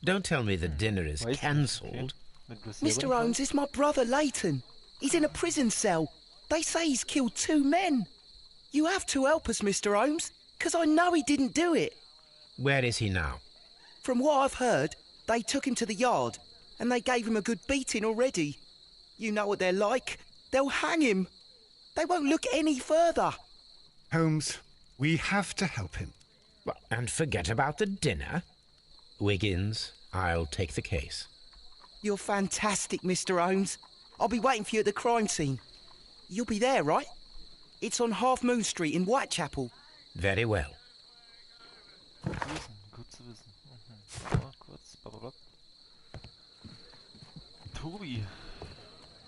Don't tell me the dinner is cancelled. Mr. Holmes, it's my brother Leighton. He's in a prison cell. They say he's killed 2 men. You have to help us, Mr. Holmes, because I know he didn't do it. Where is he now? From what I've heard, they took him to the yard, and they gave him a good beating already. You know what they're like. They'll hang him. They won't look any further. Holmes, we have to help him. And forget about the dinner? Wiggins, I'll take the case. You're fantastic, Mr. Holmes. I'll be waiting for you at the crime scene. You'll be there, right? It's on Half Moon Street in Whitechapel. Very well. Gut zu wissen. Ja, kurz. Blablabla. Toby.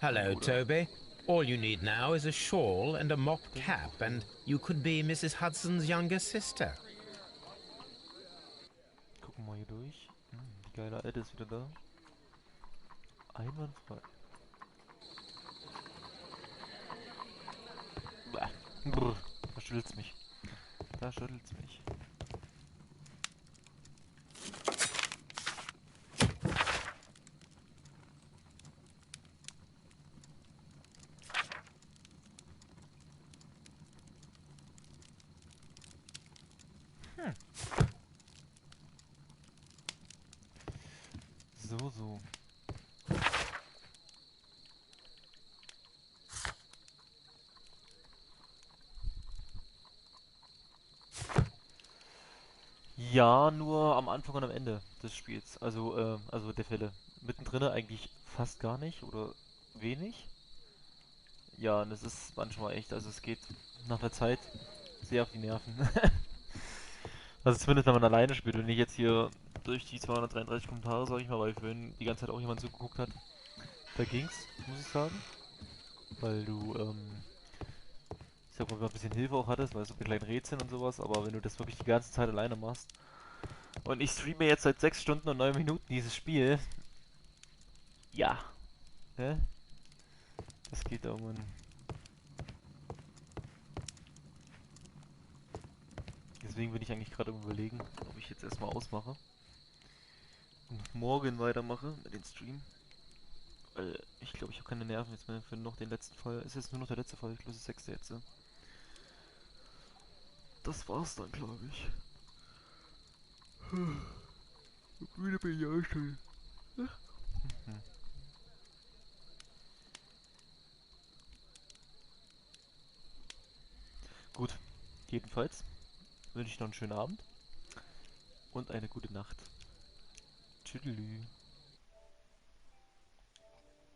Hello, Toby. All you need now is a shawl and a mock cap, and you could be Mrs. Hudson's younger sister. Gucken wir hier durch. Die geile Alte ist wieder da. Einwandfrei. Brr, da schüttelt's mich. Da schüttelt's mich. So. Ja, nur am Anfang und am Ende des Spiels. Also der Fälle. Mittendrin eigentlich fast gar nicht oder wenig. Ja, und es ist manchmal echt, also es geht nach der Zeit sehr auf die Nerven. Also zumindest wenn man alleine spielt. Wenn ich jetzt hier durch die 233 Kommentare, sag ich mal, weil vorhin die ganze Zeit auch jemand zugeguckt hat, da ging's, muss ich sagen. Weil du, ich sag mal, ein bisschen Hilfe auch hattest, weil so bei kleinen Rätseln und sowas, aber wenn du das wirklich die ganze Zeit alleine machst. Und ich streame jetzt seit 6 Stunden und 9 Minuten dieses Spiel. Ja. Ne? Das geht irgendwann. Deswegen bin ich eigentlich gerade überlegen, ob ich jetzt erstmal ausmache. Und morgen weitermache mit dem Stream. Weil ich glaube, ich habe keine Nerven jetzt mehr für noch den letzten Fall. Es ist jetzt nur noch der letzte Fall, ich glaube, das ist der 6. jetzt. Das war's dann, glaube ich. Wieder bin ich auch schon. Gut, jedenfalls wünsche ich noch einen schönen Abend und eine gute Nacht. Tschüss.